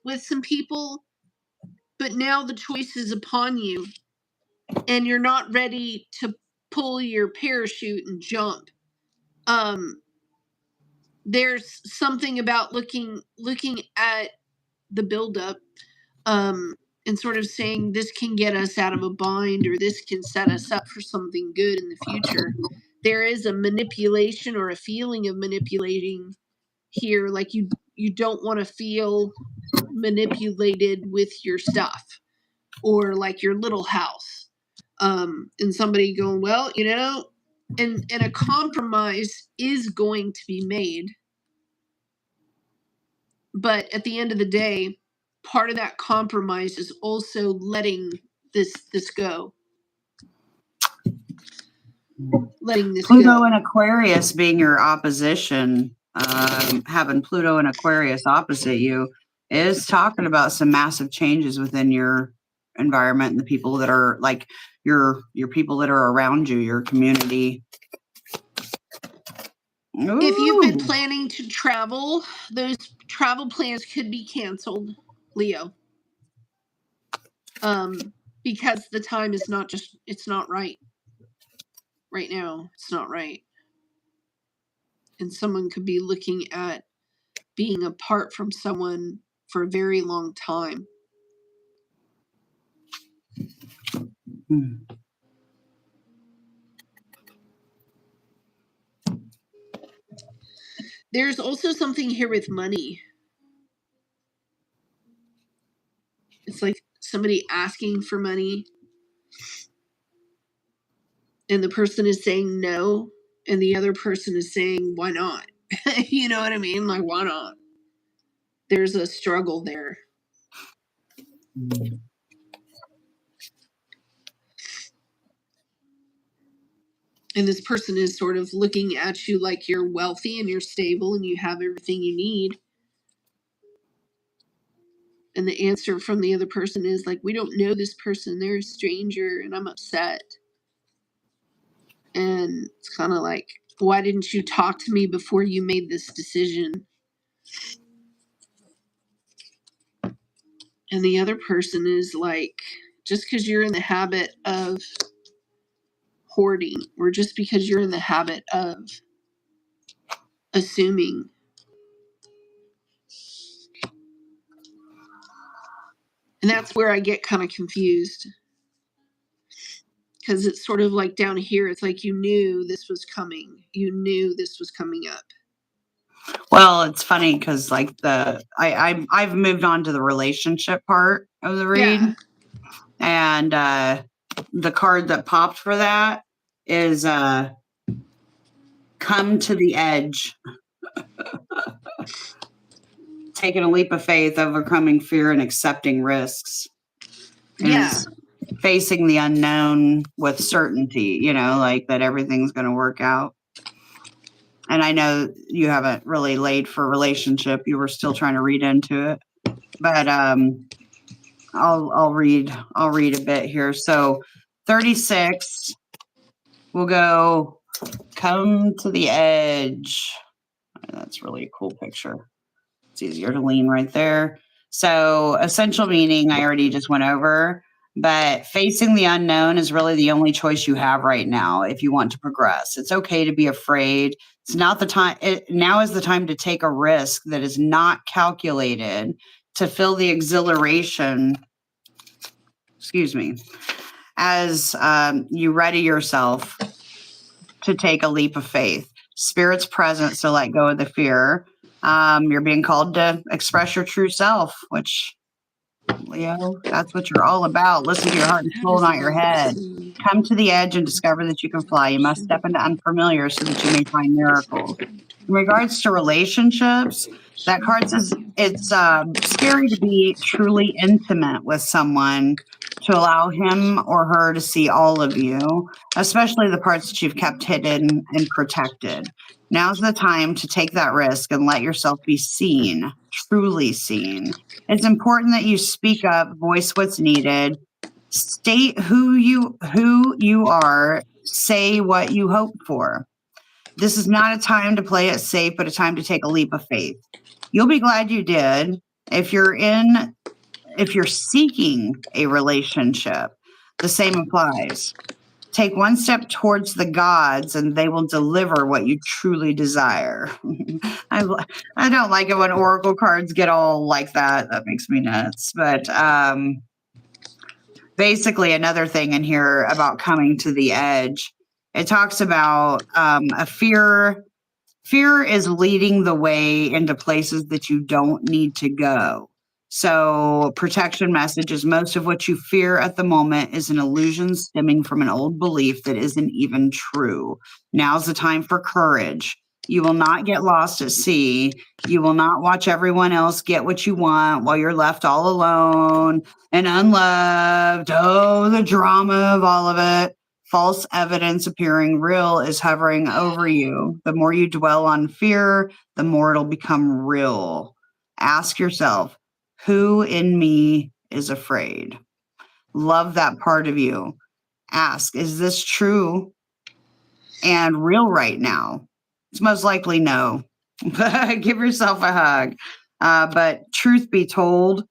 with some people, but now the choice is upon you and you're not ready to pull your parachute and jump. There's something about looking at the buildup, and sort of saying this can get us out of a bind or this can set us up for something good in the future. There is a manipulation or a feeling of manipulating here, like you don't want to feel manipulated with your stuff or like your little house, and somebody going, well, you know, and a compromise is going to be made, but at the end of the day, part of that compromise is also letting this go. Letting this Pluto go. and Aquarius being your opposition, having Pluto and Aquarius opposite you is talking about some massive changes within your environment and the people that are like your people that are around you, your community. Ooh. If you've been planning to travel, those travel plans could be canceled, Leo. Because the time is not just, it's not right. Right now, it's not right. And someone could be looking at being apart from someone for a very long time. There's also something here with money. It's like somebody asking for money and the person is saying no and the other person is saying why not. You know what I mean? Like, why not? There's a struggle there. And this person is sort of looking at you like you're wealthy and you're stable and you have everything you need. And the answer from the other person is like, we don't know this person. They're a stranger and I'm upset. And it's kind of like, why didn't you talk to me before you made this decision? And the other person is like, just because you're in the habit of hoarding or just because you're in the habit of assuming. And that's where I get kind of confused. Because it's sort of like down here, it's like you knew this was coming. You knew this was coming up. Well, it's funny because like I've moved on to the relationship part of the read. Yeah. And the card that popped for that is come to the edge. Taking a leap of faith, overcoming fear, and accepting risks. Yeah. Facing the unknown with certainty, you know, like that everything's going to work out. And I know you haven't really laid for a relationship. You were still trying to read into it. But I'll read a bit here. So 36, we'll go come to the edge. That's really a cool picture. It's easier to lean right there. So essential meaning I already just went over, but facing the unknown is really the only choice you have right now if you want to progress. It's okay to be afraid. It's not the time. Now is the time to take a risk that is not calculated to feel the exhilaration. Excuse me. As you ready yourself to take a leap of faith. Spirit's present, so let go of the fear. You're being called to express your true self, which, Leo, that's what you're all about. Listen to your heart and How soul, does not it your look? head. Come to the edge and discover that you can fly. You must step into unfamiliar so that you may find miracles. In regards to relationships, that card says it's scary to be truly intimate with someone, to allow him or her to see all of you, especially the parts that you've kept hidden and protected. Now's the time to take that risk and let yourself be seen, truly seen. It's important that you speak up, voice what's needed, state who you are, say what you hope for. This is not a time to play it safe, but a time to take a leap of faith. You'll be glad you did. If you're seeking a relationship, the same applies. Take one step towards the gods and they will deliver what you truly desire. I don't like it when oracle cards get all like that. That makes me nuts. But basically, another thing in here about coming to the edge, it talks about a fear. Fear is leading the way into places that you don't need to go. So, protection message is most of what you fear at the moment is an illusion stemming from an old belief that isn't even true. Now's the time for courage. You will not get lost at sea. You will not watch everyone else get what you want while you're left all alone and unloved. Oh, the drama of all of it. False evidence appearing real is hovering over you. The more you dwell on fear, the more it'll become real. Ask yourself, who in me is afraid? Love that part of you. Ask, is this true and real right now? It's most likely no. Give yourself a hug. But truth be told,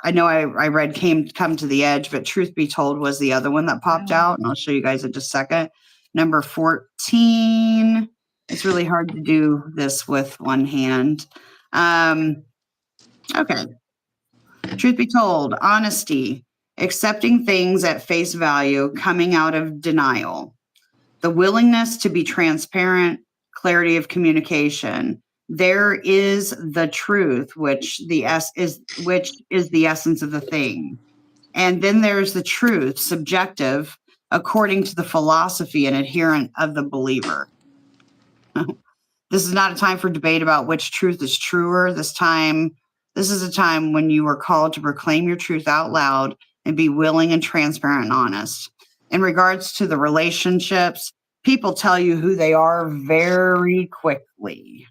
I know I read Come to the Edge, but Truth Be Told was the other one that popped out, and I'll show you guys in just a second. Number 14. It's really hard to do this with one hand. Okay. Truth be told, honesty, accepting things at face value, coming out of denial, the willingness to be transparent, clarity of communication. There is the truth, which is the essence of the thing. And then there's the truth, subjective, according to the philosophy and adherent of the believer. This is not a time for debate about which truth is truer. This is a time when you are called to proclaim your truth out loud and be willing and transparent and honest. In regards to the relationships, people tell you who they are very quickly.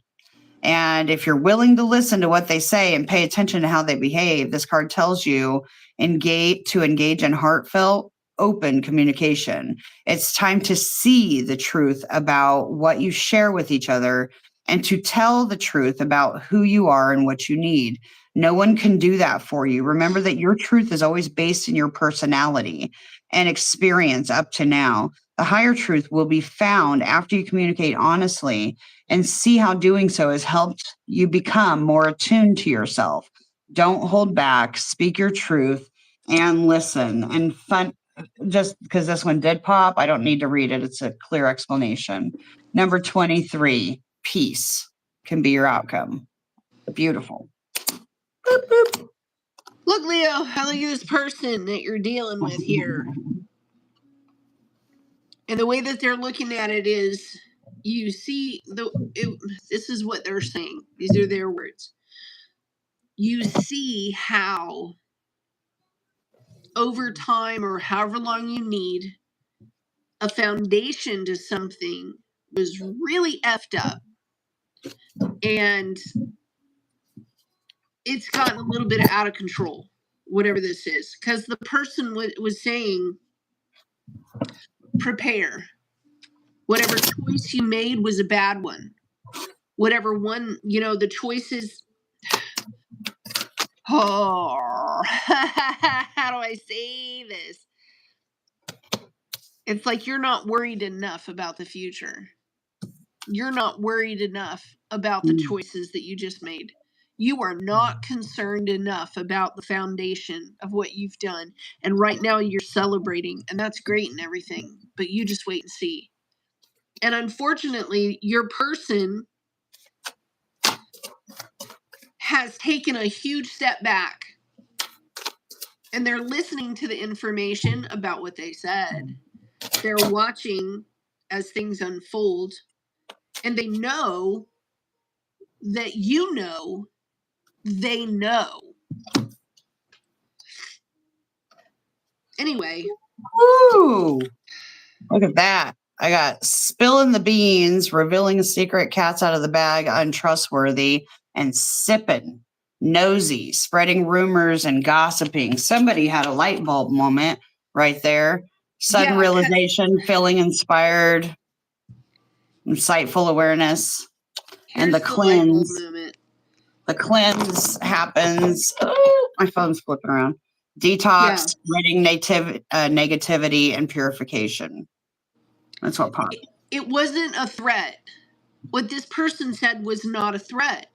And if you're willing to listen to what they say and pay attention to how they behave, this card tells you to engage in heartfelt, open communication. It's time to see the truth about what you share with each other and to tell the truth about who you are and what you need. No one can do that for you. Remember that your truth is always based in your personality and experience up to now. The higher truth will be found after you communicate honestly and see how doing so has helped you become more attuned to yourself. Don't hold back, speak your truth, and listen. And just because this one did pop, I don't need to read it. It's a clear explanation. Number 23, peace can be your outcome. Beautiful. Boop, boop. Look, Leo, I look at this person that you're dealing with here. And the way that they're looking at it is, you see, this is what they're saying. These are their words. You see how over time, or however long you need, a foundation to something was really effed up. And it's gotten a little bit out of control, whatever this is. Because the person was saying, prepare. Whatever choice you made was a bad one. Whatever one, the choices. Oh, how do I say this? It's like you're not worried enough about the future. You're not worried enough about the choices that you just made. You are not concerned enough about the foundation of what you've done. And right now you're celebrating, and that's great and everything, but you just wait and see. And unfortunately, your person has taken a huge step back, and they're listening to the information about what they said. They're watching as things unfold, and they know that you know they know. Anyway. Woo! Look at that. I got spilling the beans, revealing a secret, cats out of the bag, untrustworthy, and sipping, nosy, spreading rumors and gossiping. Somebody had a light bulb moment right there. Sudden realization, feeling inspired, insightful awareness. And the cleanse. The cleanse happens. Oh, my phone's flipping around. Detox, spreading negativity, and purification. That's what popped. It wasn't a threat. What this person said was not a threat.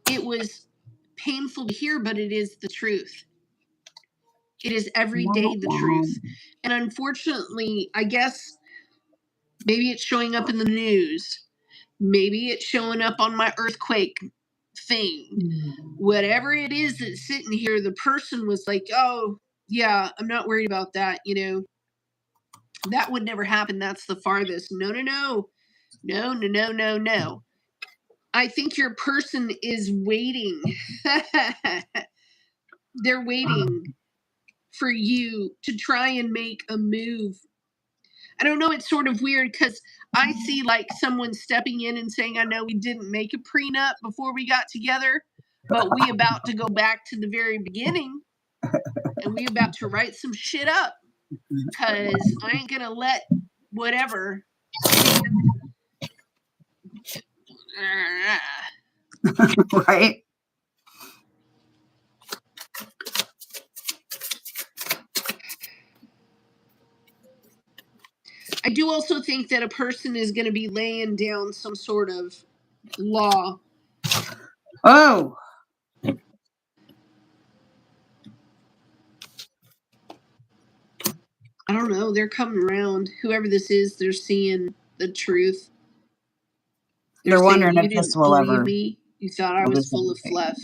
It was painful to hear, but it is the truth. It is every day the truth. And unfortunately, I guess maybe it's showing up in the news. Maybe it's showing up on my earthquake thing. Whatever it is that's sitting here, the person was like, oh, yeah, I'm not worried about that. You know, that would never happen. That's the farthest. No. I think your person is waiting. They're waiting for you to try and make a move. I don't know, it's sort of weird because I see like someone stepping in and saying, I know we didn't make a prenup before we got together, but we about to go back to the very beginning and we about to write some shit up because I ain't gonna let whatever right. I do also think that a person is going to be laying down some sort of law. Oh. I don't know. They're coming around. Whoever this is, they're seeing the truth. They're wondering if this will ever. Me. You thought I was full of fluff.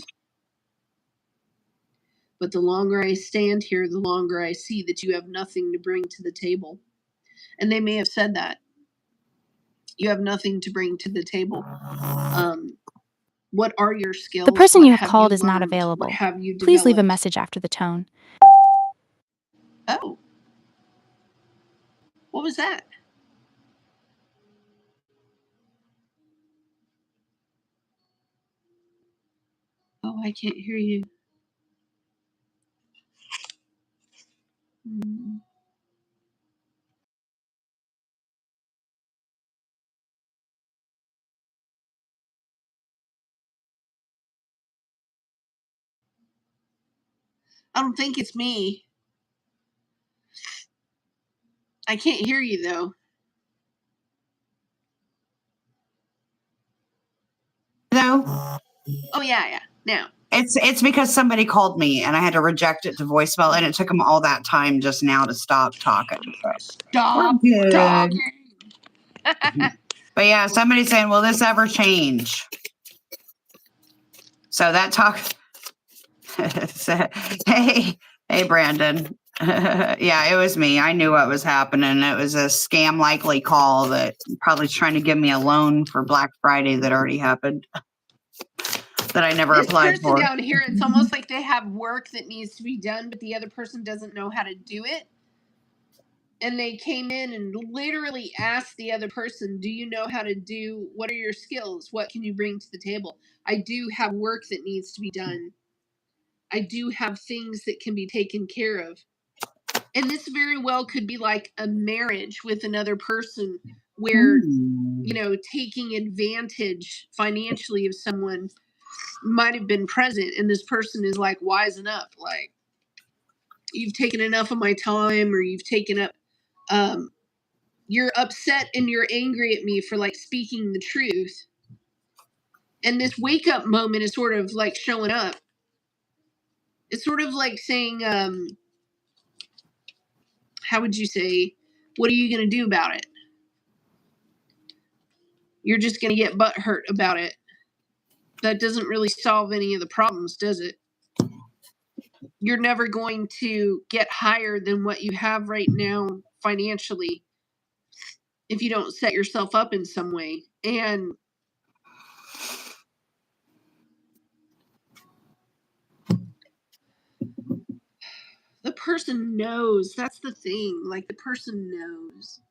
But the longer I stand here, the longer I see that you have nothing to bring to the table. And they may have said that. You have nothing to bring to the table. What are your skills? The person you have called is not available. Please leave a message after the tone. Oh. What was that? Oh, I can't hear you. I don't think it's me. I can't hear you though. No. Oh yeah. Now. It's because somebody called me and I had to reject it to voicemail, and it took them all that time just now to stop talking. Stop talking. But yeah, somebody's saying, will this ever change? So that talk. Hey, Brandon. Yeah, it was me. I knew what was happening. It was a scam likely call that probably trying to give me a loan for Black Friday that already happened. That I never applied for. Down here, it's almost like they have work that needs to be done, but the other person doesn't know how to do it. And they came in and literally asked the other person, do you know how to do, what are your skills? What can you bring to the table? I do have work that needs to be done. I do have things that can be taken care of. And this very well could be like a marriage with another person where, you know, taking advantage financially of someone might have been present, and this person is like wising up, like, you've taken enough of my time, or you've taken up, you're upset and you're angry at me for like speaking the truth, And this wake up moment is sort of like showing up. It's sort of like saying, how would you say, what are you going to do about it? You're just going to get butthurt about it. That doesn't really solve any of the problems, does it? You're never going to get higher than what you have right now financially if you don't set yourself up in some way. And the person knows. That's the thing. Like, the person knows.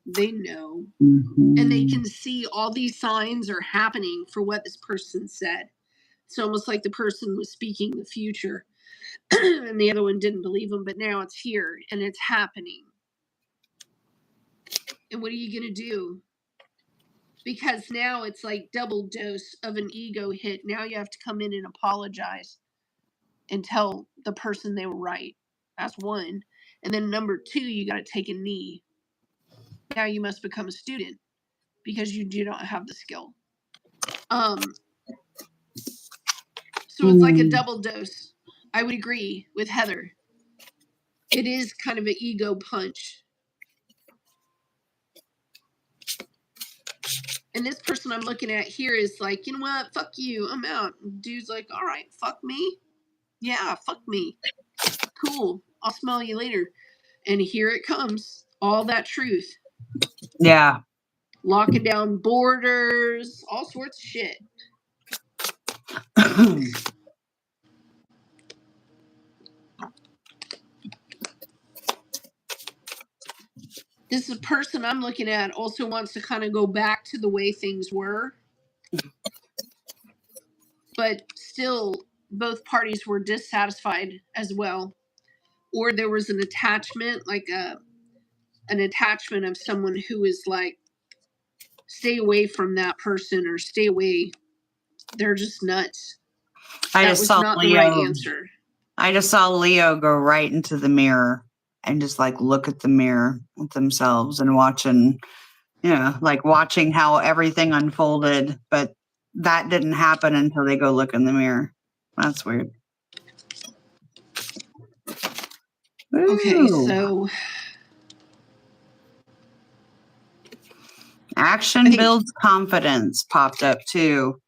They know. Mm-hmm. And they can see all these signs are happening for what this person said. It's almost like the person was speaking the future and the other one didn't believe him, but now it's here and it's happening. And what are you going to do? Because now it's like double dose of an ego hit. Now you have to come in and apologize and tell the person they were right. That's one. And then number two, you got to take a knee. Now you must become a student because you do not have the skill. So it's like a double dose. I would agree with Heather. It is kind of an ego punch. And this person I'm looking at here is like, you know what? Fuck you. I'm out. And dude's like, all right, fuck me. Yeah, fuck me. Cool. I'll smell you later. And here it comes. All that truth. Yeah. Locking down borders, all sorts of shit. This is a person I'm looking at also wants to kind of go back to the way things were. But still, both parties were dissatisfied as well. Or there was an attachment, like an attachment of someone who is like, stay away from that person or stay away. They're just nuts. That was not the right answer. I just saw Leo go right into the mirror and just like look at the mirror with themselves and watching, like watching how everything unfolded. But that didn't happen until they go look in the mirror. That's weird. Okay, so action builds confidence popped up too,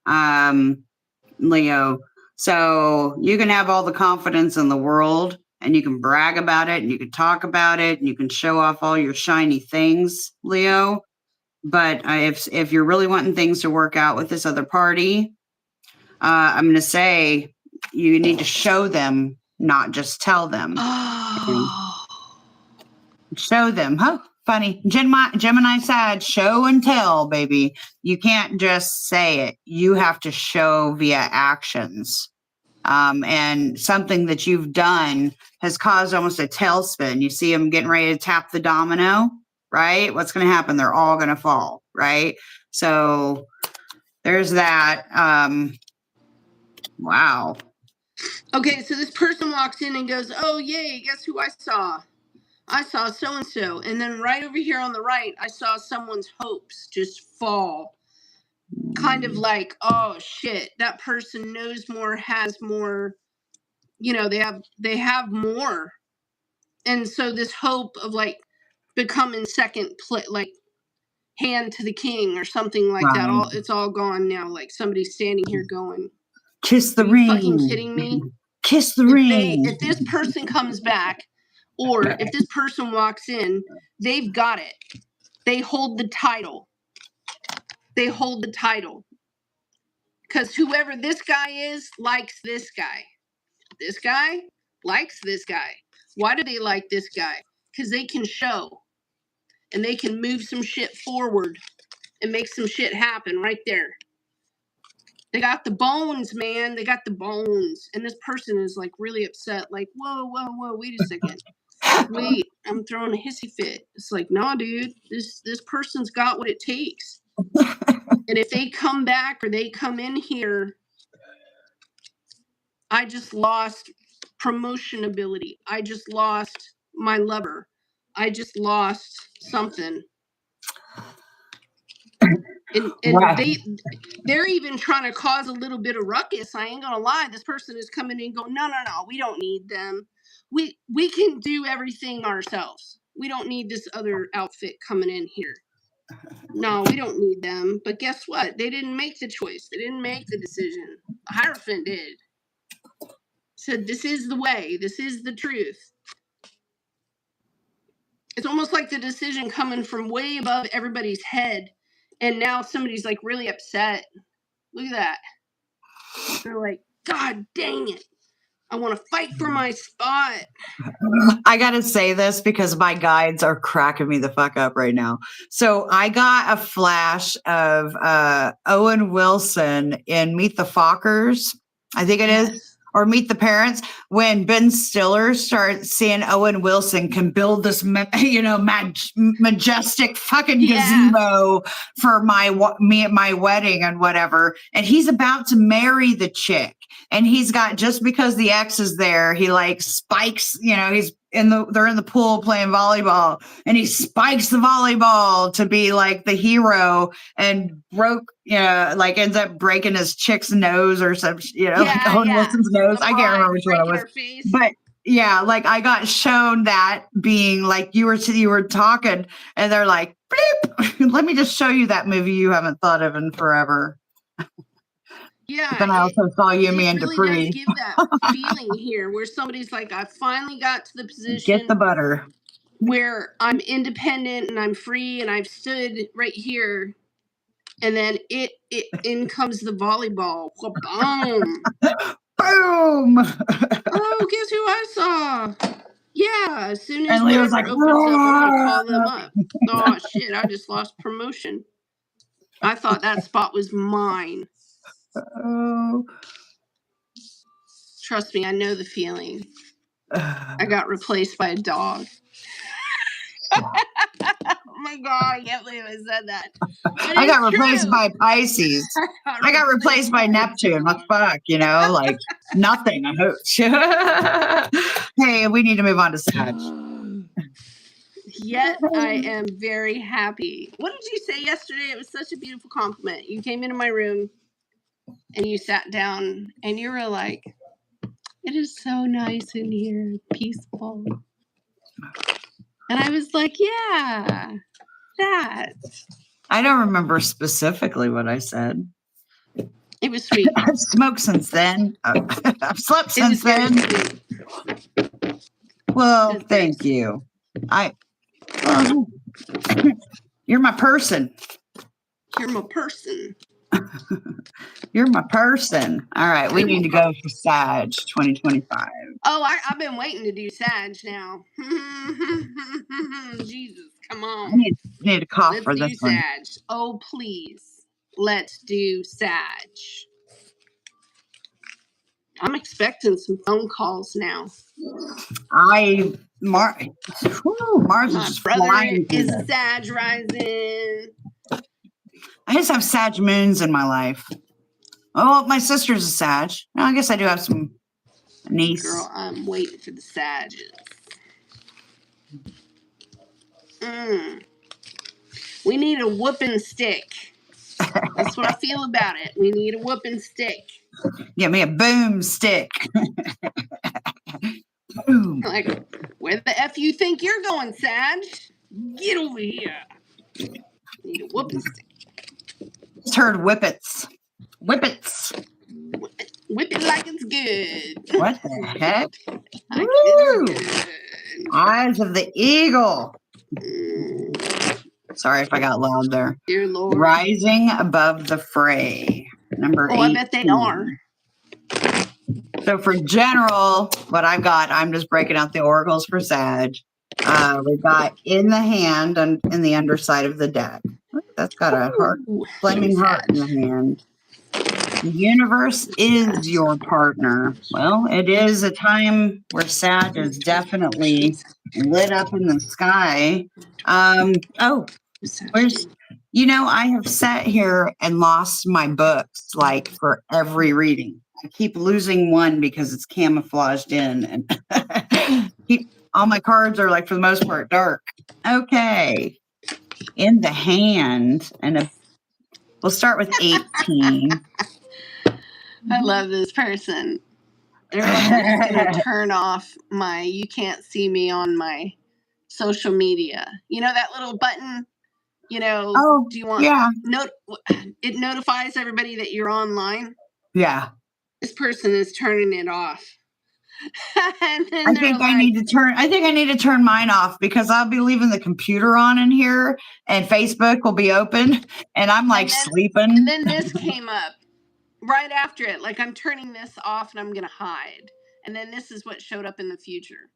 Leo. So you can have all the confidence in the world and you can brag about it and you can talk about it and you can show off all your shiny things, Leo. But if you're really wanting things to work out with this other party, I'm going to say you need to show them, not just tell them. Show them. Huh? Funny. Gemini said, show and tell, baby. You can't just say it. You have to show via actions. And something that you've done has caused almost a tailspin. You see them getting ready to tap the domino, right? What's going to happen? They're all going to fall, right? So there's that. Wow. Okay, so this person walks in and goes, oh, yay, guess who I saw? I saw so-and-so. And then right over here on the right, I saw someone's hopes just fall. Kind of like, oh, shit, that person knows more, has more, they have more. And so this hope of like becoming second, like hand to the king or something like that, it's all gone now. Like somebody's standing here going, kiss the ring. Fucking kidding me? Kiss the ring. If this person comes back, or if this person walks in, they've got it. They hold the title. They hold the title. Because whoever this guy is likes this guy. This guy likes this guy. Why do they like this guy? Because they can show. And they can move some shit forward and make some shit happen right there. They got the bones, man. They got the bones. And this person is like really upset. Like, whoa, wait a second. Wait, I'm throwing a hissy fit. It's like, nah, dude, this person's got what it takes. And if they come back or they come in here, I just lost promotion ability. I just lost my lover. I just lost something. And Right. they're even trying to cause a little bit of ruckus. I ain't gonna lie. This person is coming in and going, no, we don't need them. We can do everything ourselves. We don't need this other outfit coming in here. No, we don't need them. But guess what? They didn't make the choice. They didn't make the decision. Hierophant did. Said, this is the way. This is the truth. It's almost like the decision coming from way above everybody's head. And now somebody's like really upset. Look at that. They're like, God dang it. I want to fight for my spot. I got to say this because my guides are cracking me the fuck up right now. So I got a flash of Owen Wilson in Meet the Fockers, I think it is, or Meet the Parents, when Ben Stiller starts seeing Owen Wilson can build this, majestic fucking gazebo for my wedding and whatever. And he's about to marry the chick. And he's got, just because the ex is there, he like spikes, they're in the pool playing volleyball, and he spikes the volleyball to be like the hero, and ends up breaking his chick's nose or some, Owen Wilson's nose. I can't remember which one it was. But yeah, like I got shown that being like you were talking, and they're like, bleep, let me just show you that movie you haven't thought of in forever. Yeah. But then I also saw Yumi and really Dupree. Does give that feeling here where somebody's like, I finally got to the position. Get the butter. Where I'm independent and I'm free and I've stood right here. And then in comes the volleyball. Boom. Boom. Oh, guess who I saw? Yeah, as soon as Leo's like, opens up, I'm gonna call them up. Oh shit, I just lost promotion. I thought that spot was mine. Oh. Trust me, I know the feeling. I got replaced by a dog. Oh my God, I can't believe I said that. I got replaced by Pisces. I got replaced by Neptune. What the fuck, like nothing. I hope. Hey, we need to move on to Sag. Yet I am very happy. What did you say yesterday? It was such a beautiful compliment. You came into my room and you sat down and you were like, it is so nice in here, peaceful. And I was like, yeah, that. I don't remember specifically what I said. It was sweet. I've smoked since then. I've slept since then. Well, thank you. You're my person. You're my person. You're my person. All right, we need to go for Sag 2025. Oh, I've been waiting to do Sag now. Jesus, come on. I need to cough for this one. Sag. Oh, please. Let's do Sag. I'm expecting some phone calls now. Mars is just flying. Is Sag rising? I just have Sag moons in my life. Oh, my sister's a Sag. No, I guess I do have some niece. Girl, I'm waiting for the Sages. We need a whooping stick. That's what I feel about it. We need a whooping stick. Get me a boom stick. Boom. Like, where the F you think you're going, Sag? Get over here. Need a whooping stick. Just heard whippets. Whippets. Whip it like it's good. What the heck? Like it's good. Eyes of the eagle. Sorry if I got loud there. Dear Lord. Rising above the fray. Number 8. I bet they are. So for general, what I've got, I'm just breaking out the oracles for Sag. We've got in the hand and in the underside of the deck. That's got a heart, flaming heart in the hand. The universe is your partner. Well, it is a time where Sag is definitely lit up in the sky. I have sat here and lost my books like for every reading. I keep losing one because it's camouflaged in, and all my cards are like for the most part dark. Okay, in the hand and We'll start with 18. I love this person. They're like, I'm just going to turn off you can't see me on my social media. You know that little button? Oh, do you want it notifies everybody that you're online? Yeah. This person is turning it off. I think I need to turn mine off because I'll be leaving the computer on in here and Facebook will be open and I'm sleeping. And then this came up right after it. Like, I'm turning this off and I'm going to hide. And then this is what showed up in the future.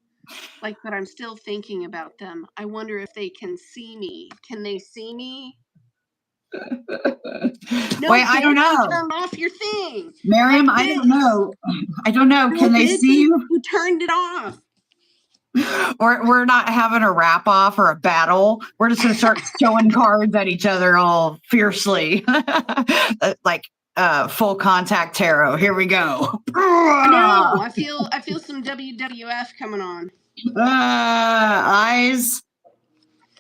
Like, but I'm still thinking about them. I wonder if they can see me. Can they see me? No, wait, I don't know. Turn off your thing. Miriam, I don't know. Can they see you? You turned it off. We're not having a wrap off or a battle. We're just going to start throwing cards at each other all fiercely. Like full contact tarot. Here we go. No, I feel some WWF coming on. Eyes.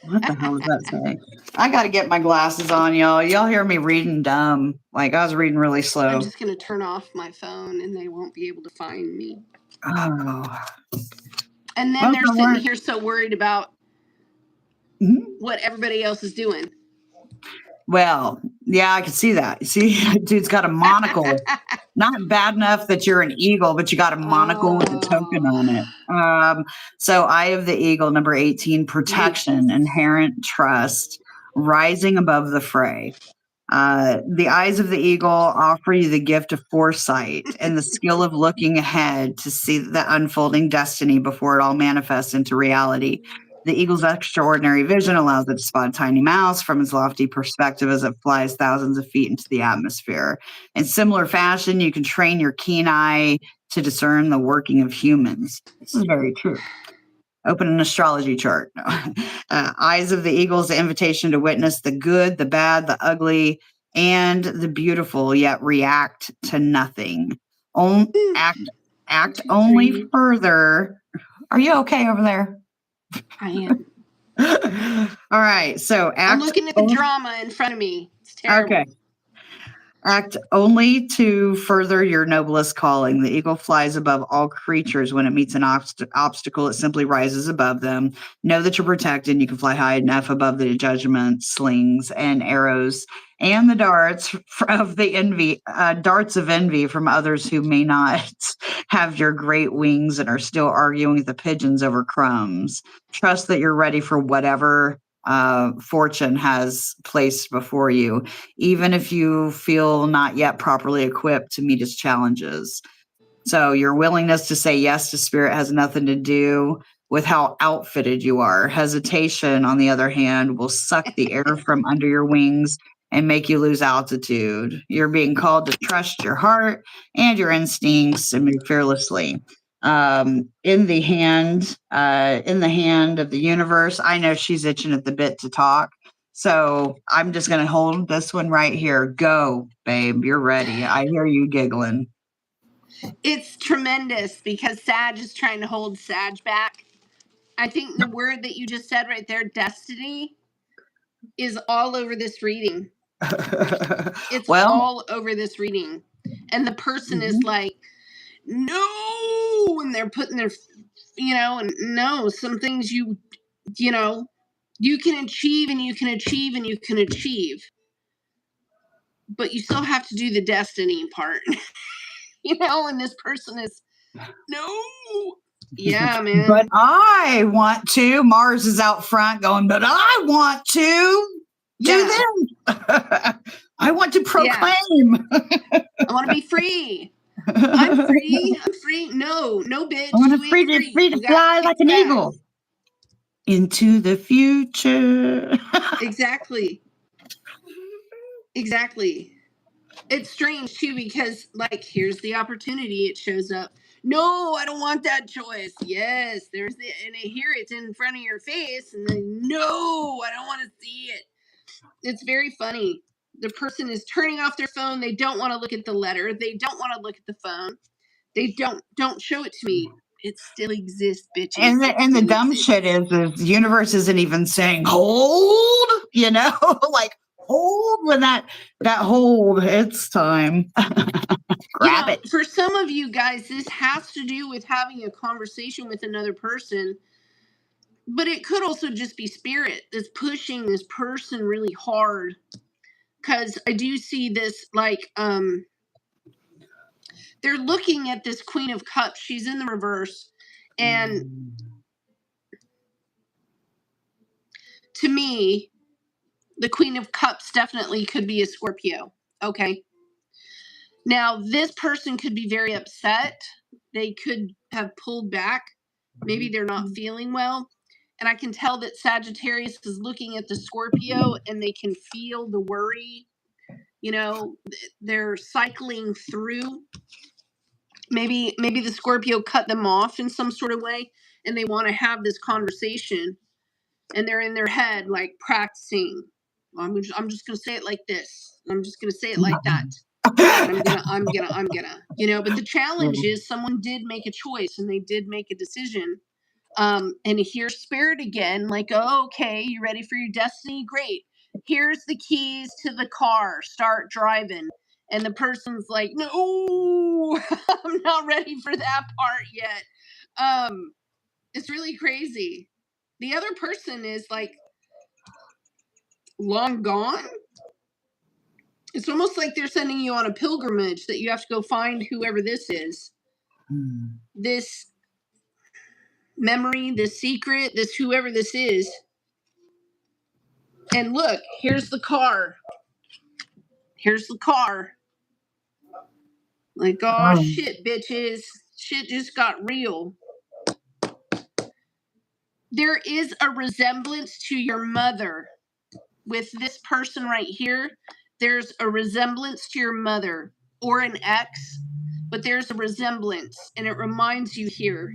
What the hell does that say? I got to get my glasses on, y'all. Y'all hear me reading dumb. Like, I was reading really slow. I'm just going to turn off my phone and they won't be able to find me. Oh. And then they're sitting here so worried about what everybody else is doing. Well, yeah, I can see that. See, dude's got a monocle. Not bad enough that you're an eagle, but you got a monocle with a token on it. So Eye of the Eagle, number 18, protection, inherent trust, rising above the fray. The eyes of the eagle offer you the gift of foresight and the skill of looking ahead to see the unfolding destiny before it all manifests into reality. The eagle's extraordinary vision allows it to spot a tiny mouse from its lofty perspective as it flies thousands of feet into the atmosphere. In similar fashion, you can train your keen eye to discern the working of humans. This is very true. Open an astrology chart. Eyes of the Eagle is the invitation to witness the good, the bad, the ugly, and the beautiful, yet react to nothing. Act only further. Are you okay over there? I am. All right. So I'm looking at the drama in front of me. It's terrible. Okay. Act only to further your noblest calling. The eagle flies above all creatures. When it meets an obstacle, it simply rises above them. Know that you're protected. You can fly high enough above the judgment, slings, and arrows, and the darts of envy from others who may not have your great wings and are still arguing with the pigeons over crumbs. Trust that you're ready for whatever fortune has placed before you, even if you feel not yet properly equipped to meet its challenges. So your willingness to say yes to spirit has nothing to do with how outfitted you are. Hesitation, on the other hand, will suck the air from under your wings and make you lose altitude. You're being called to trust your heart and your instincts and move fearlessly. In the hand of the universe. I know she's itching at the bit to talk. So I'm just going to hold this one right here. Go, babe. You're ready. I hear you giggling. It's tremendous because Sag is trying to hold Sag back. I think the word that you just said right there, destiny, is all over this reading. It's all over this reading. And the person is like, no, and they're putting their, and no, some things you can achieve and you can achieve and you can achieve, but you still have to do the destiny part, and this person is, no, yeah, man. But I want to, Mars is out front going, but I want to do this. I want to proclaim. I want to be free. I'm free. I'm free. No, bitch. I want to free to fly like an eagle into the future. Exactly. It's strange too because, like, here's the opportunity. It shows up. No, I don't want that choice. Yes, there's the, and here it's in front of your face, and then no, I don't want to see it. It's very funny. The person is turning off their phone. They don't want to look at the letter. They don't want to look at the phone. They don't show it to me. It still exists, bitches. And the dumb shit is the universe isn't even saying hold, like hold when that hold, it's time. Grab it. For some of you guys, this has to do with having a conversation with another person, but it could also just be spirit that's pushing this person really hard. Because I do see this, like, they're looking at this Queen of Cups. She's in the reverse. And to me, the Queen of Cups definitely could be a Scorpio. Okay. Now, this person could be very upset. They could have pulled back. Maybe they're not feeling well. And I can tell that Sagittarius is looking at the Scorpio and they can feel the worry. They're cycling through. Maybe the Scorpio cut them off in some sort of way and they want to have this conversation and they're in their head like practicing. I'm just going to say it like this. I'm just going to say it like that. I'm gonna, but the challenge is someone did make a choice and they did make a decision. And here's spirit again, like, oh, okay, you ready for your destiny? Great. Here's the keys to the car. Start driving. And the person's like, no, I'm not ready for that part yet. It's really crazy. The other person is like long gone. It's almost like they're sending you on a pilgrimage that you have to go find whoever this is. This memory, this secret, this whoever this is. And look, here's the car. Here's the car. Like, oh, shit, bitches. Shit just got real. There is a resemblance to your mother. With this person right here, there's a resemblance to your mother or an ex, but there's a resemblance, and it reminds you here.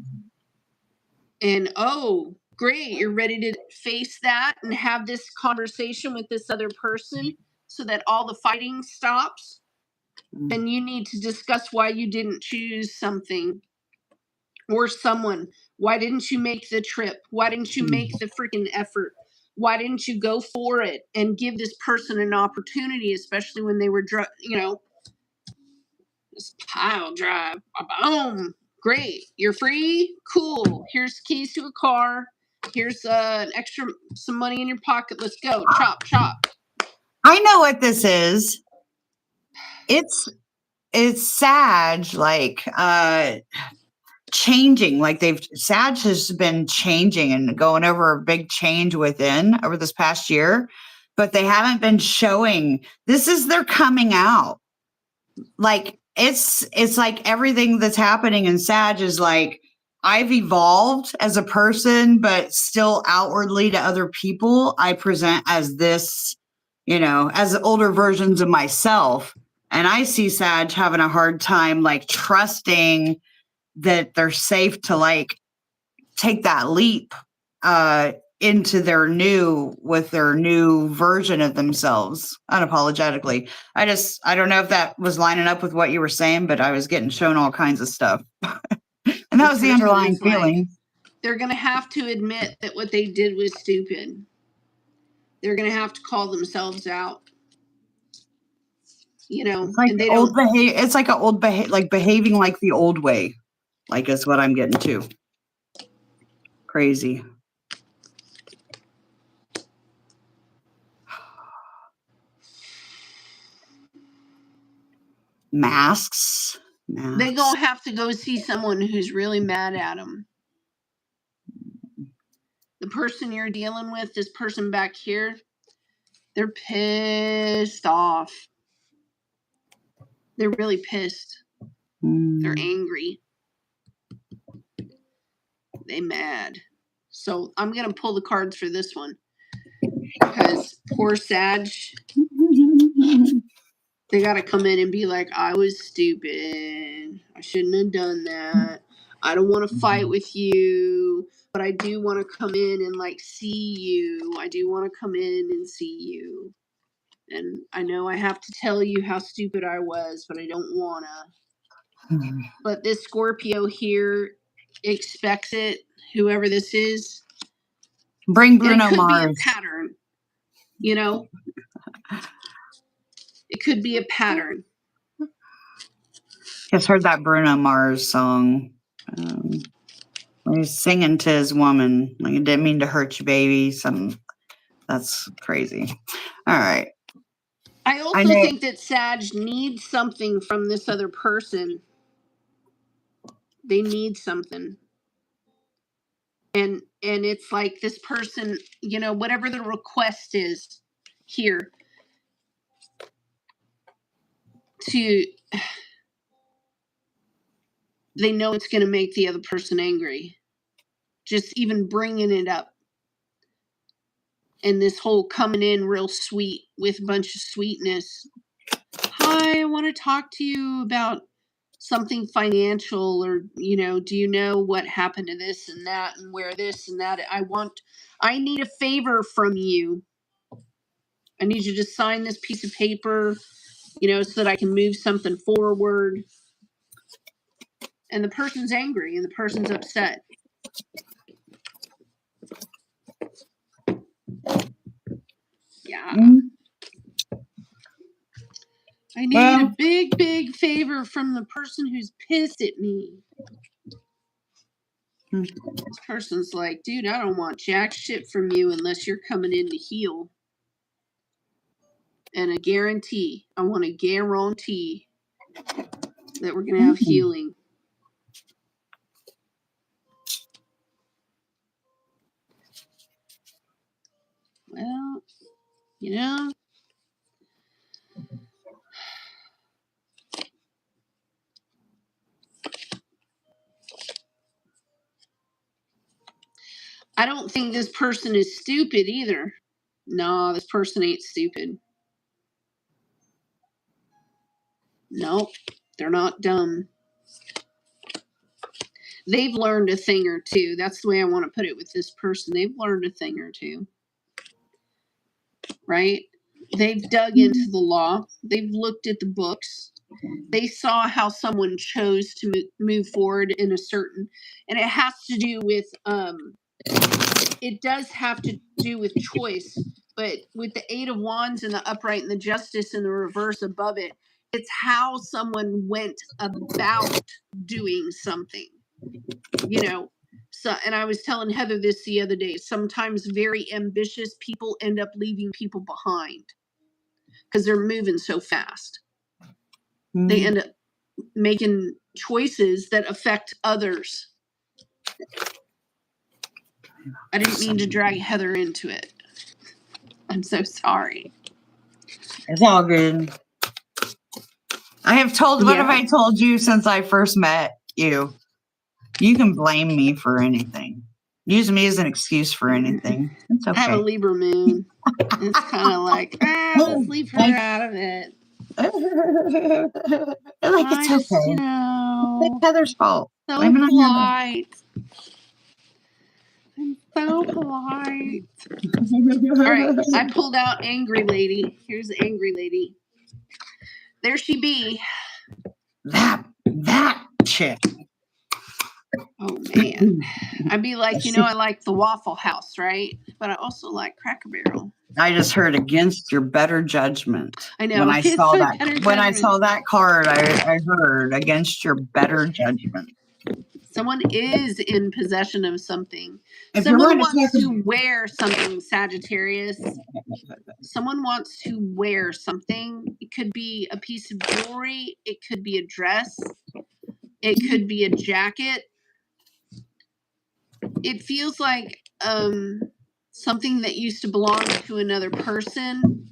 And, oh, great, you're ready to face that and have this conversation with this other person so that all the fighting stops. And you need to discuss why you didn't choose something or someone. Why didn't you make the trip? Why didn't you make the freaking effort? Why didn't you go for it and give this person an opportunity, especially when they were, this pile drive. Boom. Great. You're free. Cool. Here's keys to a car. Here's some money in your pocket. Let's go. Chop, chop. I know what this is. It's Sag, like changing. Like Sag has been changing and going over a big change within over this past year, but they haven't been showing. This is their coming out. Like it's like everything that's happening in Sag is like, I've evolved as a person, but still outwardly to other people, I present as this, as older versions of myself. And I see Sag having a hard time, like, trusting that they're safe to, like, take that leap into their new version of themselves unapologetically. I don't know if that was lining up with what you were saying, but I was getting shown all kinds of stuff. And that was the underlying feeling. They're going to have to admit that what they did was stupid. They're going to have to call themselves out. It's like it's like an old like behaving like the old way. Like is what I'm getting to. Crazy. Masks. They're going to have to go see someone who's really mad at them. The person you're dealing with, this person back here, they're pissed off. They're really pissed. They're angry. They mad. So I'm going to pull the cards for this one. Because poor Sag, they got to come in and be like, I was stupid. I shouldn't have done that. I don't want to fight with you, but I do want to come in and, like, see you. I do want to come in and see you. And I know I have to tell you how stupid I was, but I don't want to. But this Scorpio here expects it, whoever this is. Bring Bruno Mars. It could Mars. be a pattern, It could be a pattern. Just heard that Bruno Mars song. He's singing to his woman. Like, I didn't mean to hurt you, baby. That's crazy. All right. I also think that Sag needs something from this other person. They need something. And it's like this person, you know, whatever the request is here, they know it's going to make the other person angry. Just even bringing it up. And this whole coming in real sweet with a bunch of sweetness. Hi, I want to talk to you about something financial, or, you know, do you know what happened to this and that and where this and that? I need a favor from you. I need you to sign this piece of paper, you know, so that I can move something forward. And the person's angry and the person's upset. Yeah. I need a big, big favor from the person who's pissed at me. This person's like, dude, I don't want jack shit from you unless you're coming in to heal. And a guarantee. I want a guarantee that we're going to have healing. Well, you know. I don't think this person is stupid either. No, this person ain't stupid. Nope, they're not dumb. They've learned a thing or two. That's the way I want to put it with this person. They've learned a thing or two. Right? They've dug into the law. They've looked at the books. They saw how someone chose to move forward in a certain, and it has to do with, it does have to do with choice, but with the Eight of Wands and the upright and the Justice and the reverse above it, it's how someone went about doing something, you know. So, and I was telling Heather this the other day, sometimes very ambitious people end up leaving people behind because they're moving so fast. Mm-hmm. They end up making choices that affect others. I didn't mean to drag Heather into it. I'm so sorry. It's all good. I have told, what have I told you since I first met you? You can blame me for anything. Use me as an excuse for anything. It's okay. I have a Libra moon. It's kind of like, let's leave her out of it. It's okay. You know, it's Heather's fault. So polite. I'm so polite. All right, I pulled out Angry Lady. Here's the Angry Lady. There she be. That chick. Oh, man. I'd be like, you know, I like the Waffle House, right? But I also like Cracker Barrel. I just heard against your better judgment. I know. When I saw that card, I heard against your better judgment. Someone is in possession of something. Someone wants to wear something, Sagittarius. Someone wants to wear something. It could be a piece of jewelry. It could be a dress. It could be a jacket. It feels like something that used to belong to another person.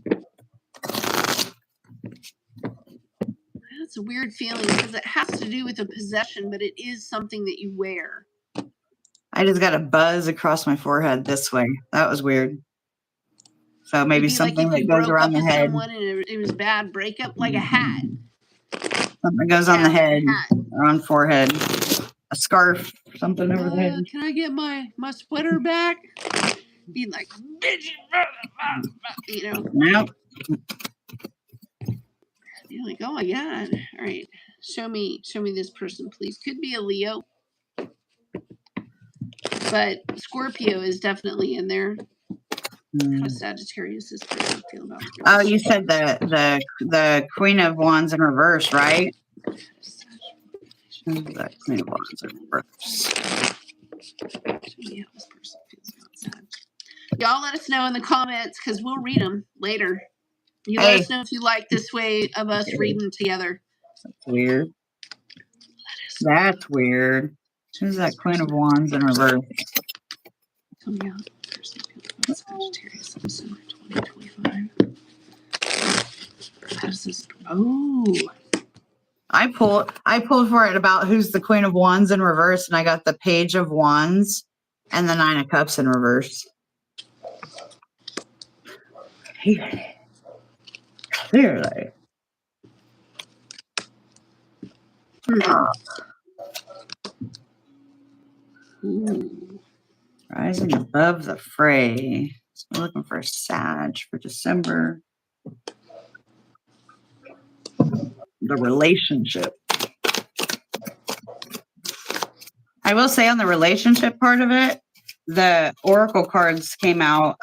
That's a weird feeling because it has to do with a possession, but it is something that you wear. I just got a buzz across my forehead this way. That was weird. So maybe something that goes around the head. Someone and it was bad breakup, like a hat. Something goes on the head or on forehead. A scarf, something over the head. Can I get my sweater back? Be like, you know. Nope. You're like, oh my God. All right. Show me this person, please. Could be a Leo. But Scorpio is definitely in there. How does Sagittarius feel about the Oh, you said the Queen of Wands in reverse, right? The Queen of Wands in reverse. Y'all let us know in the comments because we'll read them later. You Hey. let us know if you like this way of us reading together. That's weird. That's weird. Who's that Queen of Wands in reverse? Tell me out. Sagittarius, December 2025. How does this? Oh. I pulled for it about who's the Queen of Wands in reverse, and I got the Page of Wands and the Nine of Cups in reverse. Clearly. Ooh. Rising above the fray. So we're looking for a Sag for December. The relationship. I will say on the relationship part of it, the Oracle cards came out.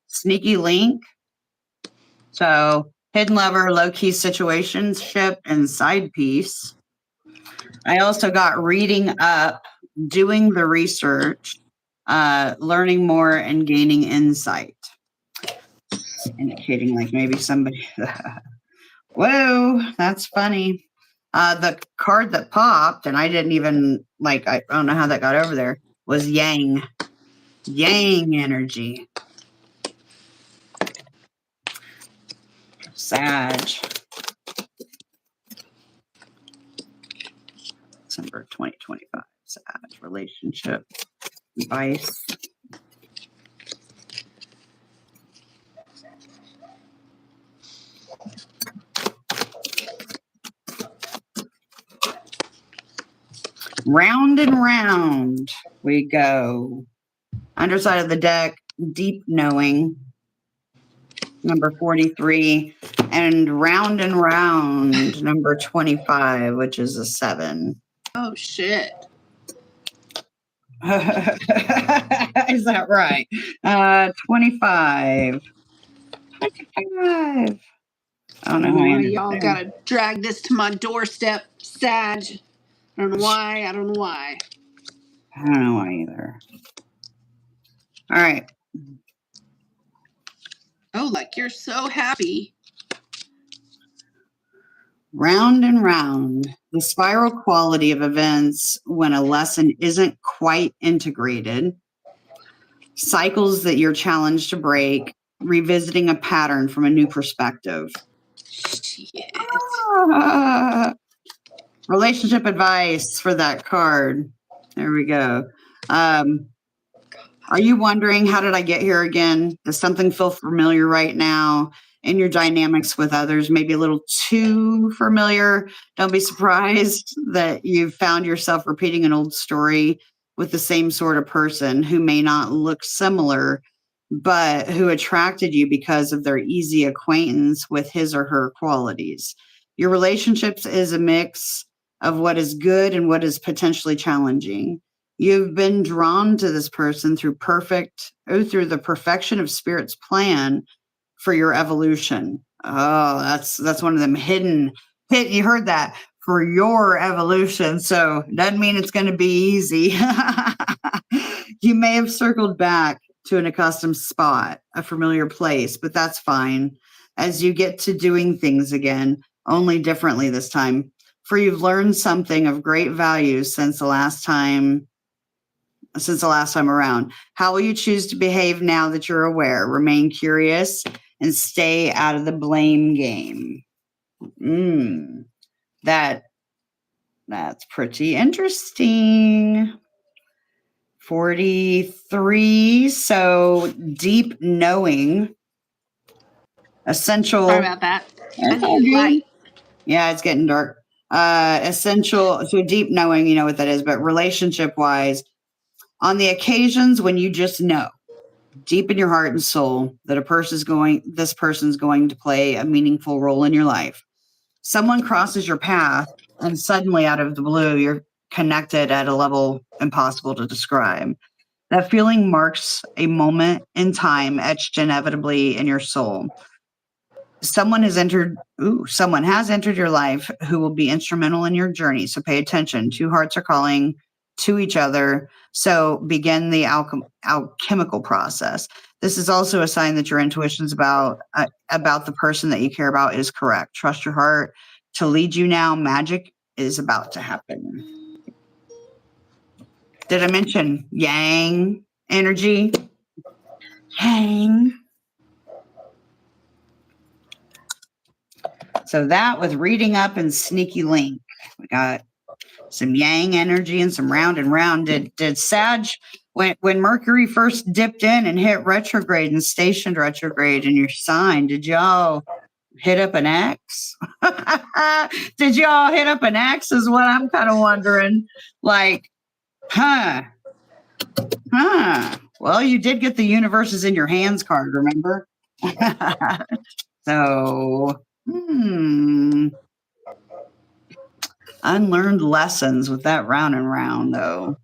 Sneaky link. So hidden lover, low-key situationship, and side piece. I also got reading up, doing the research, learning more, and gaining insight. Indicating like maybe somebody, whoa, that's funny. The card that popped, and I didn't even, I don't know how that got over there, was Yang. Yang energy. Sag. December 2025. Sag. Relationship. Advice. Round and round we go. Underside of the deck, deep knowing, number 43, and round, number 25, which is a 7. Oh, shit. Is that right? 25. 25. I don't know why y'all gotta drag this to my doorstep, Sag. I don't know why. I don't know why either. All right. Oh, like you're so happy. Round and round, the spiral quality of events when a lesson isn't quite integrated, cycles that you're challenged to break, revisiting a pattern from a new perspective. Shit. Relationship advice for that card. There we go. Are you wondering, how did I get here again? Does something feel familiar right now in your dynamics with others? Maybe a little too familiar. Don't be surprised that you've found yourself repeating an old story with the same sort of person who may not look similar, but who attracted you because of their easy acquaintance with his or her qualities. Your relationships is a mix of what is good and what is potentially challenging. You've been drawn to this person through the perfection of Spirit's plan for your evolution. Oh, that's one of them hidden. You heard that, for your evolution. So doesn't mean it's going to be easy. You may have circled back to an accustomed spot, a familiar place, but that's fine as you get to doing things again, only differently this time. For you've learned something of great value since the last time around. How will you choose to behave now that you're aware? Remain curious and stay out of the blame game. That's pretty interesting. 43. So deep knowing. Essential. Sorry about that. I need light. Yeah, it's getting dark. Essential. So deep knowing, you know what that is, but relationship wise, on the occasions when you just know deep in your heart and soul that this person's going to play a meaningful role in your life. Someone crosses your path and suddenly out of the blue, you're connected at a level impossible to describe. That feeling marks a moment in time etched inevitably in your soul. Someone has entered your life who will be instrumental in your journey. So pay attention. Two hearts are calling to each other. So begin the alchemical process. This is also a sign that your intuitions about the person that you care about is correct. Trust your heart to lead you now. Magic is about to happen. Did I mention yang energy? Yang. So that was reading up and sneaky link. We got some yang energy and some round and round. Did Sag, when Mercury first dipped in and hit retrograde and stationed retrograde in your sign, did y'all hit up an X? Did y'all hit up an X is what I'm kind of wondering. Like, huh. Well, you did get the universe is in your hands card, remember? So, unlearned lessons with that round and round, though.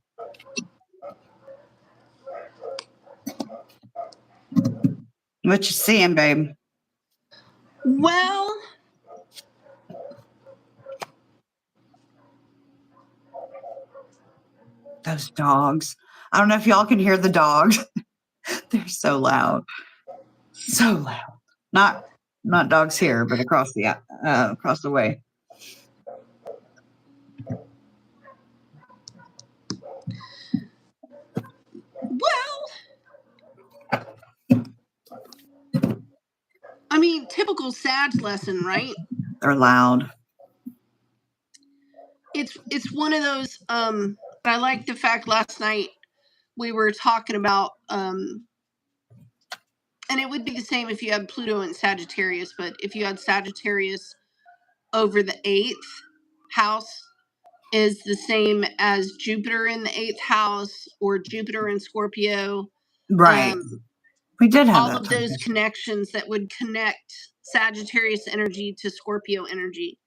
What you seeing, babe? Well, those dogs. I don't know if y'all can hear the dogs. They're so loud. So loud. Not dogs here, but across the way. Well, I mean, typical Sag lesson, right? They're loud. It's one of those. I like the fact last night we were talking about, and it would be the same if you had Pluto and Sagittarius, but if you had Sagittarius over the 8th house is the same as Jupiter in the 8th house or Jupiter in Scorpio. Right. We did have all of those connections that would connect Sagittarius energy to Scorpio energy.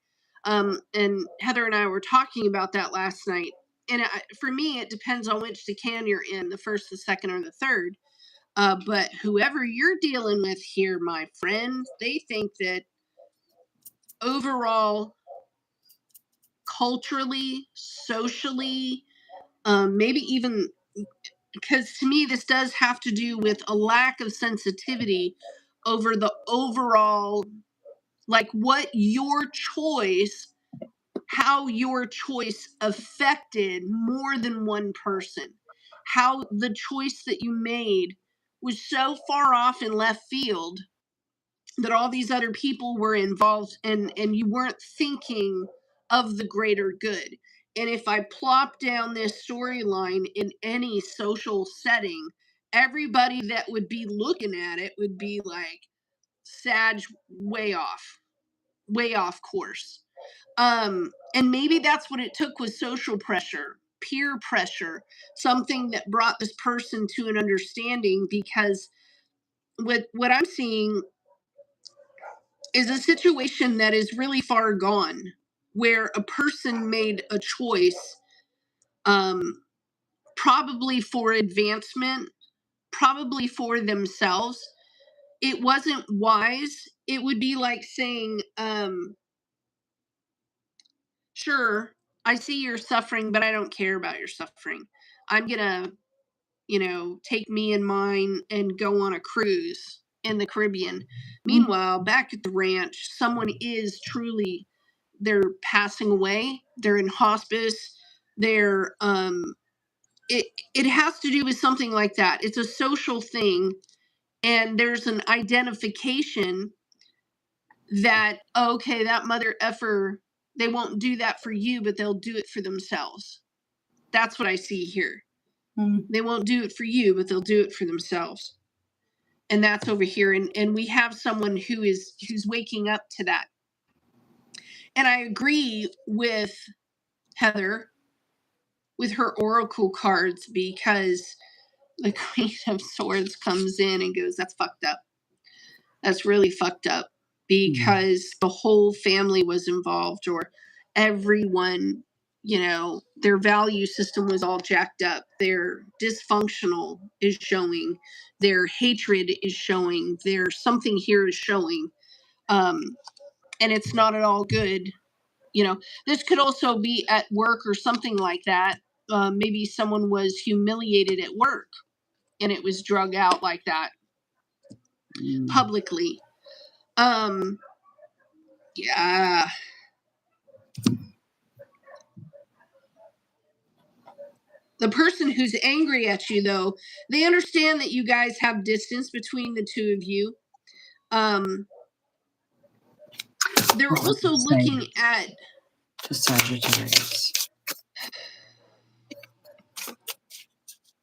And Heather and I were talking about that last night. And for me, it depends on which decan you're in, the first, the second, or the third. But whoever you're dealing with here, my friend, they think that overall, culturally, socially, maybe even, because to me, this does have to do with a lack of sensitivity over the overall, like what your choice, how your choice affected more than one person, how the choice that you made was so far off in left field that all these other people were involved and you weren't thinking of the greater good. And if I plop down this storyline in any social setting, everybody that would be looking at it would be like, Sag, way off course. And maybe that's what it took, was social pressure, peer pressure, something that brought this person to an understanding, because what I'm seeing is a situation that is really far gone, where a person made a choice, probably for advancement, probably for themselves. It wasn't wise. It would be like saying, sure, I see you're suffering, but I don't care about your suffering. I'm going to, take me and mine and go on a cruise in the Caribbean. Meanwhile, back at the ranch, someone is truly, they're passing away. They're in hospice. They're, it has to do with something like that. It's a social thing. And there's an identification that, okay, that mother effer, they won't do that for you, but they'll do it for themselves. That's what I see here. They won't do it for you, but they'll do it for themselves. And that's over here. And we have someone who's waking up to that. And I agree with Heather with her oracle cards, because the Queen of Swords comes in and goes, that's fucked up. That's really fucked up, because the whole family was involved, or everyone their value system was all jacked up. Their dysfunctional is showing. Their hatred is showing. Their something here is showing. And it's not at all good. This could also be at work or something like that. Maybe someone was humiliated at work and it was drug out like that publicly. Yeah. The person who's angry at you, though, they understand that you guys have distance between the two of you. They're also looking at the Sagittarius.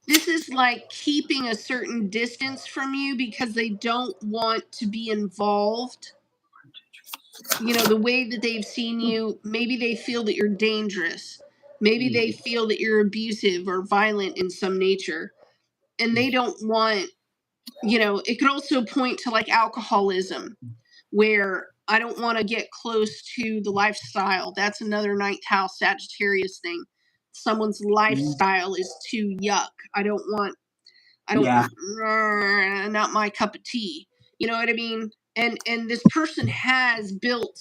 This is like keeping a certain distance from you because they don't want to be involved. The way that they've seen you, maybe they feel that you're dangerous. Maybe they feel that you're abusive or violent in some nature. And they don't want, it could also point to like alcoholism, where I don't want to get close to the lifestyle. That's another ninth house Sagittarius thing. Someone's lifestyle is too yuck. Not my cup of tea. You know what I mean? And this person has built,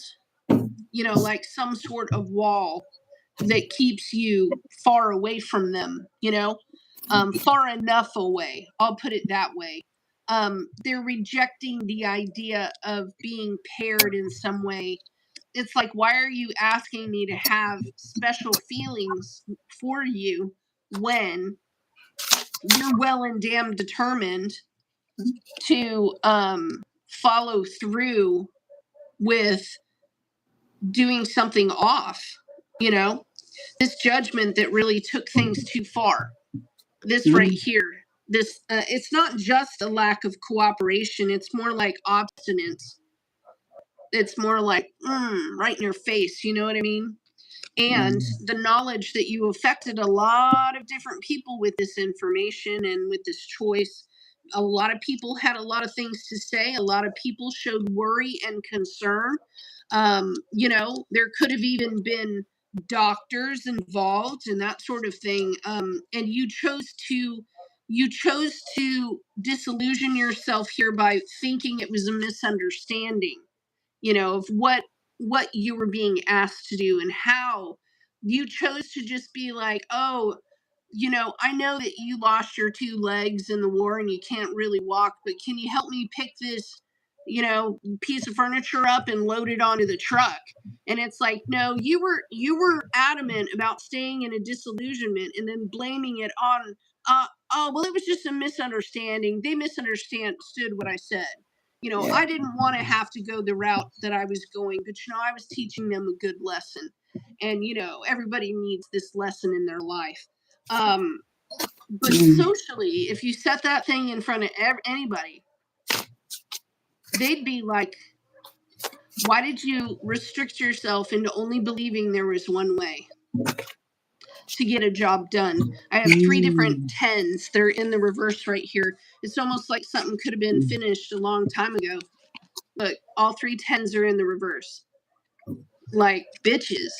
like some sort of wall that keeps you far away from them, far enough away. I'll put it that way. They're rejecting the idea of being paired in some way. It's like, why are you asking me to have special feelings for you when you're well and damn determined to follow through with doing something off, this judgment that really took things too far. This right here, this it's not just a lack of cooperation, it's more like obstinance. It's more like right in your face, you know what I mean? And the knowledge that you affected a lot of different people with this information and with this choice. A lot of people had a lot of things to say. A lot of people showed worry and concern. There could have even been doctors involved and that sort of thing. And you chose to disillusion yourself here by thinking it was a misunderstanding, of what you were being asked to do and how you chose to just be like, oh, I know that you lost your two legs in the war and you can't really walk, but can you help me pick this, piece of furniture up and load it onto the truck? And it's like, no, you were adamant about staying in a disillusionment and then blaming it on, well, it was just a misunderstanding. They misunderstood what I said. I didn't want to have to go the route that I was going, but I was teaching them a good lesson. And everybody needs this lesson in their life. But socially, if you set that thing in front of anybody, they'd be like, why did you restrict yourself into only believing there was one way to get a job done? I have 3 different 10s. They're in the reverse right here. It's almost like something could have been finished a long time ago. Look, all 3 10s are in the reverse. Like, bitches.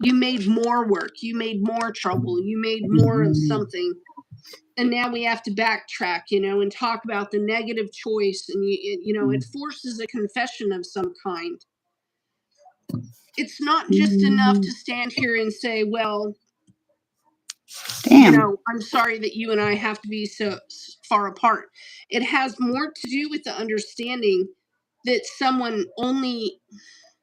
You made more work. You made more trouble. You made more of something. And now we have to backtrack, and talk about the negative choice. And, it forces a confession of some kind. It's not just enough to stand here and say, well, I'm sorry that you and I have to be so far apart. It has more to do with the understanding that someone only,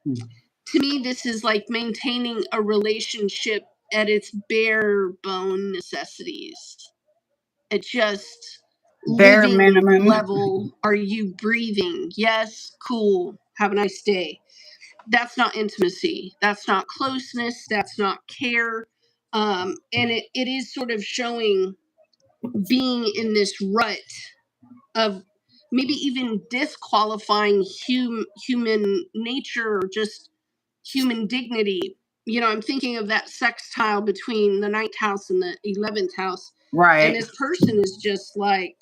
to me, this is like maintaining a relationship at its bare bone necessities. It just bare living minimum level. Are you breathing? Yes. Cool. Have a nice day. That's not intimacy. That's not closeness. That's not care. And it is sort of showing being in this rut of maybe even disqualifying human nature or just human dignity. I'm thinking of that sextile between the 9th house and the 11th house. Right. And this person is just like,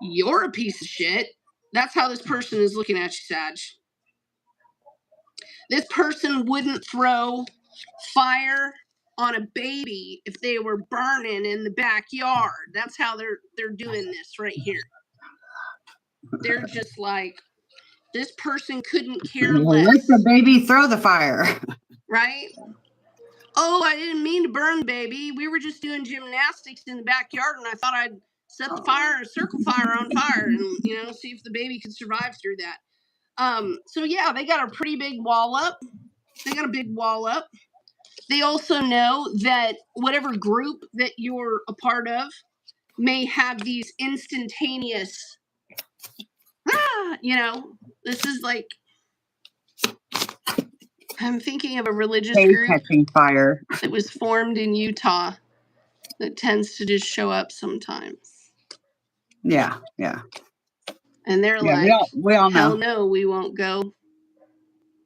you're a piece of shit. That's how this person is looking at you, Sag. This person wouldn't throw fire on a baby if they were burning in the backyard. That's how they're doing this right here. They're just like, this person couldn't care less. Let the baby throw the fire. Right? Oh, I didn't mean to burn the baby. We were just doing gymnastics in the backyard, and I thought I'd set the fire, a circle fire on fire, and see if the baby could survive through that. So yeah, they got a pretty big wall up. They also know that whatever group that you're a part of may have these instantaneous, this is like, I'm thinking of a religious group catching fire that was formed in Utah that tends to just show up sometimes. Yeah. And they're like, we all know. Hell no, we won't go.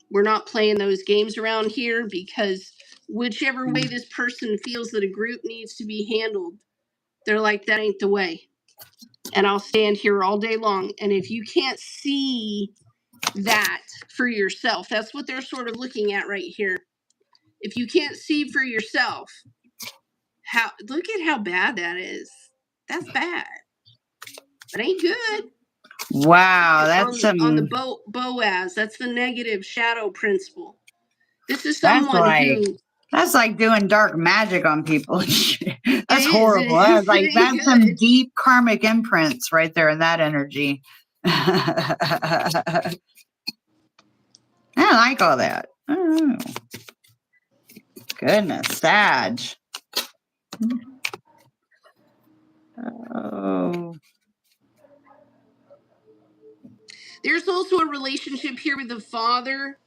We're not playing those games around here, because whichever way this person feels that a group needs to be handled, they're like, that ain't the way. And I'll stand here all day long. And if you can't see that for yourself, that's what they're sort of looking at right here. If you can't see for yourself, look at how bad that is. That's bad. That ain't good. Wow, that's on the Boaz. That's the negative shadow principle. This is someone that's like doing dark magic on people. That's horrible. That's some deep karmic imprints right there in that energy. I like all that. Oh. Goodness, Sag. Oh. There's also a relationship here with the father.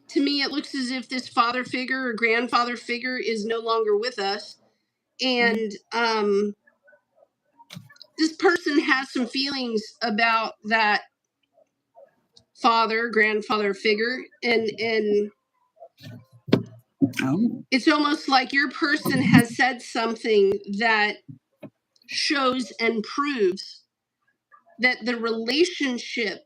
To me, it looks as if this father figure or grandfather figure is no longer with us. And this person has some feelings about that father, grandfather figure. And it's almost like your person has said something that shows and proves that the relationship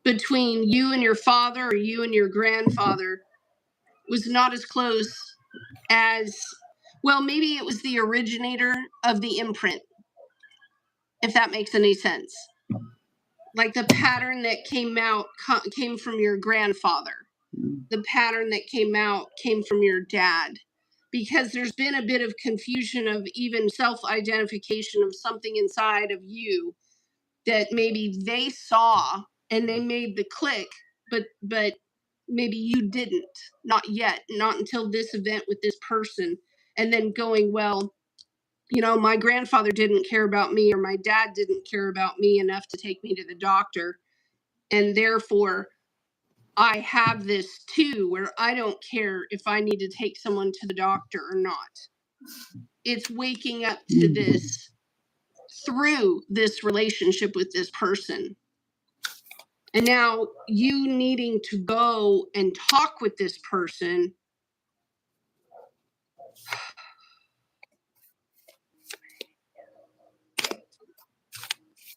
between you and your father or you and your grandfather was not as close as, well, maybe it was the originator of the imprint, if that makes any sense. Like the pattern that came from your grandfather. The pattern that came from your dad. Because there's been a bit of confusion of even self-identification of something inside of you that maybe they saw and they made the click, but maybe you didn't, not yet, not until this event with this person, and then going, well, my grandfather didn't care about me, or my dad didn't care about me enough to take me to the doctor, and therefore I have this too, where I don't care if I need to take someone to the doctor or not. It's waking up to this through this relationship with this person. And now you needing to go and talk with this person.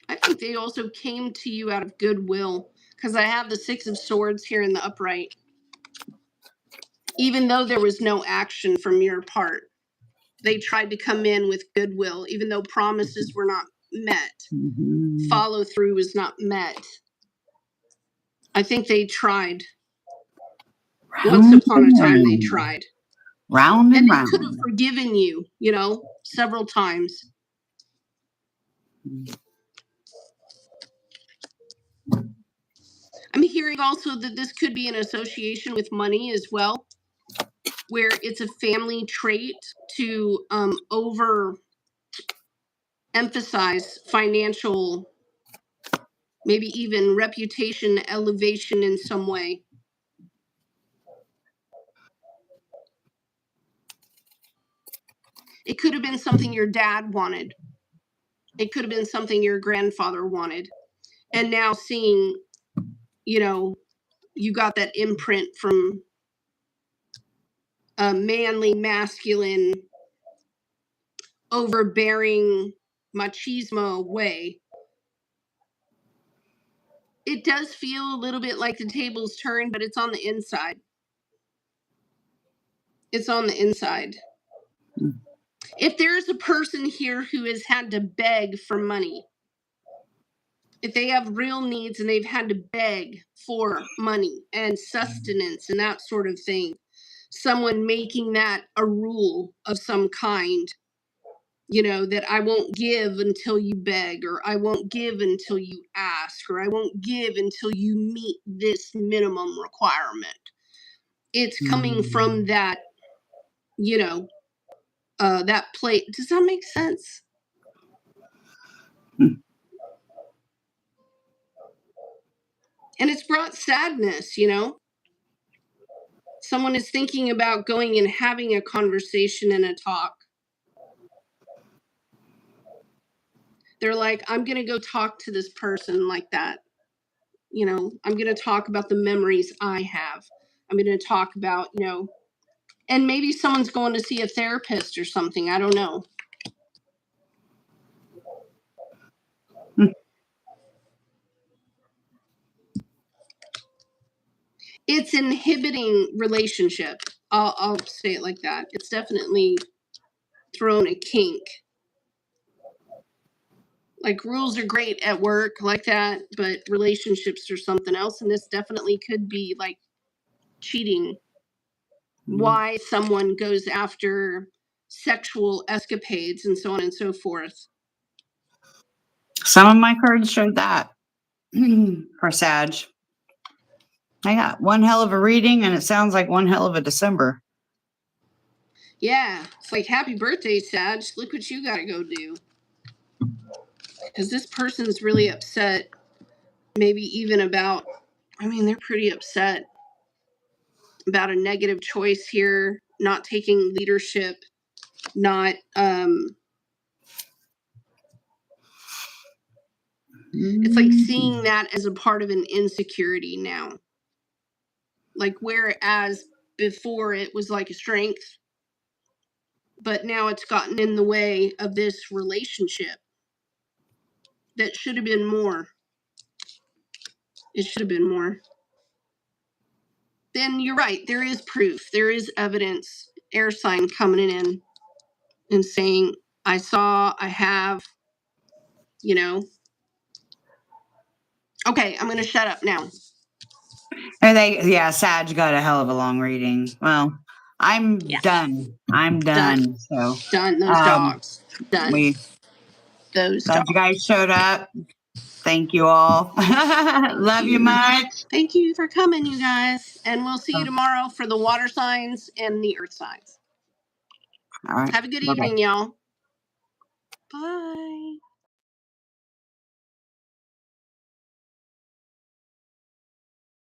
I think they also came to you out of goodwill, because I have the 6 of Swords here in the upright. Even though there was no action from your part, they tried to come in with goodwill, even though promises were not met. Follow through was not met. I think they tried. Once upon a time, they tried. Round and round. They could have forgiven you, several times. I'm hearing also that this could be an association with money as well, where it's a family trait to emphasize financial, maybe even reputation elevation in some way. It could have been something your dad wanted. It could have been something your grandfather wanted. And now seeing, you got that imprint from a manly, masculine, overbearing machismo way. it does feel a little bit like the tables turn, but it's on the inside. It's on the inside. If there's a person here who has had to beg for money, if they have real needs and they've had to beg for money and sustenance and that sort of thing, someone making that a rule of some kind, you know, that I won't give until you beg, or I won't give until you ask, or I won't give until you meet this minimum requirement. It's coming from that, you know, that plate. Does that make sense? And it's brought sadness, you know. Someone is thinking about going and having a conversation and a talk. They're like, I'm going to go talk to this person like that. You know, I'm going to talk about the memories I have. I'm going to talk about, you know, and maybe someone's going to see a therapist or something. I don't know. It's inhibiting relationship. I'll say it like that. It's definitely thrown a kink. Like, rules are great at work like that, but relationships are something else. And this definitely could be like cheating. Why someone goes after sexual escapades and so on and so forth. Some of my cards showed that for Sag. I got one hell of a reading, and it sounds like one hell of a December. Yeah, it's like, happy birthday, Sag. Look what you got to go do. Because this person's really upset, maybe even about, I mean, they're pretty upset about a negative choice here, not taking leadership, not, it's like seeing that as a part of an insecurity now. Like, whereas before it was like a strength, but now it's gotten in the way of this relationship that should have been more. It should have been more. Then you're right. There is proof. There is evidence. Air sign coming in and saying, I saw, I have, you know. Okay, I'm going to shut up now. And Sag got a hell of a long reading. Well, I'm done. I'm done. So done. Those dogs. Done. Those dogs. You guys showed up. Thank you all. Love you much. Thank you for coming, you guys. And we'll see you tomorrow for the water signs and the earth signs. All right. Have a good evening, y'all. Bye.